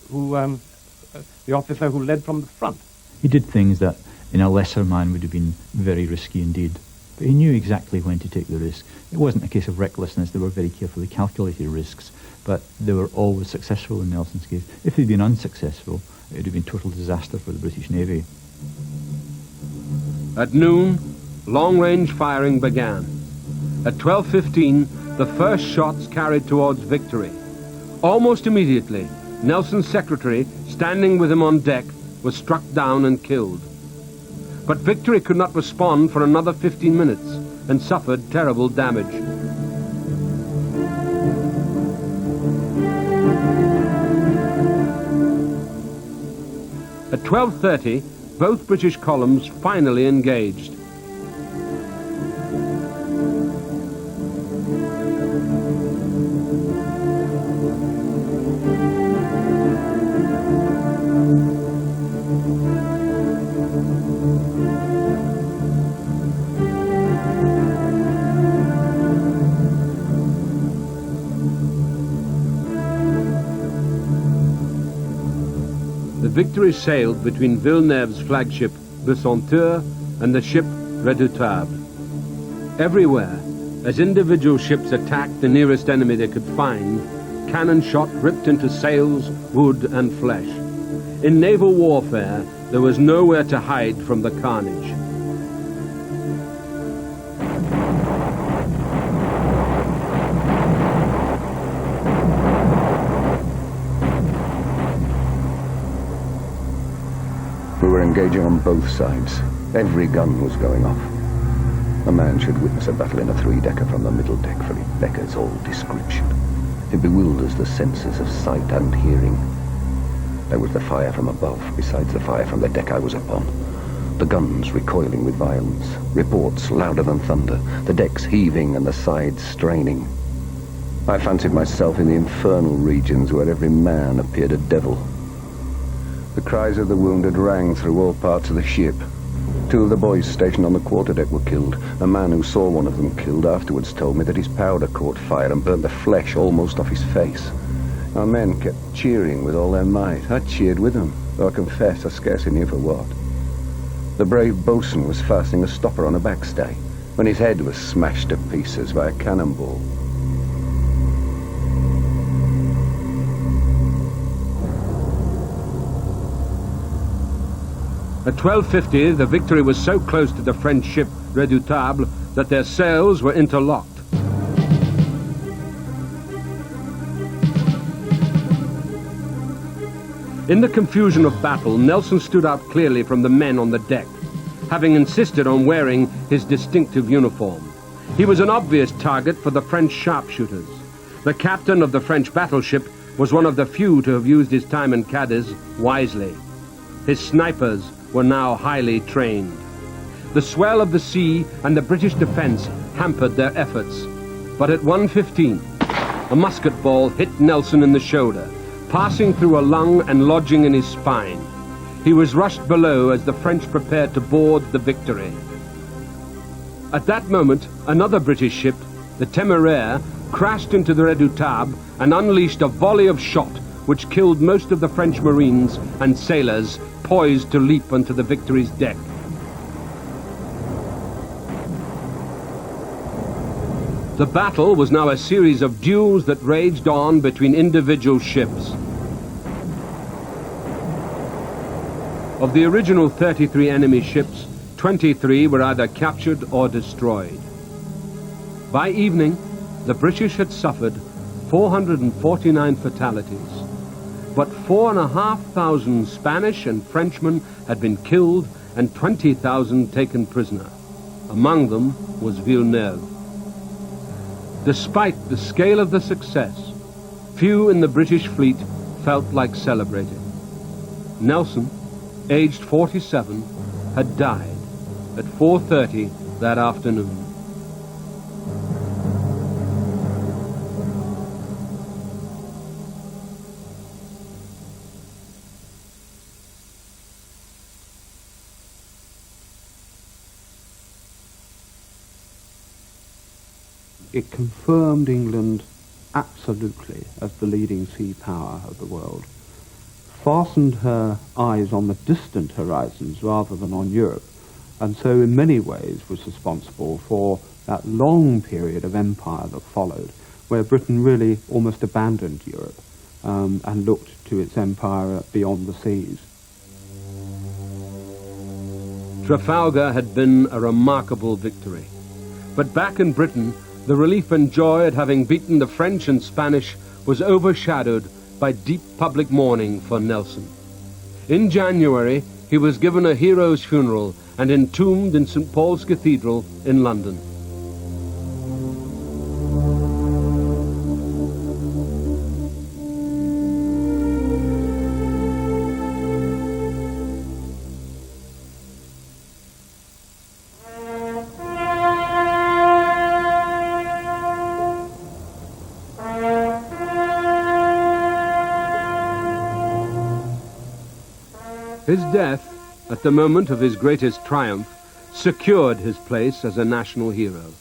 the officer who led from the front. He did things that in a lesser man would have been very risky indeed. But he knew exactly when to take the risk. It wasn't a case of recklessness. They were very carefully calculated risks, but they were always successful in Nelson's case. If they'd been unsuccessful, it would have been total disaster for the British Navy. At noon, long-range firing began. At 12:15, the first shots carried towards Victory. Almost immediately, Nelson's secretary, standing with him on deck, was struck down and killed. But Victory could not respond for another 15 minutes and suffered terrible damage. At 12:30, both British columns finally engaged. The Victory sailed between Villeneuve's flagship, Le Centaure, and the ship Redoutable. Everywhere, as individual ships attacked the nearest enemy they could find, cannon shot ripped into sails, wood, and flesh. In naval warfare, there was nowhere to hide from the carnage. We were engaging on both sides. Every gun was going off. A man should witness a battle in a three-decker from the middle deck, for it beggars all description. It bewilders the senses of sight and hearing. There was the fire from above, besides the fire from the deck I was upon. The guns recoiling with violence, reports louder than thunder, the decks heaving and the sides straining. I fancied myself in the infernal regions where every man appeared a devil. The cries of the wounded rang through all parts of the ship. Two of the boys stationed on the quarterdeck were killed. A man who saw one of them killed afterwards told me that his powder caught fire and burnt the flesh almost off his face. Our men kept cheering with all their might. I cheered with them, though I confess I scarcely knew for what. The brave boatswain was fastening a stopper on a backstay when his head was smashed to pieces by a cannonball. At 12:50, the Victory was so close to the French ship Redoutable that their sails were interlocked. In the confusion of battle, Nelson stood out clearly from the men on the deck, having insisted on wearing his distinctive uniform. He was an obvious target for the French sharpshooters. The captain of the French battleship was one of the few to have used his time in Cadiz wisely. His snipers were now highly trained. The swell of the sea and the British defense hampered their efforts. But at 1:15, a musket ball hit Nelson in the shoulder, passing through a lung and lodging in his spine. He was rushed below as the French prepared to board the Victory. At that moment, another British ship, the Téméraire, crashed into the Redoutable and unleashed a volley of shot which killed most of the French Marines and sailors poised to leap onto the Victory's deck. The battle was now a series of duels that raged on between individual ships. Of the original 33 enemy ships, 23 were either captured or destroyed. By evening, the British had suffered 449 fatalities, but 4,500 Spanish and Frenchmen had been killed and 20,000 taken prisoner. Among them was Villeneuve. Despite the scale of the success, few in the British fleet felt like celebrating. Nelson, aged 47, had died at 4:30 that afternoon. It confirmed England absolutely as the leading sea power of the world, fastened her eyes on the distant horizons rather than on Europe, and so in many ways was responsible for that long period of empire that followed, where Britain really almost abandoned Europe and looked to its empire beyond the seas. Trafalgar had been a remarkable victory. But back in Britain, the relief and joy at having beaten the French and Spanish was overshadowed by deep public mourning for Nelson. In January, he was given a hero's funeral and entombed in St. Paul's Cathedral in London. His death, at the moment of his greatest triumph, secured his place as a national hero.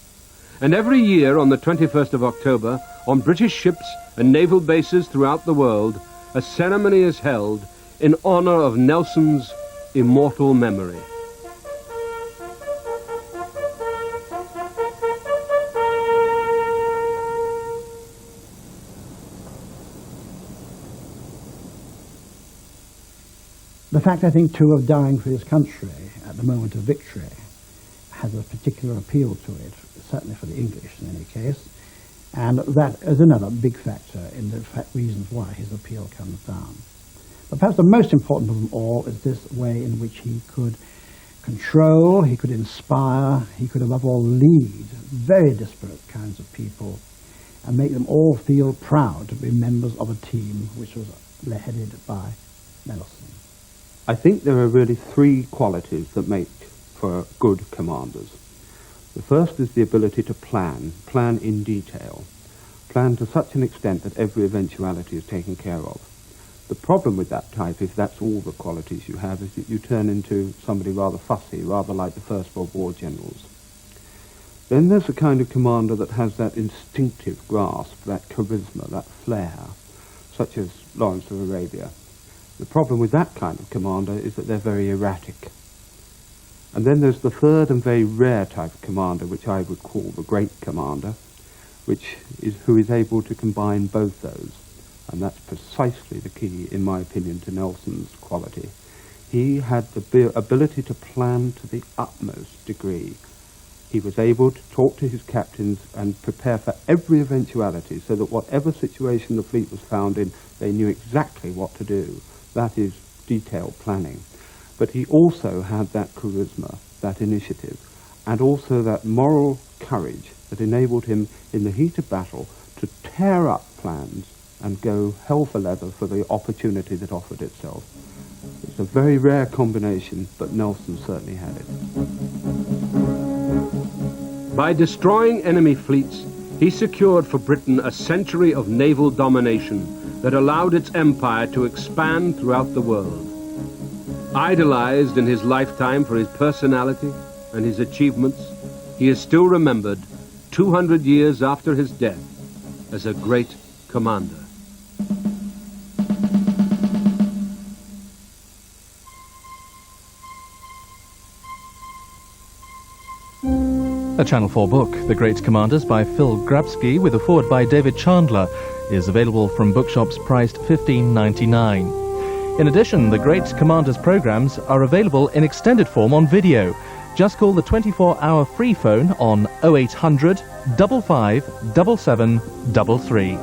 And every year on the 21st of October, on British ships and naval bases throughout the world, a ceremony is held in honor of Nelson's immortal memory. The fact, I think, too, of dying for his country at the moment of victory has a particular appeal to it, certainly for the English in any case, and that is another big factor in the reasons why his appeal comes down. But perhaps the most important of them all is this way in which he could control, he could inspire, he could above all lead very disparate kinds of people and make them all feel proud to be members of a team which was headed by Nelson. I think there are really three qualities that make for good commanders. The first is the ability to plan in detail, plan to such an extent that every eventuality is taken care of. The problem with that type, if that's all the qualities you have, is that you turn into somebody rather fussy, rather like the First World War generals. Then there's a kind of commander that has that instinctive grasp, that charisma, that flair, such as Lawrence of Arabia. The problem with that kind of commander is that they're very erratic. And then there's the third and very rare type of commander, which I would call the great commander, who is able to combine both those. And that's precisely the key, in my opinion, to Nelson's quality. He had the ability to plan to the utmost degree. He was able to talk to his captains and prepare for every eventuality so that whatever situation the fleet was found in, they knew exactly what to do. That is detailed planning. But he also had that charisma, that initiative, and also that moral courage that enabled him, in the heat of battle, to tear up plans and go hell for leather for the opportunity that offered itself. It's a very rare combination, but Nelson certainly had it. By destroying enemy fleets, he secured for Britain a century of naval domination that allowed its empire to expand throughout the world. Idolized in his lifetime for his personality and his achievements, he is still remembered 200 years after his death as a great commander. A Channel 4 book, The Great Commanders by Phil Grabsky, with a foreword by David Chandler, is available from bookshops priced $15.99. In addition, The Great Commanders programs are available in extended form on video. Just call the 24-hour free phone on 0800 55 7733.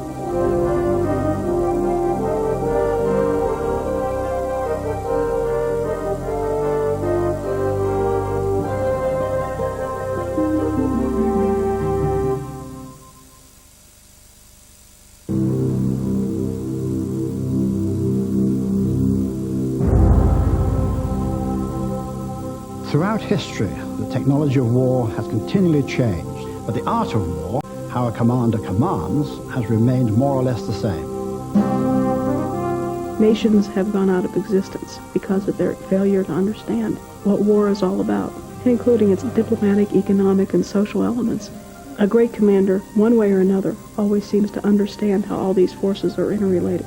Throughout history, the technology of war has continually changed, but the art of war, how a commander commands, has remained more or less the same. Nations have gone out of existence because of their failure to understand what war is all about, including its diplomatic, economic, and social elements. A great commander, one way or another, always seems to understand how all these forces are interrelated.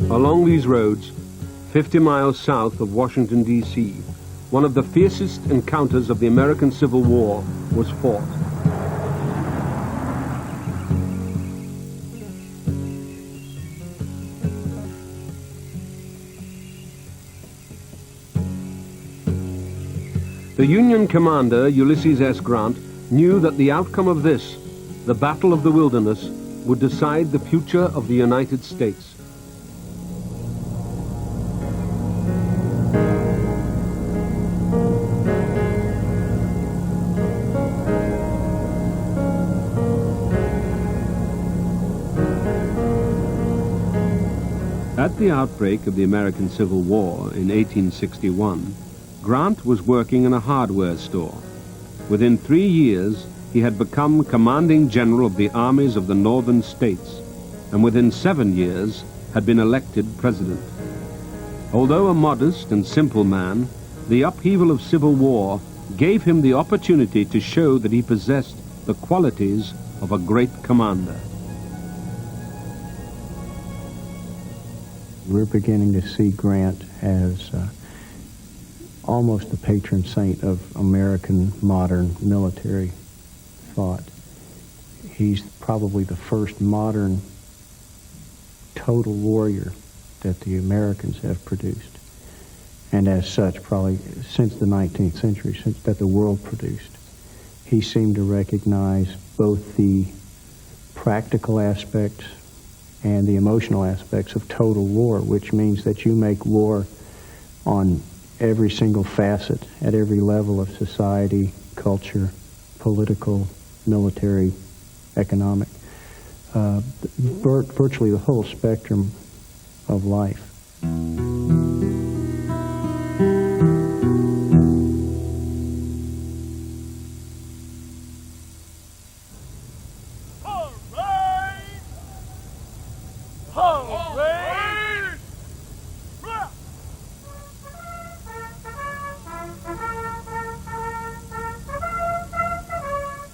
Along these roads, 50 miles south of Washington, D.C., one of the fiercest encounters of the American Civil War was fought. The Union commander, Ulysses S. Grant, knew that the outcome of this, the Battle of the Wilderness, would decide the future of the United States. At the outbreak of the American Civil War in 1861, Grant was working in a hardware store. Within 3 years, he had become commanding general of the armies of the northern states, and within 7 years had been elected president. Although a modest and simple man, the upheaval of civil war gave him the opportunity to show that he possessed the qualities of a great commander. We're beginning to see Grant as almost the patron saint of American modern military thought. He's probably the first modern total warrior that the Americans have produced, and as such probably since the 19th century, since that the world produced. He seemed to recognize both the practical aspects and the emotional aspects of total war, which means that you make war on every single facet, at every level of society, culture, political, military, economic, virtually the whole spectrum of life.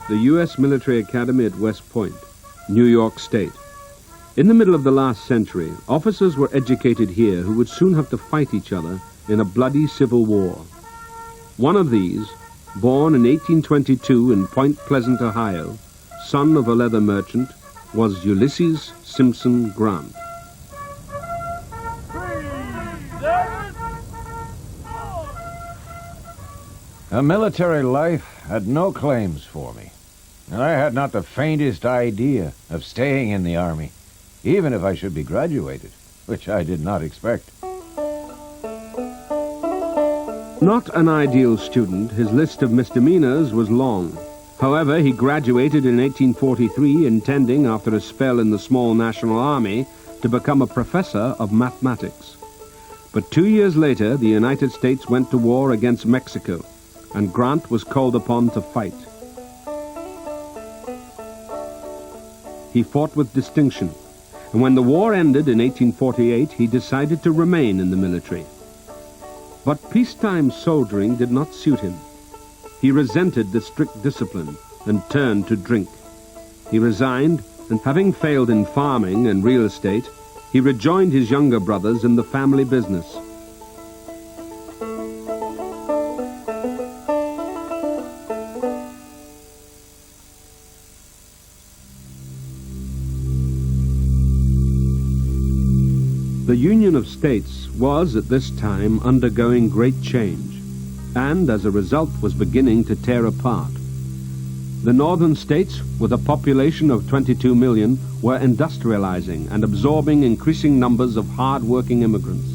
The U.S. Military Academy at West Point, New York State. In the middle of the last century, officers were educated here who would soon have to fight each other in a bloody civil war. One of these, born in 1822 in Point Pleasant, Ohio, son of a leather merchant, was Ulysses Simpson Grant. A military life had no claims for me, and I had not the faintest idea of staying in the Army, even if I should be graduated, which I did not expect. Not an ideal student, his list of misdemeanors was long. However, he graduated in 1843, intending, after a spell in the small National Army, to become a professor of mathematics. But 2 years later, the United States went to war against Mexico, and Grant was called upon to fight. He fought with distinction, and when the war ended in 1848, he decided to remain in the military. But peacetime soldiering did not suit him. He resented the strict discipline and turned to drink. He resigned, and having failed in farming and real estate, he rejoined his younger brothers in the family business. The Union of States was at this time undergoing great change, and as a result was beginning to tear apart. The northern states, with a population of 22 million, were industrializing and absorbing increasing numbers of hard-working immigrants.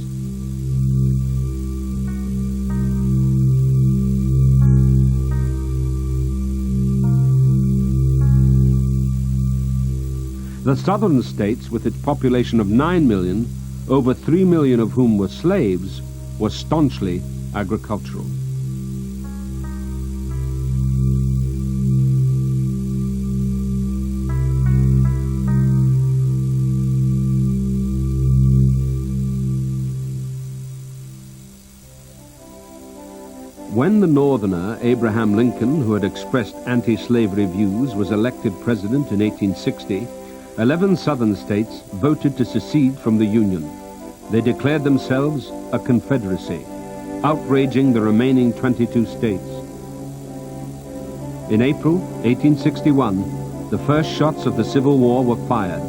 The southern states, with its population of 9 million, over 3 million of whom were slaves, were staunchly agricultural. When the northerner, Abraham Lincoln, who had expressed anti-slavery views, was elected president in 1860, 11 southern states voted to secede from the Union. They declared themselves a confederacy, outraging the remaining 22 states. In April 1861, the first shots of the Civil War were fired.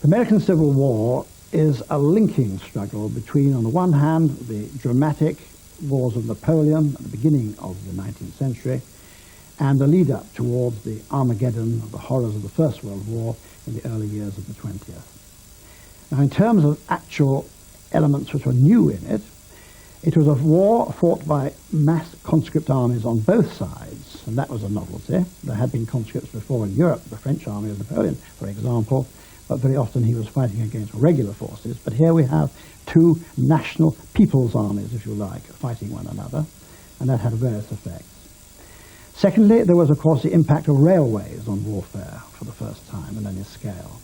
The American Civil War is a linking struggle between, on the one hand, the dramatic wars of Napoleon at the beginning of the 19th century, and the lead-up towards the Armageddon, the horrors of the First World War in the early years of the 20th. Now, in terms of actual elements which were new in it, it was a war fought by mass conscript armies on both sides, and that was a novelty. There had been conscripts before in Europe, the French army of Napoleon, for example, but very often he was fighting against regular forces. But here we have two national people's armies, if you like, fighting one another, and that had various effects. Secondly, there was, of course, the impact of railways on warfare for the first time in any scale.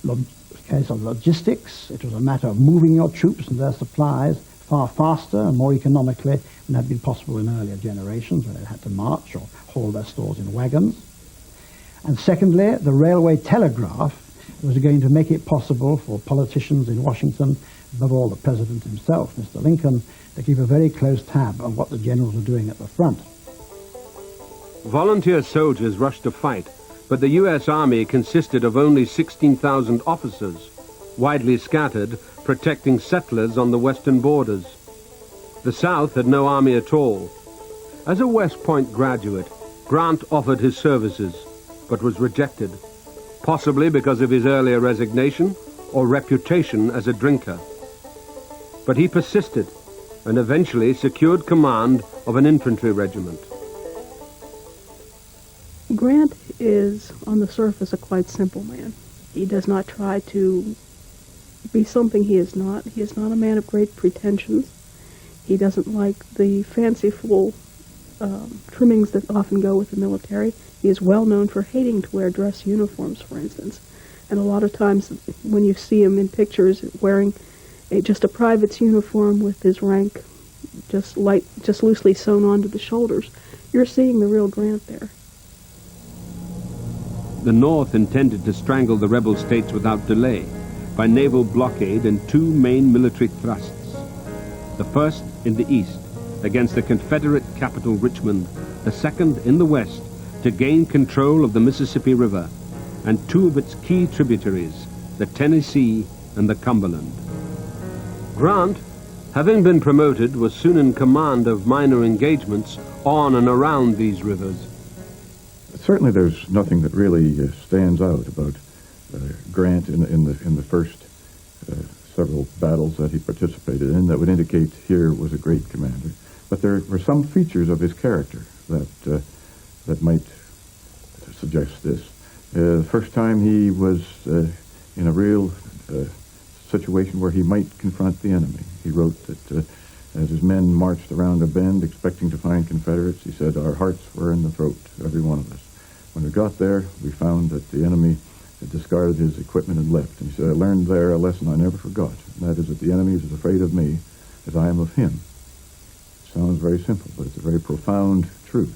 In the case of logistics, it was a matter of moving your troops and their supplies far faster and more economically than had been possible in earlier generations, when they had to march or haul their stores in wagons. And secondly, the railway telegraph was going to make it possible for politicians in Washington, above all the president himself, Mr. Lincoln, to keep a very close tab on what the generals were doing at the front. Volunteer soldiers rushed to fight, but the U.S. Army consisted of only 16,000 officers, widely scattered, protecting settlers on the western borders. The South had no army at all. As a West Point graduate, Grant offered his services, but was rejected, possibly because of his earlier resignation or reputation as a drinker. But he persisted and eventually secured command of an infantry regiment. Grant is, on the surface, a quite simple man. He does not try to be something he is not. He is not a man of great pretensions. He doesn't like the fanciful trimmings that often go with the military. He is well known for hating to wear dress uniforms, for instance. And a lot of times when you see him in pictures wearing just a private's uniform with his rank just loosely sewn onto the shoulders, you're seeing the real Grant there. The North intended to strangle the rebel states without delay by naval blockade and two main military thrusts. The first in the east, against the Confederate capital Richmond, the second in the west, to gain control of the Mississippi River and two of its key tributaries, the Tennessee and the Cumberland. Grant, having been promoted, was soon in command of minor engagements on and around these rivers. Certainly there's nothing that really stands out about Grant in the first several battles that he participated in that would indicate here was a great commander. But there were some features of his character that might suggest this. The first time he was in a real situation where he might confront the enemy. He wrote that as his men marched around a bend expecting to find Confederates, he said, "Our hearts were in the throat, every one of us. When we got there, we found that the enemy had discarded his equipment and left. And he said, I learned there a lesson I never forgot, and that is that the enemy is as afraid of me as I am of him." It sounds very simple, but it's a very profound truth.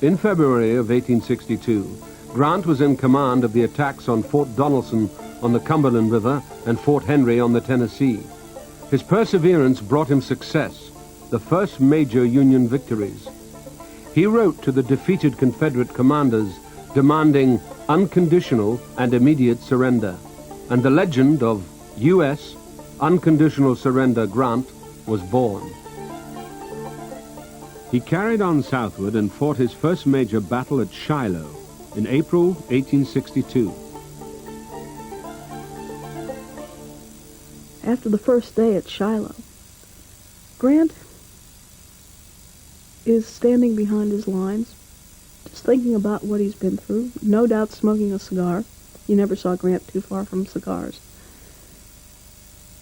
In February of 1862, Grant was in command of the attacks on Fort Donelson on the Cumberland River and Fort Henry on the Tennessee. His perseverance brought him success, the first major Union victories. He wrote to the defeated Confederate commanders demanding unconditional and immediate surrender, and the legend of U.S. Unconditional Surrender Grant was born. He carried on southward and fought his first major battle at Shiloh in April 1862. After the first day at Shiloh, Grant is standing behind his lines, just thinking about what he's been through, no doubt smoking a cigar. You never saw Grant too far from cigars.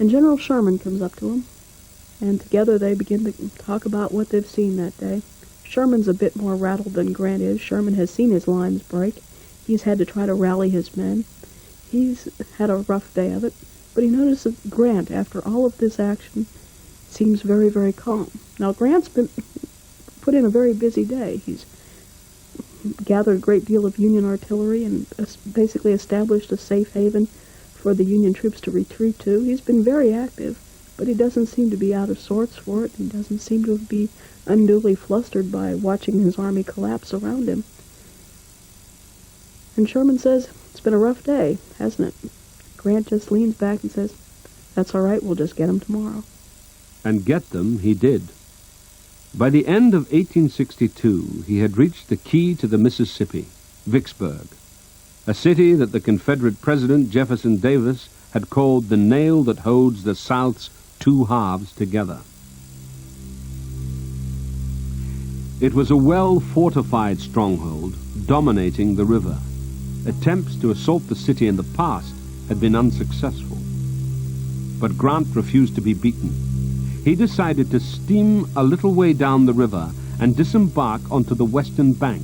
And General Sherman comes up to him, and together they begin to talk about what they've seen that day. Sherman's a bit more rattled than Grant is. Sherman has seen his lines break. He's had to try to rally his men. He's had a rough day of it. But he notices that Grant, after all of this action, seems very, very calm. Now, Grant's been put in a very busy day. He's gathered a great deal of Union artillery and basically established a safe haven for the Union troops to retreat to. He's been very active, but he doesn't seem to be out of sorts for it. He doesn't seem to be unduly flustered by watching his army collapse around him. And Sherman says, "It's been a rough day, hasn't it?" Grant just leans back and says, "That's all right, we'll just get them tomorrow." And get them he did. By the end of 1862, he had reached the key to the Mississippi, Vicksburg, a city that the Confederate President Jefferson Davis had called the nail that holds the South's two halves together. It was a well-fortified stronghold dominating the river. Attempts to assault the city in the past had been unsuccessful. But Grant refused to be beaten. He decided to steam a little way down the river and disembark onto the western bank.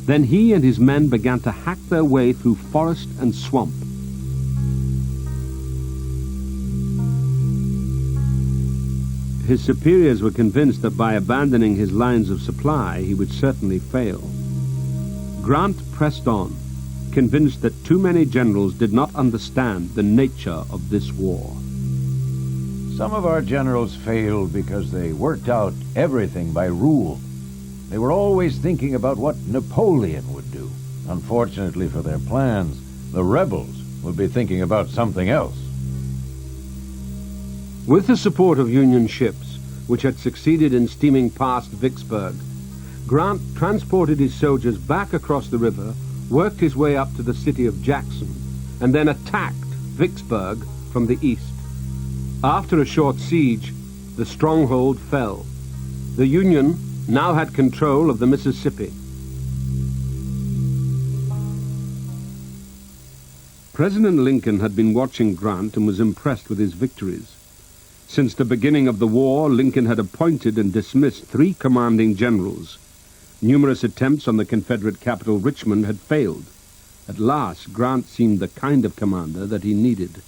Then he and his men began to hack their way through forest and swamp. His superiors were convinced that by abandoning his lines of supply, he would certainly fail. Grant pressed on, convinced that too many generals did not understand the nature of this war. Some of our generals failed because they worked out everything by rule. They were always thinking about what Napoleon would do. Unfortunately for their plans, the rebels would be thinking about something else. With the support of Union ships, which had succeeded in steaming past Vicksburg, Grant transported his soldiers back across the river, worked his way up to the city of Jackson, and then attacked Vicksburg from the east. After a short siege, the stronghold fell. The Union now had control of the Mississippi. President Lincoln had been watching Grant and was impressed with his victories. Since the beginning of the war, Lincoln had appointed and dismissed 3 commanding generals. Numerous attempts on the Confederate capital, Richmond, had failed. At last, Grant seemed the kind of commander that he needed.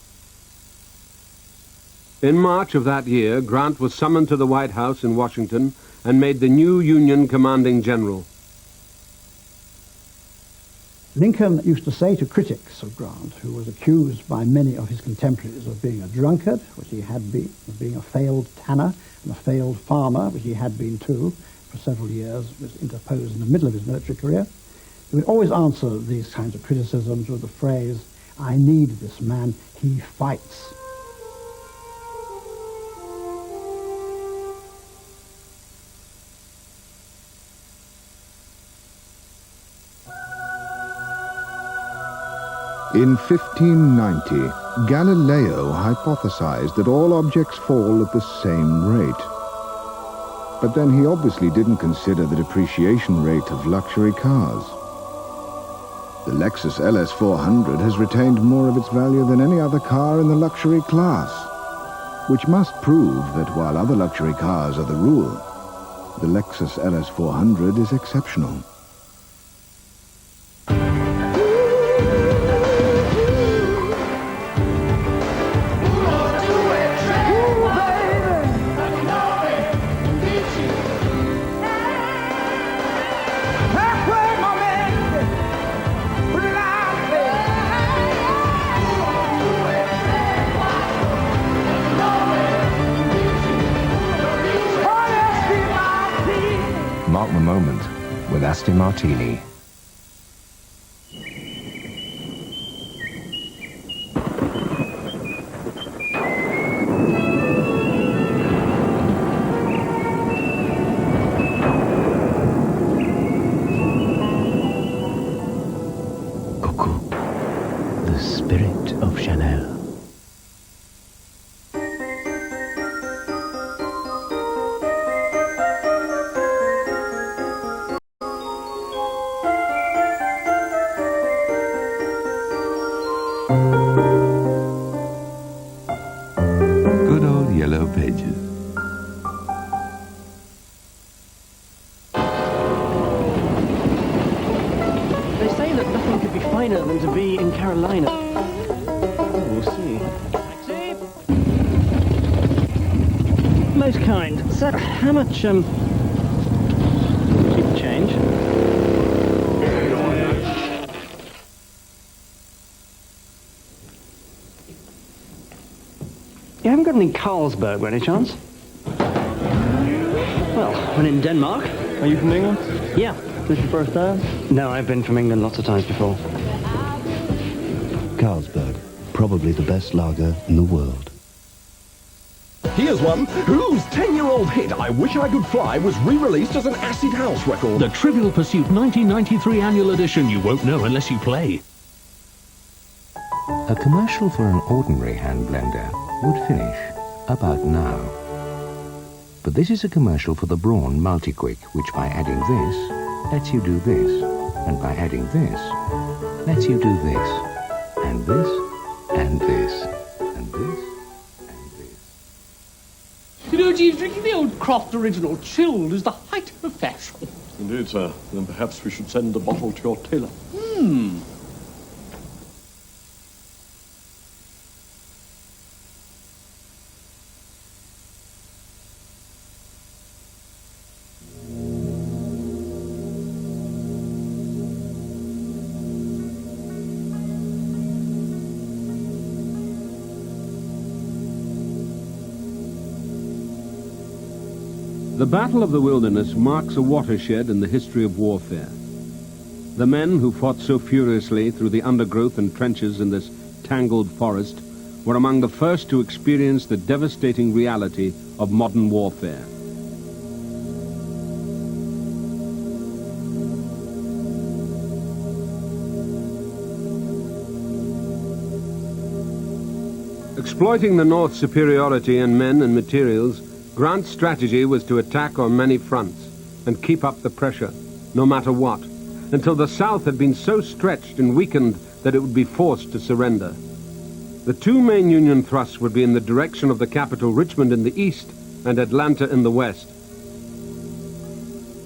In March of that year, Grant was summoned to the White House in Washington and made the new Union commanding general. Lincoln used to say to critics of Grant, who was accused by many of his contemporaries of being a drunkard, which he had been, of being a failed tanner and a failed farmer, which he had been too, for several years, was interposed in the middle of his military career. He would always answer these kinds of criticisms with the phrase, "I need this man, he fights." In 1590, Galileo hypothesized that all objects fall at the same rate. But then he obviously didn't consider the depreciation rate of luxury cars. The Lexus LS400 has retained more of its value than any other car in the luxury class, which must prove that while other luxury cars are the rule, the Lexus LS400 is exceptional. Mark the moment with Aston Martini. the spirit of Chanel. Good old Yellow Pages. They say that nothing could be finer than to be in Carolina. Oh, we'll see. Taxi! Most kind. Sir, how much, keep the change. You haven't got any Carlsberg by any chance? Well, when in Denmark. Are you from England? Yeah. This your first time? No, I've been from England lots of times before. Carlsberg, probably the best lager in the world. Here's one whose 10-year-old hit, I Wish I Could Fly, was re-released as an acid house record. The Trivial Pursuit 1993 annual edition. You won't know unless you play. A commercial for an ordinary hand blender would finish about now. But this is a commercial for the Braun Multi-Quick, which by adding this, lets you do this. And by adding this, lets you do this. And this, and this, and this. You know, Jeeves, drinking the old Croft Original chilled is the height of fashion. Indeed, sir. Then perhaps we should send the bottle to your tailor. The Battle of the Wilderness marks a watershed in the history of warfare. The men who fought so furiously through the undergrowth and trenches in this tangled forest were among the first to experience the devastating reality of modern warfare. Exploiting the North's superiority in men and materials, Grant's strategy was to attack on many fronts and keep up the pressure, no matter what, until the South had been so stretched and weakened that it would be forced to surrender. The two main Union thrusts would be in the direction of the capital Richmond in the east and Atlanta in the west.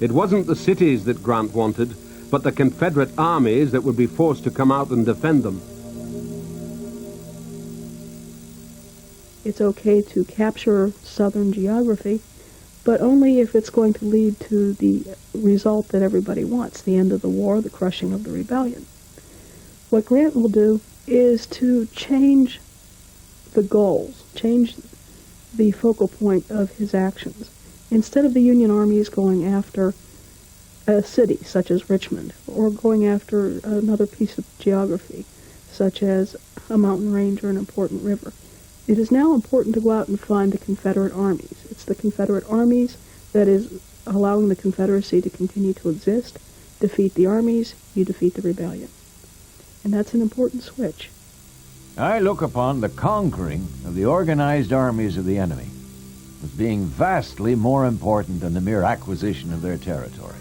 It wasn't the cities that Grant wanted, but the Confederate armies that would be forced to come out and defend them. It's okay to capture Southern geography, but only if it's going to lead to the result that everybody wants, the end of the war, the crushing of the rebellion. What Grant will do is to change the goals, change the focal point of his actions. Instead of the Union armies going after a city, such as Richmond, or going after another piece of geography, such as a mountain range or an important river, it is now important to go out and find the Confederate armies. It's the Confederate armies that is allowing the Confederacy to continue to exist. Defeat the armies, you defeat the rebellion. And that's an important switch. I look upon the conquering of the organized armies of the enemy as being vastly more important than the mere acquisition of their territory.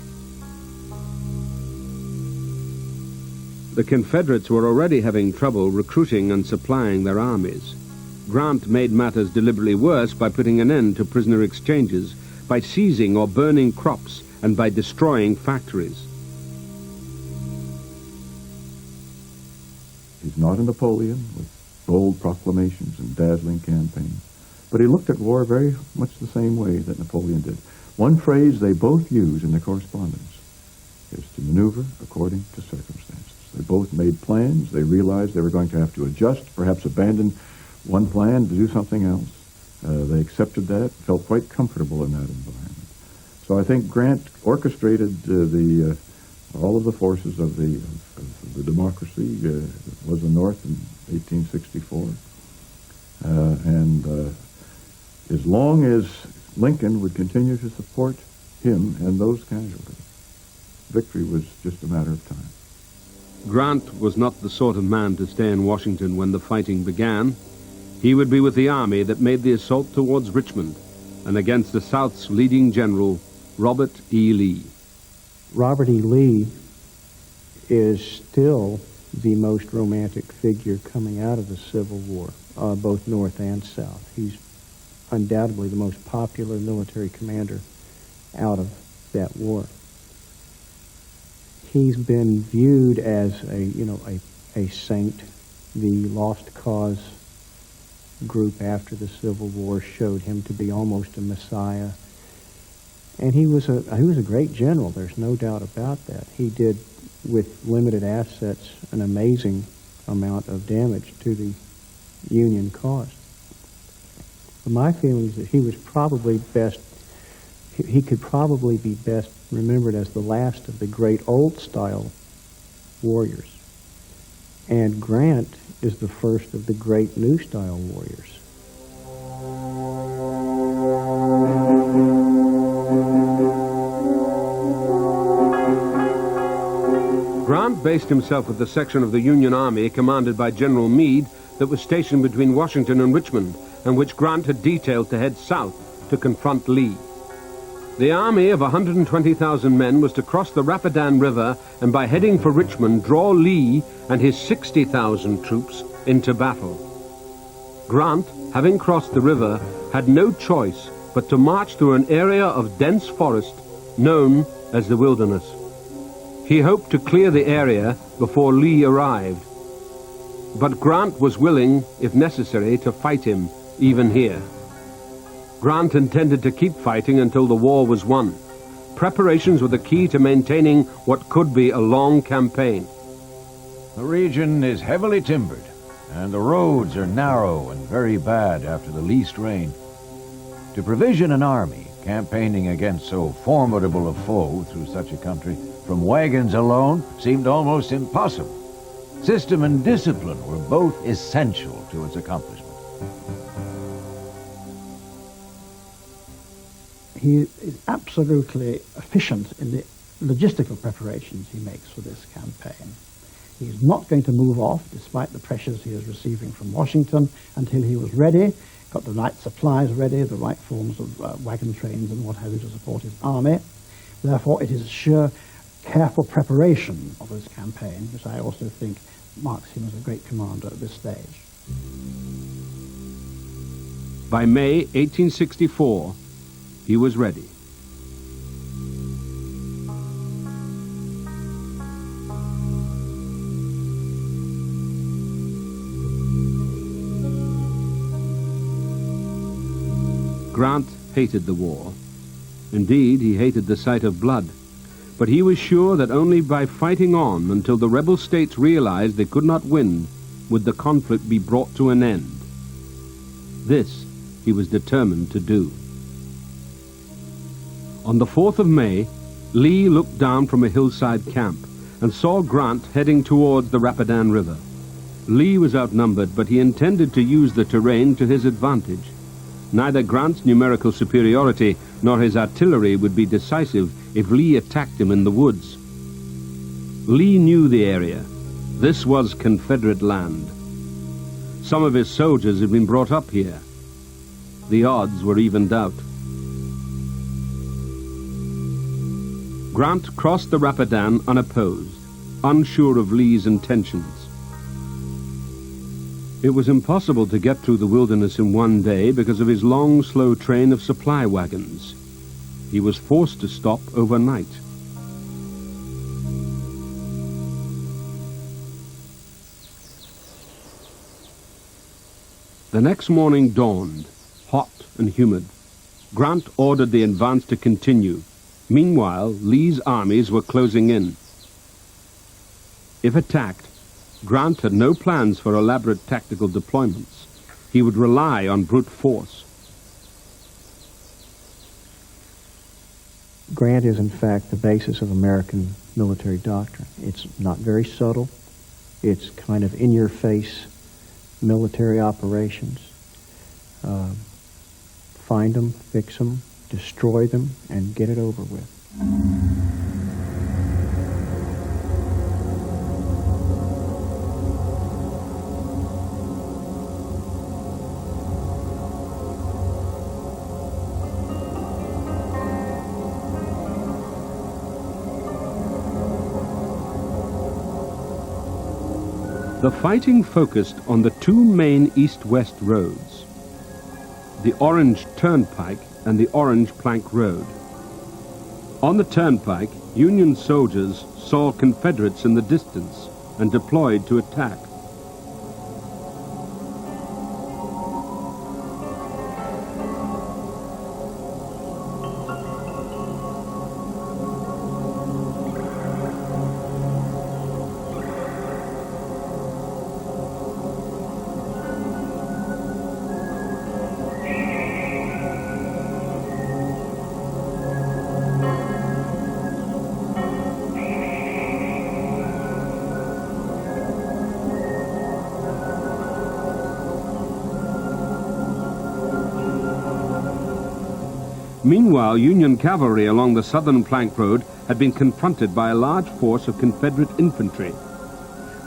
The Confederates were already having trouble recruiting and supplying their armies. Grant made matters deliberately worse by putting an end to prisoner exchanges, by seizing or burning crops, and by destroying factories. He's not a Napoleon with bold proclamations and dazzling campaigns, but he looked at war very much the same way that Napoleon did. One phrase they both use in their correspondence is to maneuver according to circumstances. They both made plans. They realized they were going to have to adjust, perhaps abandon one plan to do something else. They accepted that, felt quite comfortable in that environment. So I think Grant orchestrated all of the forces of the democracy. Was the North in 1864. As long as Lincoln would continue to support him and those casualties, victory was just a matter of time. Grant was not the sort of man to stay in Washington when the fighting began. He would be with the army that made the assault towards Richmond and against the South's leading general, Robert E. Lee. Robert E. Lee is still the most romantic figure coming out of the Civil War, both North and South. He's undoubtedly the most popular military commander out of that war. He's been viewed as a saint. The Lost Cause group after the Civil War showed him to be almost a messiah. And he was a great general, there's no doubt about that. He did, with limited assets, an amazing amount of damage to the Union cause. But my feeling is that he was probably he could probably be best remembered as the last of the great old-style warriors. And Grant is the first of the great new-style warriors. Grant based himself with the section of the Union Army commanded by General Meade that was stationed between Washington and Richmond, and which Grant had detailed to head south to confront Lee. The army of 120,000 men was to cross the Rapidan River and by heading for Richmond draw Lee and his 60,000 troops into battle. Grant, having crossed the river, had no choice but to march through an area of dense forest known as the Wilderness. He hoped to clear the area before Lee arrived. But Grant was willing, if necessary, to fight him, even here. Grant intended to keep fighting until the war was won. Preparations were the key to maintaining what could be a long campaign. The region is heavily timbered, and the roads are narrow and very bad after the least rain. To provision an army campaigning against so formidable a foe through such a country from wagons alone seemed almost impossible. System and discipline were both essential to its accomplishment. He is absolutely efficient in the logistical preparations he makes for this campaign. He's not going to move off, despite the pressures he is receiving from Washington, until he was ready, got the right supplies ready, the right forms of wagon trains and what have you to support his army. Therefore, it is sheer careful preparation of his campaign, which I also think marks him as a great commander at this stage. By May 1864, he was ready. Grant hated the war. Indeed, he hated the sight of blood. But he was sure that only by fighting on until the rebel states realized they could not win would the conflict be brought to an end. This he was determined to do. On the 4th of May, Lee looked down from a hillside camp and saw Grant heading towards the Rapidan River. Lee was outnumbered, but he intended to use the terrain to his advantage. Neither Grant's numerical superiority nor his artillery would be decisive if Lee attacked him in the woods. Lee knew the area. This was Confederate land. Some of his soldiers had been brought up here. The odds were evened out. Grant crossed the Rapidan unopposed, unsure of Lee's intentions. It was impossible to get through the wilderness in one day because of his long, slow train of supply wagons. He was forced to stop overnight. The next morning dawned, hot and humid. Grant ordered the advance to continue. Meanwhile, Lee's armies were closing in. If attacked, Grant had no plans for elaborate tactical deployments. He would rely on brute force. Grant is, in fact, the basis of American military doctrine. It's not very subtle. It's kind of in-your-face military operations. Find them, fix them, destroy them, and get it over with. The fighting focused on the two main east-west roads, the Orange Turnpike and the Orange Plank Road. On the turnpike, Union soldiers saw Confederates in the distance and deployed to attack. Meanwhile, Union cavalry along the southern plank road had been confronted by a large force of Confederate infantry.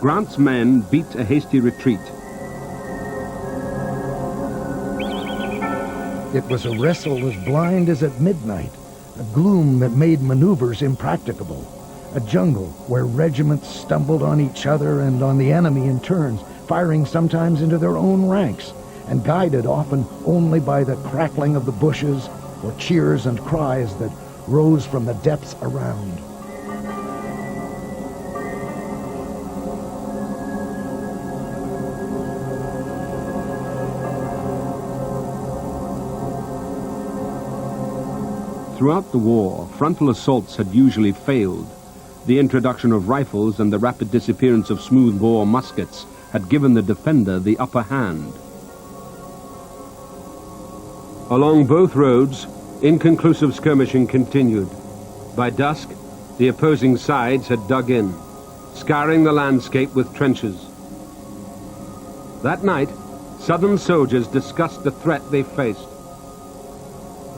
Grant's men beat a hasty retreat. It was a wrestle as blind as at midnight, a gloom that made maneuvers impracticable, a jungle where regiments stumbled on each other and on the enemy in turns, firing sometimes into their own ranks, and guided often only by the crackling of the bushes or cheers and cries that rose from the depths around. Throughout the war, frontal assaults had usually failed. The introduction of rifles and the rapid disappearance of smooth-bore muskets had given the defender the upper hand. Along both roads, inconclusive skirmishing continued. By dusk, the opposing sides had dug in, scouring the landscape with trenches. That night, Southern soldiers discussed the threat they faced.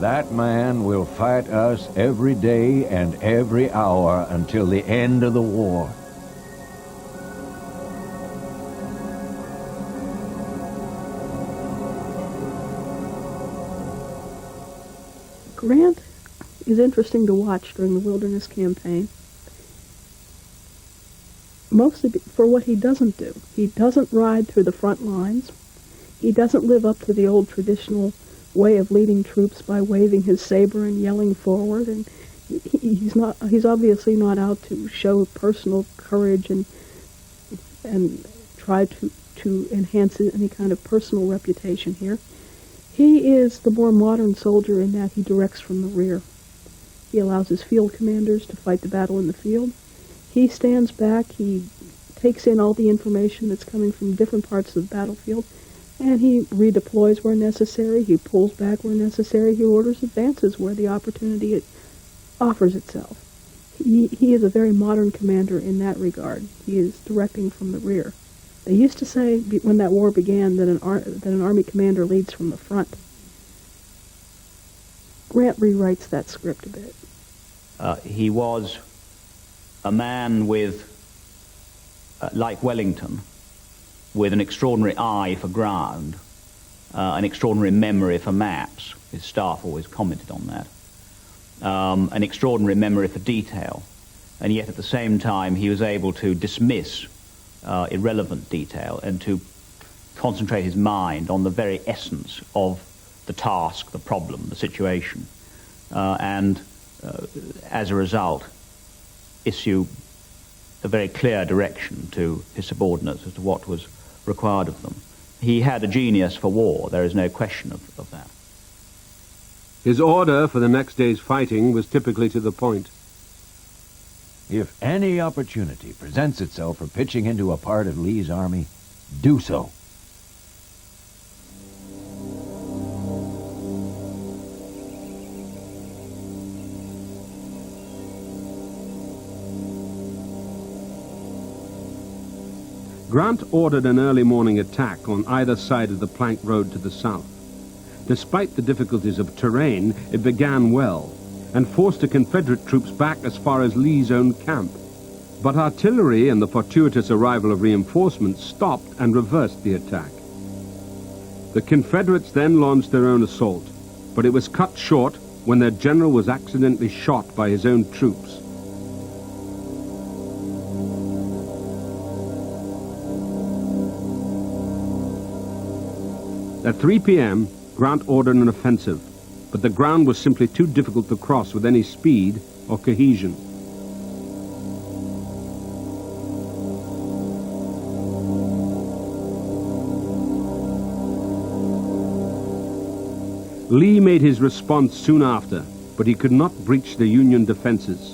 That man will fight us every day and every hour until the end of the war. Grant is interesting to watch during the Wilderness Campaign, mostly for what he doesn't do. He doesn't ride through the front lines. He doesn't live up to the old traditional way of leading troops by waving his saber and yelling forward. And he's obviously not out to show personal courage and try to enhance any kind of personal reputation here. He is the more modern soldier in that he directs from the rear. He allows his field commanders to fight the battle in the field. He stands back, he takes in all the information that's coming from different parts of the battlefield, and he redeploys where necessary, he pulls back where necessary, he orders advances where the opportunity offers itself. He is a very modern commander in that regard. He is directing from the rear. They used to say, when that war began, that an army commander leads from the front. Grant rewrites that script a bit. He was a man with, like Wellington, with an extraordinary eye for ground, an extraordinary memory for maps. His staff always commented on that. An extraordinary memory for detail. And yet at the same time, he was able to dismiss irrelevant detail and to concentrate his mind on the very essence of the task, the problem, the situation, and as a result issue a very clear direction to his subordinates as to what was required of them. He had a genius for war, there is no question of that. His order for the next day's fighting was typically to the point. If any opportunity presents itself for pitching into a part of Lee's army, do so. Grant ordered an early morning attack on either side of the plank road to the south. Despite the difficulties of terrain, it began well and forced the Confederate troops back as far as Lee's own camp. But artillery and the fortuitous arrival of reinforcements stopped and reversed the attack. The Confederates then launched their own assault, but it was cut short when their general was accidentally shot by his own troops. At 3 p.m., Grant ordered an offensive, but the ground was simply too difficult to cross with any speed or cohesion. Lee made his response soon after, but he could not breach the Union defenses.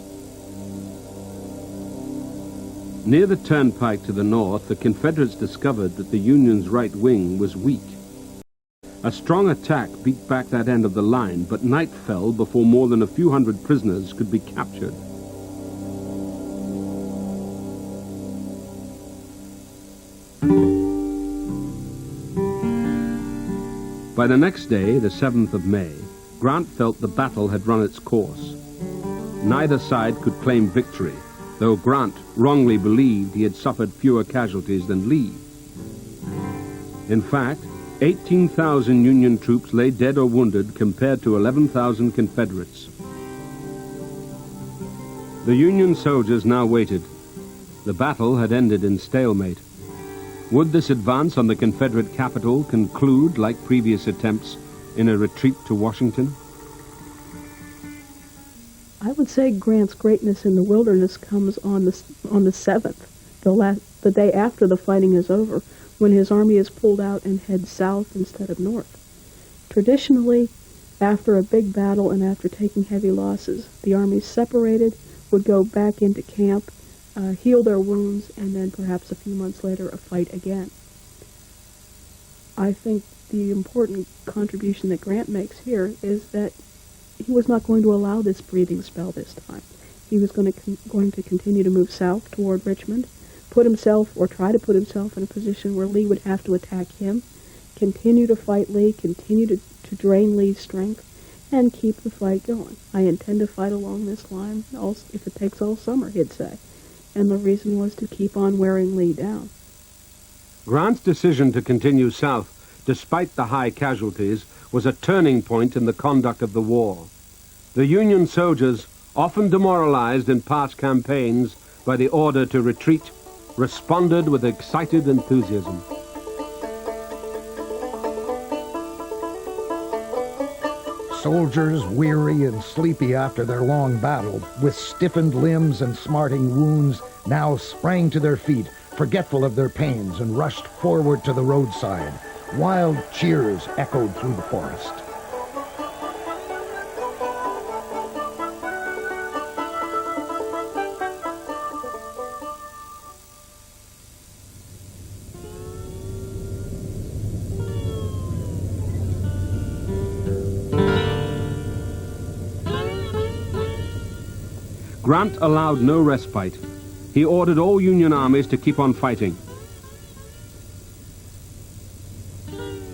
Near the turnpike to the north, the Confederates discovered that the Union's right wing was weak. A strong attack beat back that end of the line, but night fell before more than a few hundred prisoners could be captured. By the next day, the 7th of May, Grant felt the battle had run its course. Neither side could claim victory, though Grant wrongly believed he had suffered fewer casualties than Lee. In fact, 18,000 Union troops lay dead or wounded compared to 11,000 Confederates. The Union soldiers now waited. The battle had ended in stalemate. Would this advance on the Confederate capital conclude, like previous attempts, in a retreat to Washington? I would say Grant's greatness in the wilderness comes on the 7th, the day after the fighting is over, when his army is pulled out and heads south instead of north. Traditionally, after a big battle and after taking heavy losses, the armies separated, would go back into camp, heal their wounds, and then perhaps a few months later a fight again. I think the important contribution that Grant makes here is that he was not going to allow this breathing spell this time. He was going to continue to move south toward Richmond, put himself, or try to put himself, in a position where Lee would have to attack him, continue to fight Lee, continue to drain Lee's strength, and keep the fight going. I intend to fight along this line, if it takes all summer, he'd say. And the reason was to keep on wearing Lee down. Grant's decision to continue south, despite the high casualties, was a turning point in the conduct of the war. The Union soldiers, often demoralized in past campaigns by the order to retreat, responded with excited enthusiasm. Soldiers, weary and sleepy after their long battle, with stiffened limbs and smarting wounds, now sprang to their feet, forgetful of their pains, and rushed forward to the roadside. Wild cheers echoed through the forest. Grant allowed no respite. He ordered all Union armies to keep on fighting.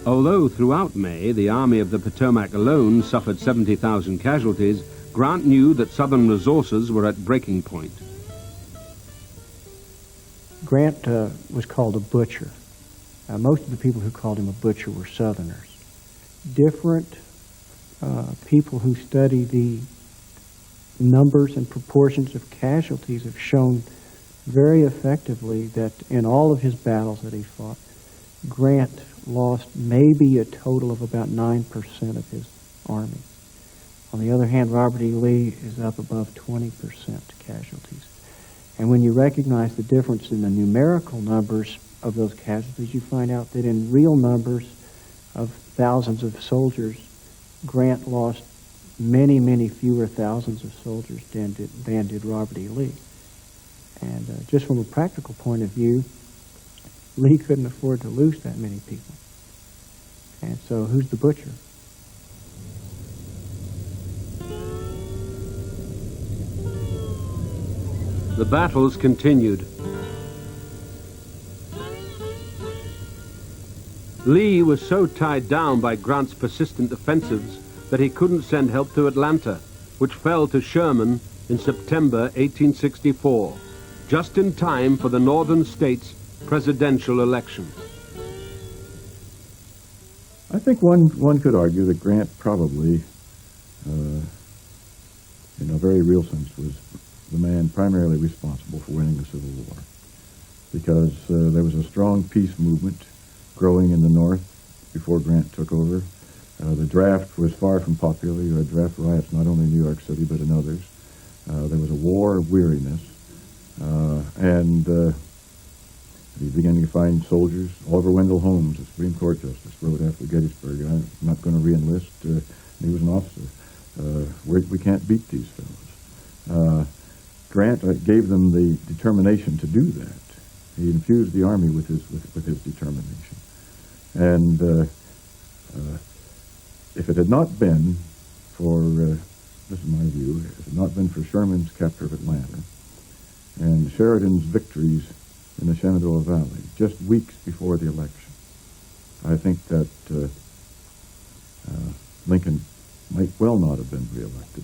Although throughout May the Army of the Potomac alone suffered 70,000 casualties, Grant knew that Southern resources were at breaking point. Grant was called a butcher. Most of the people who called him a butcher were Southerners. Different people who study the numbers and proportions of casualties have shown very effectively that in all of his battles that he fought, Grant lost maybe a total of about 9% of his army. On the other hand, Robert E. Lee is up above 20% casualties. And when you recognize the difference in the numerical numbers of those casualties, you find out that in real numbers of thousands of soldiers, Grant lost many, many fewer thousands of soldiers than did Robert E. Lee. And just from a practical point of view, Lee couldn't afford to lose that many people. And so who's the butcher? The battles continued. Lee was so tied down by Grant's persistent offensives that he couldn't send help to Atlanta, which fell to Sherman in September 1864, just in time for the northern states' presidential election. I think one could argue that Grant probably, in a very real sense, was the man primarily responsible for winning the Civil War, because there was a strong peace movement growing in the North. before Grant took over. The draft was far from popular. You had draft riots not only in New York City but in others. There was a war of weariness, and he began to find soldiers. Oliver Wendell Holmes, the Supreme Court Justice, wrote after Gettysburg, "I'm not going to re-enlist." He was an officer. We can't beat these fellows. Grant gave them the determination to do that. He infused the Army with his determination. And if it had not been for, this is my view, if it had not been for Sherman's capture of Atlanta and Sheridan's victories in the Shenandoah Valley, just weeks before the election, I think that Lincoln might well not have been reelected.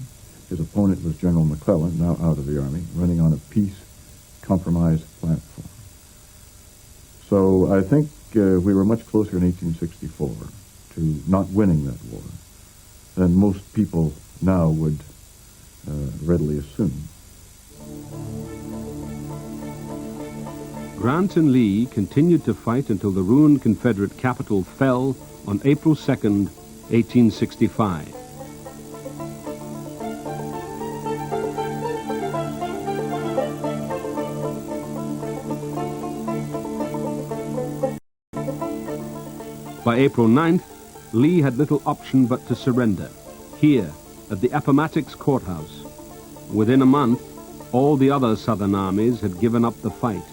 His opponent was General McClellan, now out of the Army, running on a peace compromise platform. So I think we were much closer in 1864 to not winning that war than most people now would readily assume. Grant and Lee continued to fight until the ruined Confederate capital fell on April 2nd, 1865. By April 9th, Lee had little option but to surrender, here at the Appomattox Courthouse. Within a month, all the other Southern armies had given up the fight.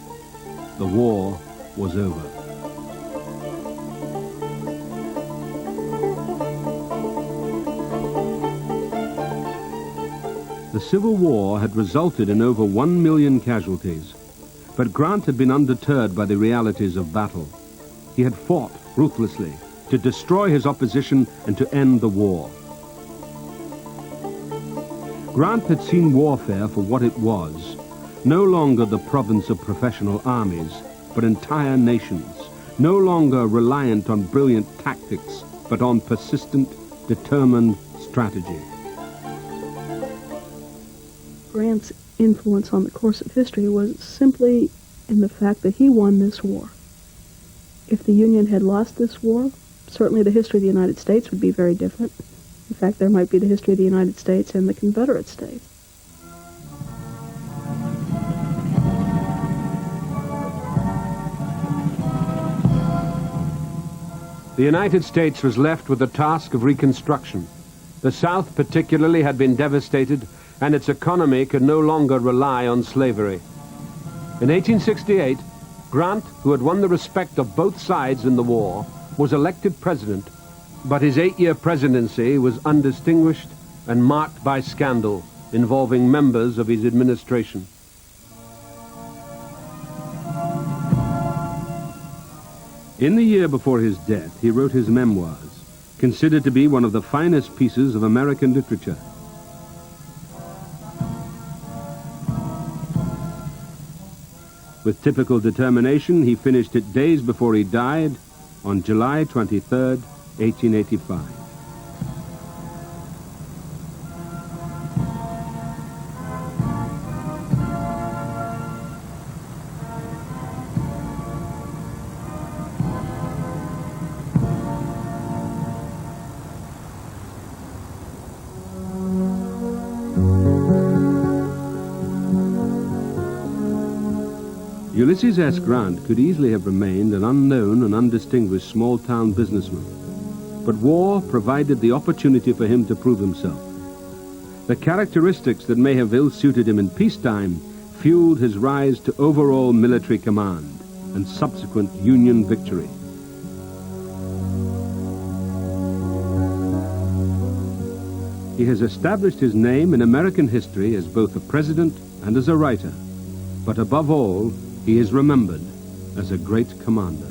The war was over. The Civil War had resulted in over 1 million casualties, but Grant had been undeterred by the realities of battle. He had fought ruthlessly to destroy his opposition and to end the war. Grant had seen warfare for what it was, no longer the province of professional armies, but entire nations, no longer reliant on brilliant tactics, but on persistent, determined strategy. Grant's influence on the course of history was simply in the fact that he won this war. If the Union had lost this war, certainly the history of the United States would be very different. In fact, there might be the history of the United States and the Confederate States. The United States was left with the task of reconstruction. The South particularly had been devastated, and its economy could no longer rely on slavery. In 1868, Grant, who had won the respect of both sides in the war, was elected president, but his 8-year presidency was undistinguished and marked by scandal involving members of his administration. In the year before his death, he wrote his memoirs, considered to be one of the finest pieces of American literature. With typical determination, he finished it days before he died on July 23rd, 1885. Ulysses S. Grant could easily have remained an unknown and undistinguished small-town businessman, but war provided the opportunity for him to prove himself. The characteristics that may have ill-suited him in peacetime fueled his rise to overall military command and subsequent Union victory. He has established his name in American history as both a president and as a writer, but above all, he is remembered as a great commander.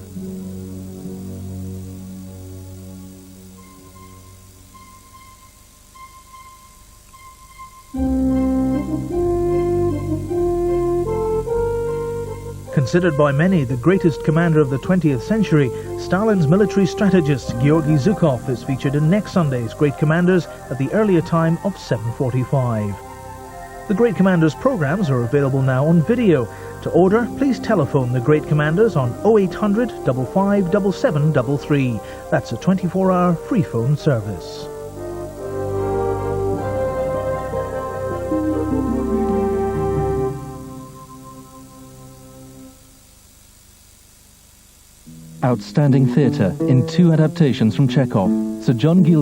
Considered by many the greatest commander of the 20th century, Stalin's military strategist Georgy Zhukov is featured in next Sunday's Great Commanders at the earlier time of 7:45. The Great Commanders programmes are available now on video. To order, please telephone the Great Commanders on 0800 55 7733. That's a 24-hour free phone service. Outstanding theatre in 2 adaptations from Chekhov. Sir John Gielgud